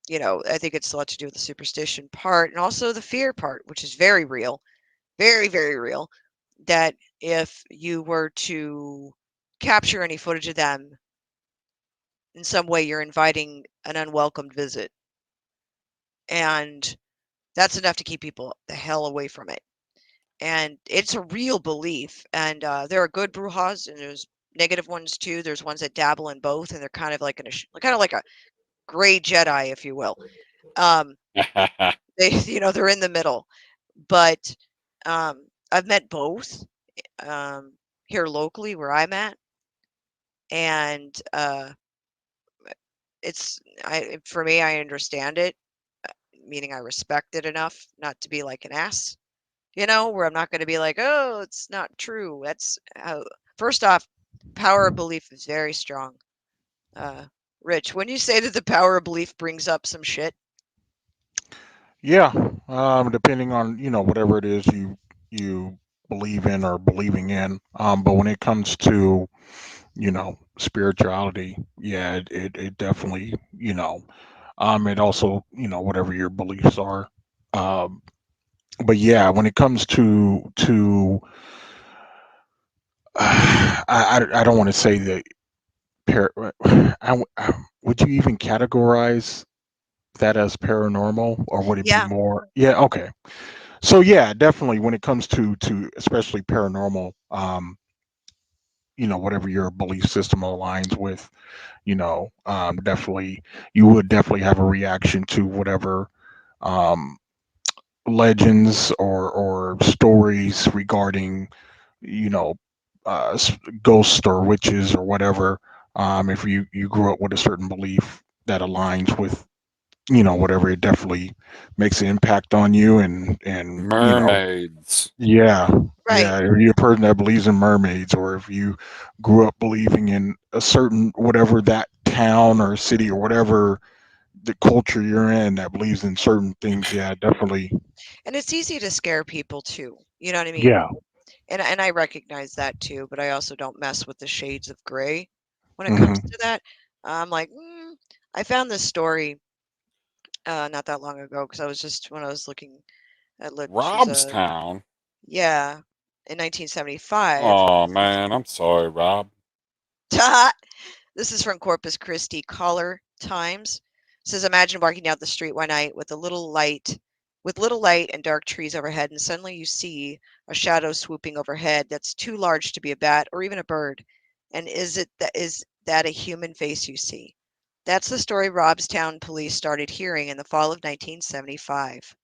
I think it's a lot to do with the superstition part and also the fear part, which is very real, very, very real. That if you were to capture any footage of them in some way, you're inviting an unwelcomed visit. And that's enough to keep people the hell away from it. And it's a real belief. And there are good brujas and there's negative ones too. There's ones that dabble in both, and they're kind of like kind of like a gray Jedi, if you will. They're in the middle. But I've met both here locally where I'm at, and for me, I understand it, meaning I respect it enough not to be like an ass, where I'm not going to be like, oh, it's not true. That's how, first off, power of belief is very strong. Rich, when you say that the power of belief brings up some shit, Yeah, depending on whatever it is you believe in or believing in. But when it comes to spirituality, yeah, it definitely it also whatever your beliefs are. Um, but yeah, when it comes to I don't want to say that would you even categorize that as paranormal, or would it be yeah, more? Yeah, okay. So yeah, definitely when it comes to especially paranormal, whatever your belief system aligns with, definitely you would definitely have a reaction to whatever um, legends or stories regarding you know ghosts or witches or whatever. If you grew up with a certain belief that aligns with whatever, it definitely makes an impact on you, and Mermaids. yeah, right. yeah. If you're a person that believes in mermaids, or if you grew up believing in a certain whatever that town or city or whatever the culture you're in that believes in certain things, yeah, definitely. And it's easy to scare people too. You know what I mean? Yeah. And I recognize that too, but I also don't mess with the shades of gray when it comes Hmm. to that. I'm like, I found this story not that long ago because I was just when I was looking at Lechuza, Robstown. yeah, in 1975. Oh man, I'm sorry, Rob. This is from Corpus Christi Caller Times. It says, imagine walking down the street one night with little light and dark trees overhead, and suddenly you see a shadow swooping overhead that's too large to be a bat or even a bird. And is that a human face you see? That's the story Robstown police started hearing in the fall of 1975.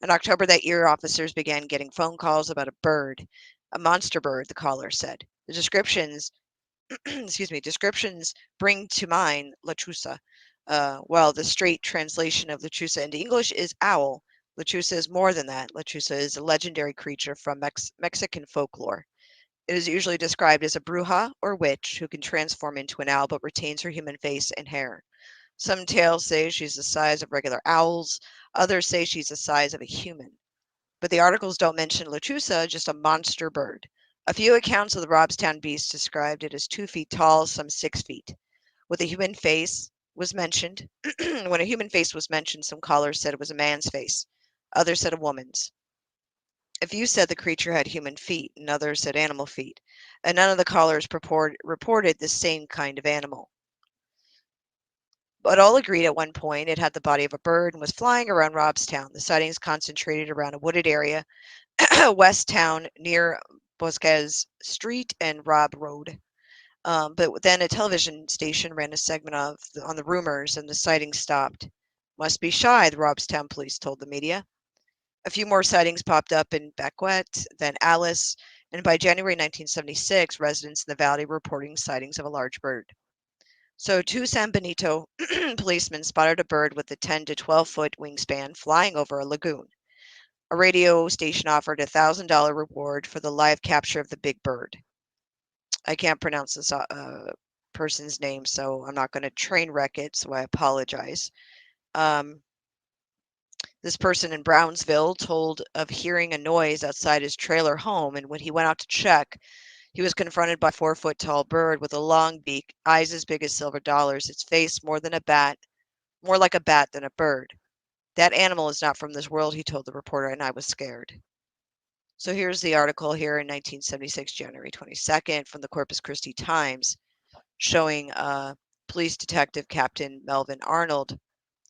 In October that year, officers began getting phone calls about a monster bird, the caller said. The descriptions descriptions bring to mind lechuza. While the straight translation of lechuza into English is owl, lechuza is more than that. Lechuza is a legendary creature from Mexican folklore. It is usually described as a bruja or witch who can transform into an owl but retains her human face and hair. Some tales say she's the size of regular owls, others say she's the size of a human. But the articles don't mention lechuza, just a monster bird. A few accounts of the Robstown beast described it as 2 feet tall, some 6 feet. With a human face was mentioned. When a human face was mentioned, some callers said it was a man's face. Others said a woman's. A few said the creature had human feet, and others said animal feet. And none of the callers reported the same kind of animal. But all agreed at one point it had the body of a bird and was flying around Robstown. The sightings concentrated around a wooded area West Town near Bosquez Street and Robb Road. But then a television station ran a segment on the rumors, and the sighting stopped. Must be shy, the Robstown police told the media. A few more sightings popped up in Bequet, then Alice, and by January 1976, residents in the valley were reporting sightings of a large bird. So, two San Benito policemen spotted a bird with a 10 to 12-foot wingspan flying over a lagoon. A radio station offered a $1,000 reward for the live capture of the big bird. I can't pronounce this person's name, so I'm not going to train wreck it, so I apologize. Um, this person in Brownsville told of hearing a noise outside his trailer home, and when he went out to check, he was confronted by a 4-foot tall bird with a long beak, eyes as big as silver dollars, its face more like a bat than a bird. That animal is not from this world, he told the reporter, and I was scared. So here's the article here in 1976, January 22nd, from the Corpus Christi Times, showing police detective Captain Melvin Arnold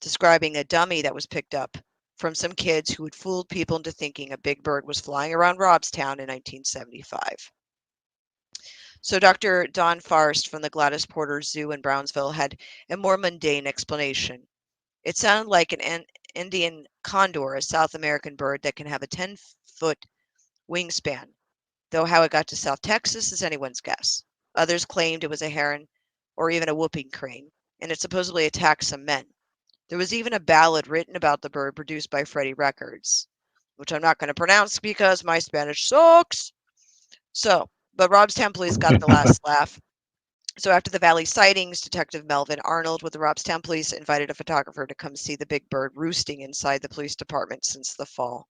describing a dummy that was picked up from some kids who had fooled people into thinking a big bird was flying around Robstown in 1975. So Dr. Don Farst from the Gladys Porter Zoo in Brownsville had a more mundane explanation. It sounded like an Indian condor, a South American bird that can have a 10-foot wingspan, though how it got to South Texas is anyone's guess. Others claimed it was a heron or even a whooping crane, and it supposedly attacked some men. There was even a ballad written about the bird produced by Freddie Records, which I'm not going to pronounce because my Spanish sucks. So, but Robstown police got the last laugh. So after the Valley sightings, Detective Melvin Arnold with the Robstown Police invited a photographer to come see the big bird roosting inside the police department since the fall.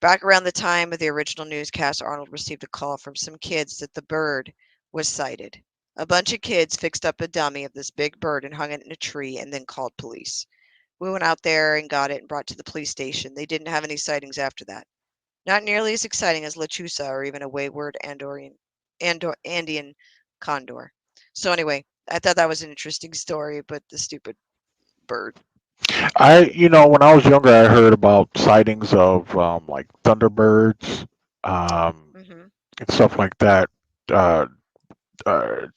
Back around the time of the original newscast, Arnold received a call from some kids that the bird was sighted. A bunch of kids fixed up a dummy of this big bird and hung it in a tree and then called police. We went out there and got it and brought it to the police station. They didn't have any sightings after that. Not nearly as exciting as Lechusa or even a wayward Andean condor. So anyway, I thought that was an interesting story, but the stupid bird. When I was younger, I heard about sightings of like thunderbirds, Hmm. and stuff like that, uh,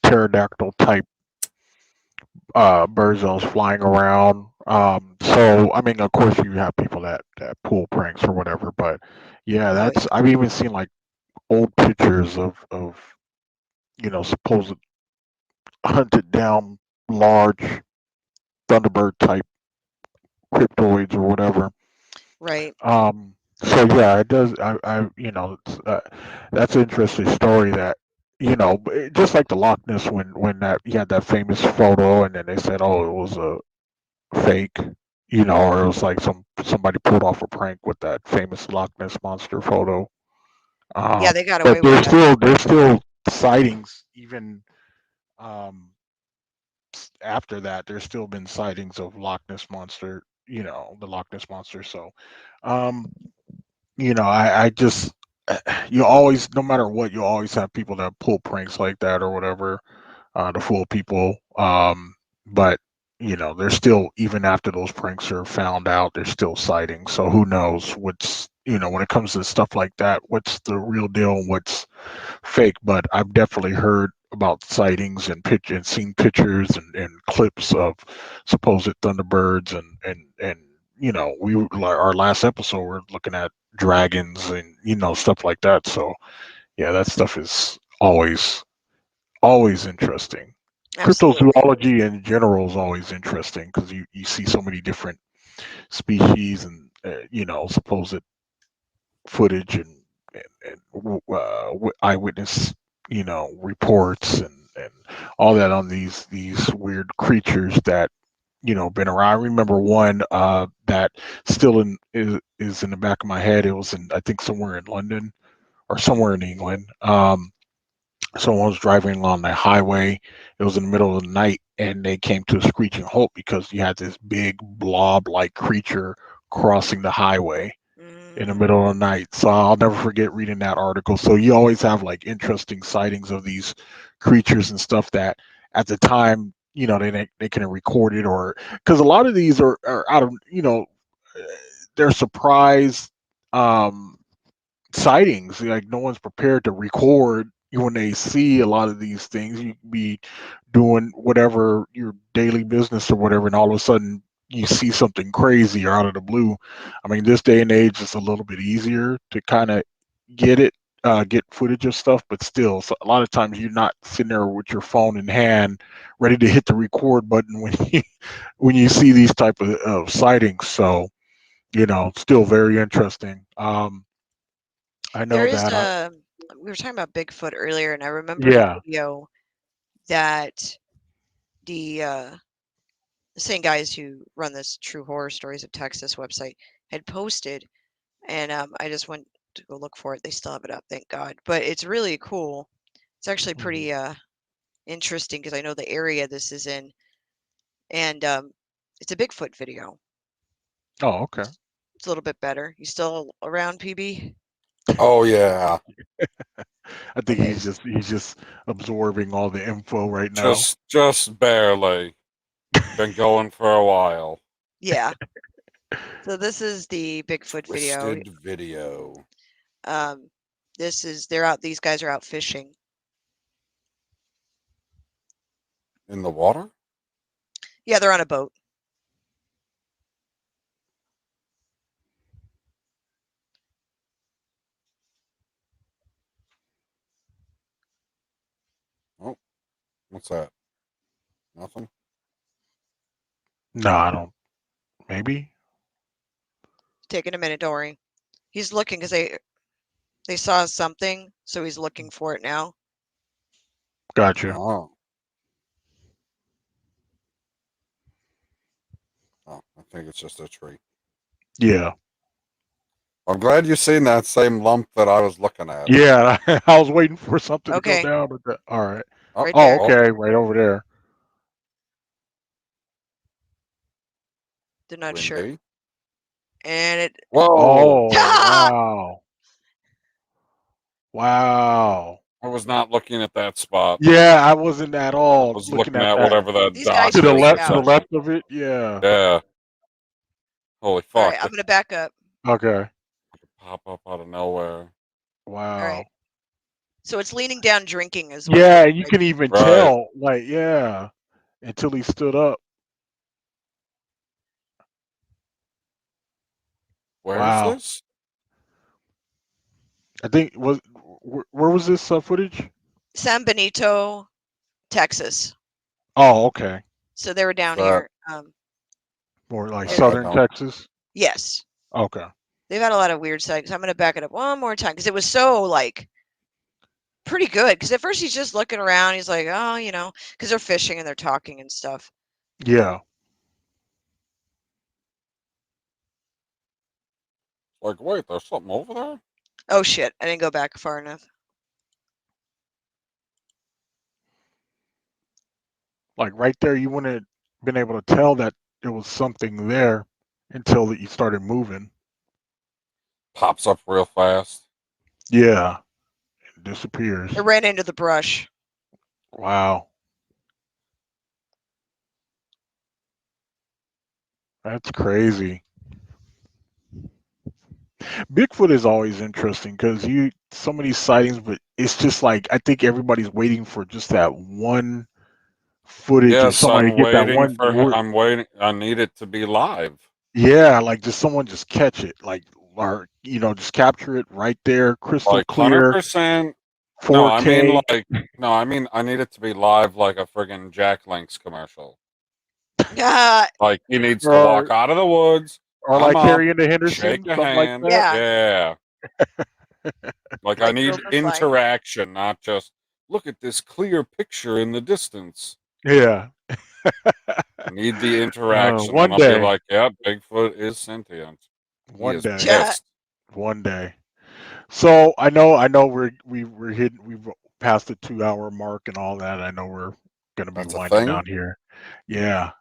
pterodactyl type birds that was flying around. So I mean, of course, you have people that pull pranks or whatever, but yeah, Oh, that's I've even seen like old pictures of supposed hunted down large thunderbird type cryptoids or whatever. right. So yeah, it does. That's an interesting story. That just like the Loch Ness when that you had that famous photo, and then they said, oh, it was a fake, or it was like somebody pulled off a prank with that famous Loch Ness monster photo. Yeah, they got But away with that. there's still sightings even um, after that. There's still been sightings of Loch Ness monster. The Loch Ness monster. So. Um, I just you always, no matter what, you always have people that pull pranks like that or whatever, to fool people. But there's still, even after those pranks are found out, there's still sightings. So who knows what's when it comes to stuff like that, what's the real deal and what's fake? But I've definitely heard about sightings and seen pictures and clips of supposed thunderbirds and our last episode we're looking at dragons and stuff like that. So yeah, that stuff is always interesting. Absolutely. Cryptozoology in general is always interesting because you see so many different species and supposed footage and eyewitness reports and all that on these weird creatures that been around. I remember one that still is in the back of my head. It was in, I think, somewhere in London or somewhere in England. Someone was driving along the highway. It was in the middle of the night, and they came to a screeching halt because you had this big blob-like creature crossing the highway in the middle of the night. So I'll never forget reading that article. So you always have like interesting sightings of these creatures and stuff that at the time, they can record it, or because a lot of these are out of, they're surprise um sightings. Like no one's prepared to record when they see a lot of these things. You could be doing whatever your daily business or whatever, and all of a sudden you see something crazy or out of the blue. I mean, this day and age, it's a little bit easier to kind of get it, get footage of stuff, but still, so a lot of times you're not sitting there with your phone in hand, ready to hit the record button when you see these type of sightings. So still very interesting. I There know is that. we were talking about Bigfoot earlier, and I remembered a Yeah. video that the same guys who run this True Horror Stories of Texas website had posted, and I just went to go look for it. They still have it up, thank God. But it's really cool. It's actually pretty interesting because I know the area this is in, and it's a Bigfoot video. Oh, okay. It's a little bit better. You still around, PB? Oh yeah, I think he's just absorbing all the info right now. just barely. Been going for a while. Yeah. So this is the Bigfoot video. Twisted video. This is these guys are out fishing. In the water? Yeah, they're on a boat. Oh, what's that? Nothing? No, I don't. Maybe. Taking a minute, don't worry. He's looking because they saw something, so he's looking for it now. Gotcha. Oh. think it's just a tree. Yeah. I'm glad you seen that same lump that I was looking at. Yeah. I was waiting for something to go Okay. down. But all right. Right Oh, there. okay. Right over there. They're not sure. Windy. And it. Whoa! Oh, Ah! wow. Wow. I was not looking at that spot. Yeah, I wasn't at all I was looking looking at at that. whatever that These dot guys To the freak left, out. to the left of it. Yeah. Yeah. Holy All fuck! right, I'm gonna back up. Okay. Pop up out of nowhere. Wow. All right. So it's leaning down, drinking as well. Yeah, and you can even Right. tell, like, yeah, until he stood up. Where's Wow. this? I think where was this footage? San Benito, Texas. Oh, okay. So they were down that- here. More like Yeah. southern No. Texas. Yes. Okay. They've had a lot of weird sightings. I'm gonna back it up one more time because it was so like pretty good. Because at first he's just looking around. He's like, oh, you know, because they're fishing and they're talking and stuff. Yeah. Like, wait, there's something over there? Oh shit! I didn't go back far enough. Like right there, you wouldn't have been able to tell that there was something there until that you started moving. Pops up real fast. Yeah. It disappears. It ran into the brush. Wow. That's crazy. Bigfoot is always interesting because so many sightings, but it's just like I think everybody's waiting for just that one footage or Yes, somebody I'm get that waiting one for. word. I'm waiting. I need it to be live. Yeah, like just someone just catch it, like or just capture it right there, crystal Like clear, 100%. 4K. No, I mean I need it to be live, like a friggin' Jack Link's commercial. Like he needs to walk out of the woods, or come like up, Harry and the shake Henderson, a something like hand. that. Yeah. Like I Like need Gopher fly. interaction, not just look at this clear picture in the distance. Yeah. I need the interaction, One and I'll be day. like, "Yeah, Bigfoot is sentient. He One is day. pissed." One day. So I know we're hitting we've passed the 2 hour mark and all that. I know we're gonna be That's a winding thing? down here. Yeah.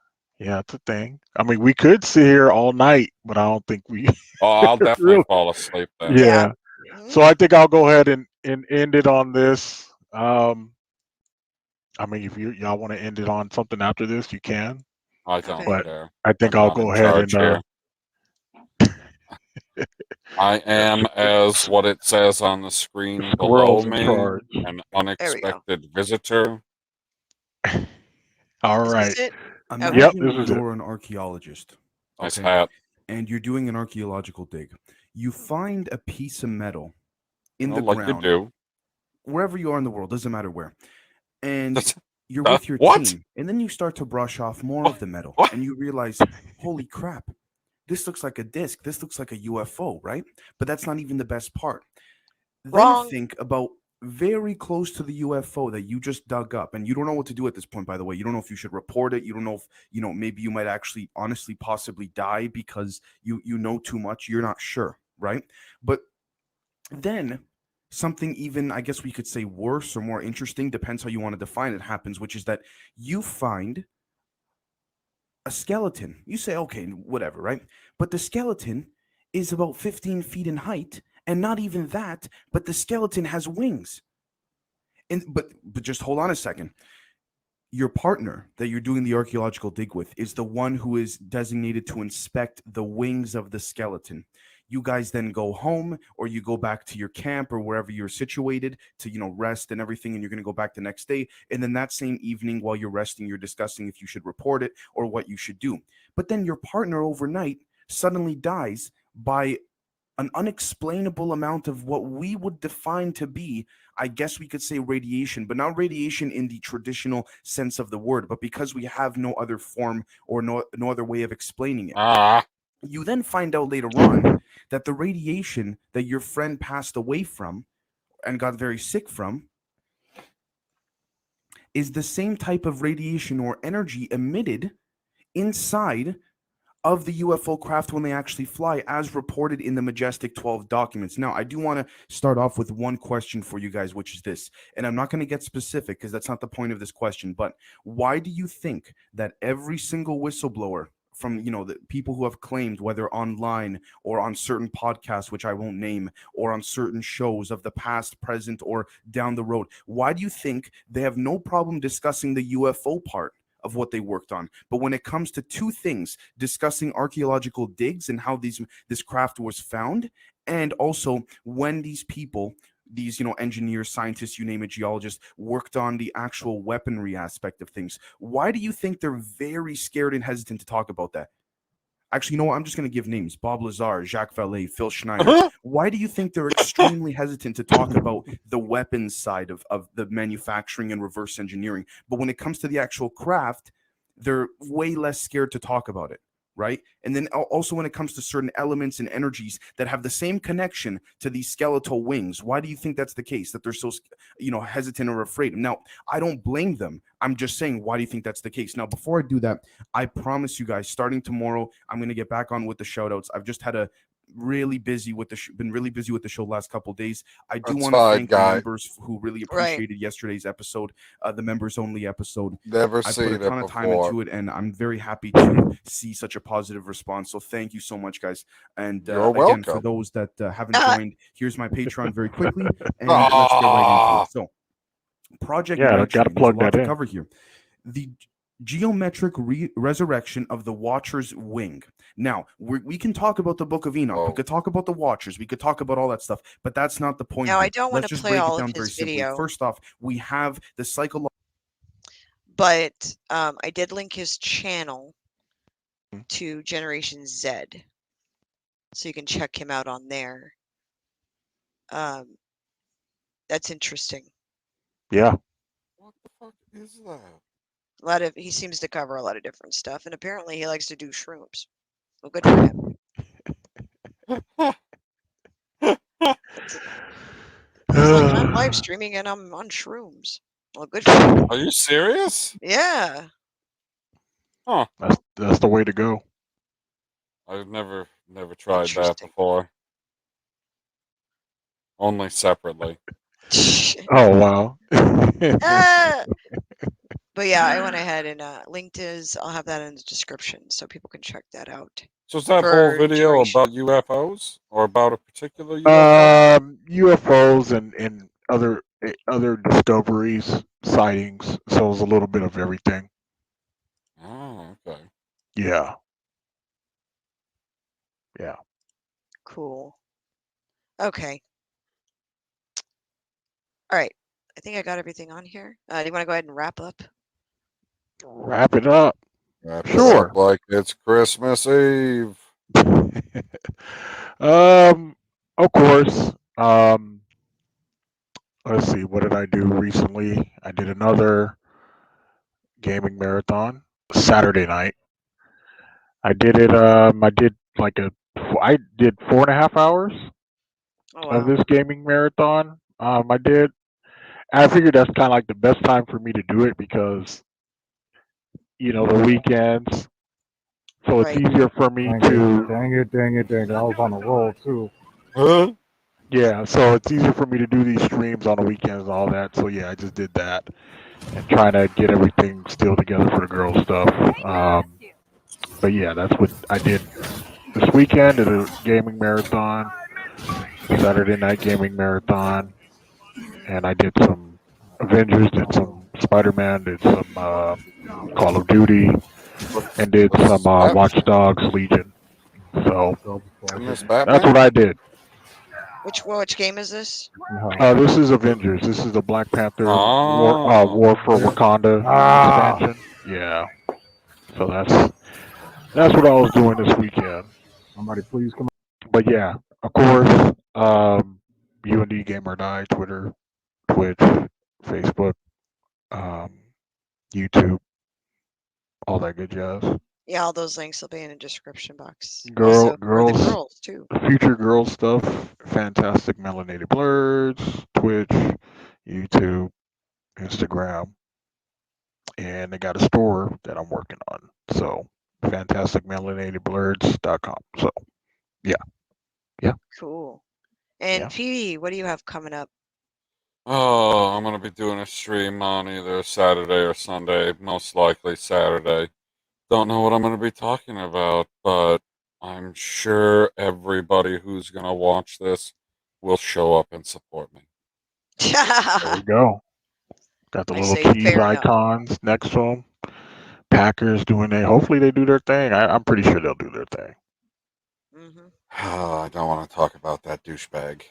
Yeah, it's a thing. I mean, we could sit here all night, but I don't think we Oh, I'll definitely really. fall asleep then. Yeah. So I think I'll go ahead and end it on this. I mean, if y'all want to end it on something after this, you can. I don't But care. I think I'm I'll not go in ahead charge and here. I am, as what it says on the screen below Squirrel's in me, charge. an unexpected visitor. All Is right. this it? Imagine Yep, this is it. you're an archaeologist. Nice hat. And you're doing an archaeological dig. You find a piece of metal in the Like ground. you do. Wherever you are in the world, doesn't matter where. And you're Huh? with your What? team. And then you start to brush off more of the metal. And you realize, holy crap, this looks like a disc. This looks like a UFO, right? But that's not even the best part. Wrong. Then think about very close to the UFO that you just dug up, and you don't know what to do at this point, by the way. You don't know if you should report it. You don't know if, maybe you might actually honestly possibly die because you know too much. You're not sure, right? But then something even, I guess we could say, worse or more interesting, depends how you want to define it, happens, which is that you find a skeleton. You say, okay, whatever, right? But the skeleton is about 15 feet in height, and not even that, but the skeleton has wings. But just hold on a second. Your partner that you're doing the archaeological dig with is the one who is designated to inspect the wings of the skeleton. You guys then go home, or you go back to your camp or wherever you're situated to, rest and everything, and you're going to go back the next day. And then that same evening, while you're resting, you're discussing if you should report it or what you should do. But then your partner overnight suddenly dies by an unexplainable amount of what we would define to be, I guess we could say, radiation, but not radiation in the traditional sense of the word, but because we have no other form or no other way of explaining it. You then find out later on that the radiation that your friend passed away from and got very sick from is the same type of radiation or energy emitted inside of the UFO craft when they actually fly, as reported in the Majestic 12 documents. Now, I do want to start off with one question for you guys, which is this, and I'm not going to get specific because that's not the point of this question, but why do you think that every single whistleblower from, you know, the people who have claimed, whether online or on certain podcasts, which I won't name, or on certain shows of the past, present, or down the road, why do you think they have no problem discussing the UFO part of what they worked on? But when it comes to two things, discussing archaeological digs and how this craft was found, and also when these people, these, you know, engineers, scientists, you name it, geologists, worked on the actual weaponry aspect of things, why do you think they're very scared and hesitant to talk about that? Actually, you know what? I'm just going to give names: Bob Lazar, Jacques Vallée, Phil Schneider. Why do you think they're extremely hesitant to talk about the weapons side of the manufacturing and reverse engineering? But when it comes to the actual craft, they're way less scared to talk about it, right? And then also when it comes to certain elements and energies that have the same connection to these skeletal wings, why do you think that's the case, that they're so, you know, hesitant or afraid? Now, I don't blame them. I'm just saying, why do you think that's the case? Now, before I do that, I promise you guys, starting tomorrow, I'm going to get back on with the shout outs. I've just had a really busy with the been really busy with the show the last couple of days. I do want to thank the members who really appreciated yesterday's episode, the members only episode. Never I seen put a ton it of time before. into it, and I'm very happy to see such a positive response. So thank you so much, guys. And You're again, for welcome. those that haven't joined, here's my Patreon very quickly, and let's get right into it. So, Project Yeah, Red gotta Tree, there's a plug lot that to in. cover here. The geometric resurrection of the Watcher's wing. Now, we can talk about the Book of Enoch. We could talk about the Watchers. We could talk about all that stuff, but that's not the point Now, here. I don't want Let's to just play break it all of down very his simply. video, First off, we have the psychological. but I did link his channel to Generation Z, so you can check him out on there. That's interesting. Yeah. What the fuck is that? He seems to cover a lot of different stuff, and apparently he likes to do shrooms. Well, good for him. He's like, I'm live streaming and I'm on shrooms. Well, good for him. Are you serious? Yeah. Huh. That's the way to go. I've never tried that before. Only separately. Oh wow. But yeah, I went ahead and linked his. I'll have that in the description so people can check that out. So is that whole video about UFOs or about a particular UFO? UFOs and other discoveries, sightings. So it's a little bit of everything. Oh, okay. Yeah. Yeah. Cool. Okay. All right. I think I got everything on here. Do you want to go ahead and wrap up? Wrap it up. Wrap it Sure. up like it's Christmas Eve. Of course. Let's see. What did I do recently? I did another gaming marathon Saturday night. I did it. I did I did 4.5 hours of this gaming marathon. I did. I figured that's kind of like the best time for me to do it because, you know, the weekends. So it's easier for me to. Dang it. I was on a roll too. Huh? Yeah, so it's easier for me to do these streams on the weekends and all that. So yeah, I just did that and trying to get everything still together for the girls stuff. But yeah, that's what I did this weekend. Did a gaming marathon, Saturday night gaming marathon, and I did some Avengers, did some Spider-Man, did some Call of Duty, and did some Watch Dogs Legion. So that's what I did. Which game is this? This is Avengers. This is the Black Panther War for Wakanda expansion. Yeah. So that's what I was doing this weekend. Somebody please come. But yeah, of course, UND Gamer Die, Twitter, Twitch, Facebook, YouTube, all that good jazz. Yeah, all those links will be in the description box. Girls, Also for the girls too. Future girl stuff, fantastic Melanated Blerds, Twitch, YouTube, Instagram, and they got a store that I'm working on. So fantasticmelanatedblerds.com. So, yeah. Cool. And Yeah. PV, what do you have coming up? Oh, I'm gonna be doing a stream on either Saturday or Sunday, most likely Saturday. Don't know what I'm gonna be talking about, but I'm sure everybody who's gonna watch this will show up and support me. There we go. Got the I little say cheese fair enough. icons next to them. Packers doing their. Hopefully they do their thing. I'm pretty sure they'll do their thing. I don't want to talk about that douchebag.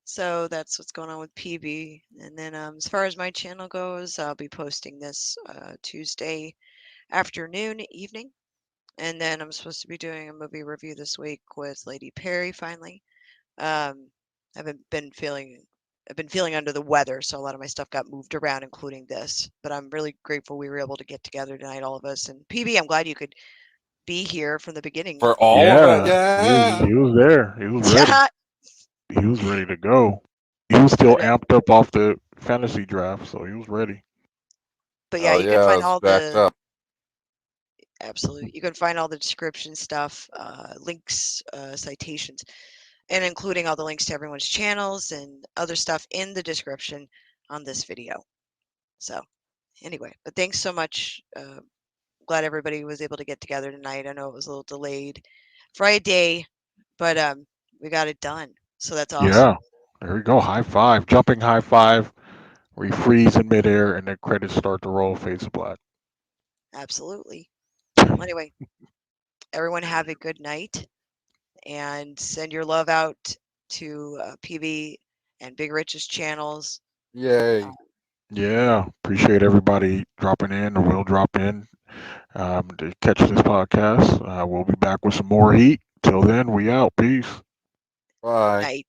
So that's what's going on with PB. And then as far as my channel goes, I'll be posting this Tuesday afternoon, evening. And then I'm supposed to be doing a movie review this week with Lady Perry finally. I've been feeling under the weather, so a lot of my stuff got moved around, including this. But I'm really grateful we were able to get together tonight, all of us. And PB, I'm glad you could be here from the beginning. For all of it, yeah. He was there. He was ready. He was ready to go. He was still amped up off the fantasy draft, so he was ready. But yeah, Oh, you yeah, can I find was all backed the up. absolutely. You can find all the description stuff, links, citations, and including all the links to everyone's channels and other stuff in the description on this video. So anyway, but thanks so much. Glad everybody was able to get together tonight. I know it was a little delayed Friday, but we got it done. So that's awesome. Yeah. There we go. High five. Jumping high five. Where you freeze in midair and then credits start to roll, fades to black. Absolutely. Well, anyway, everyone have a good night and send your love out to PV and Big Rich's channels. Yay. Yeah. Appreciate everybody dropping in or will drop in to catch this podcast. We'll be back with some more heat. Till then, we out. Peace. Bye. Night.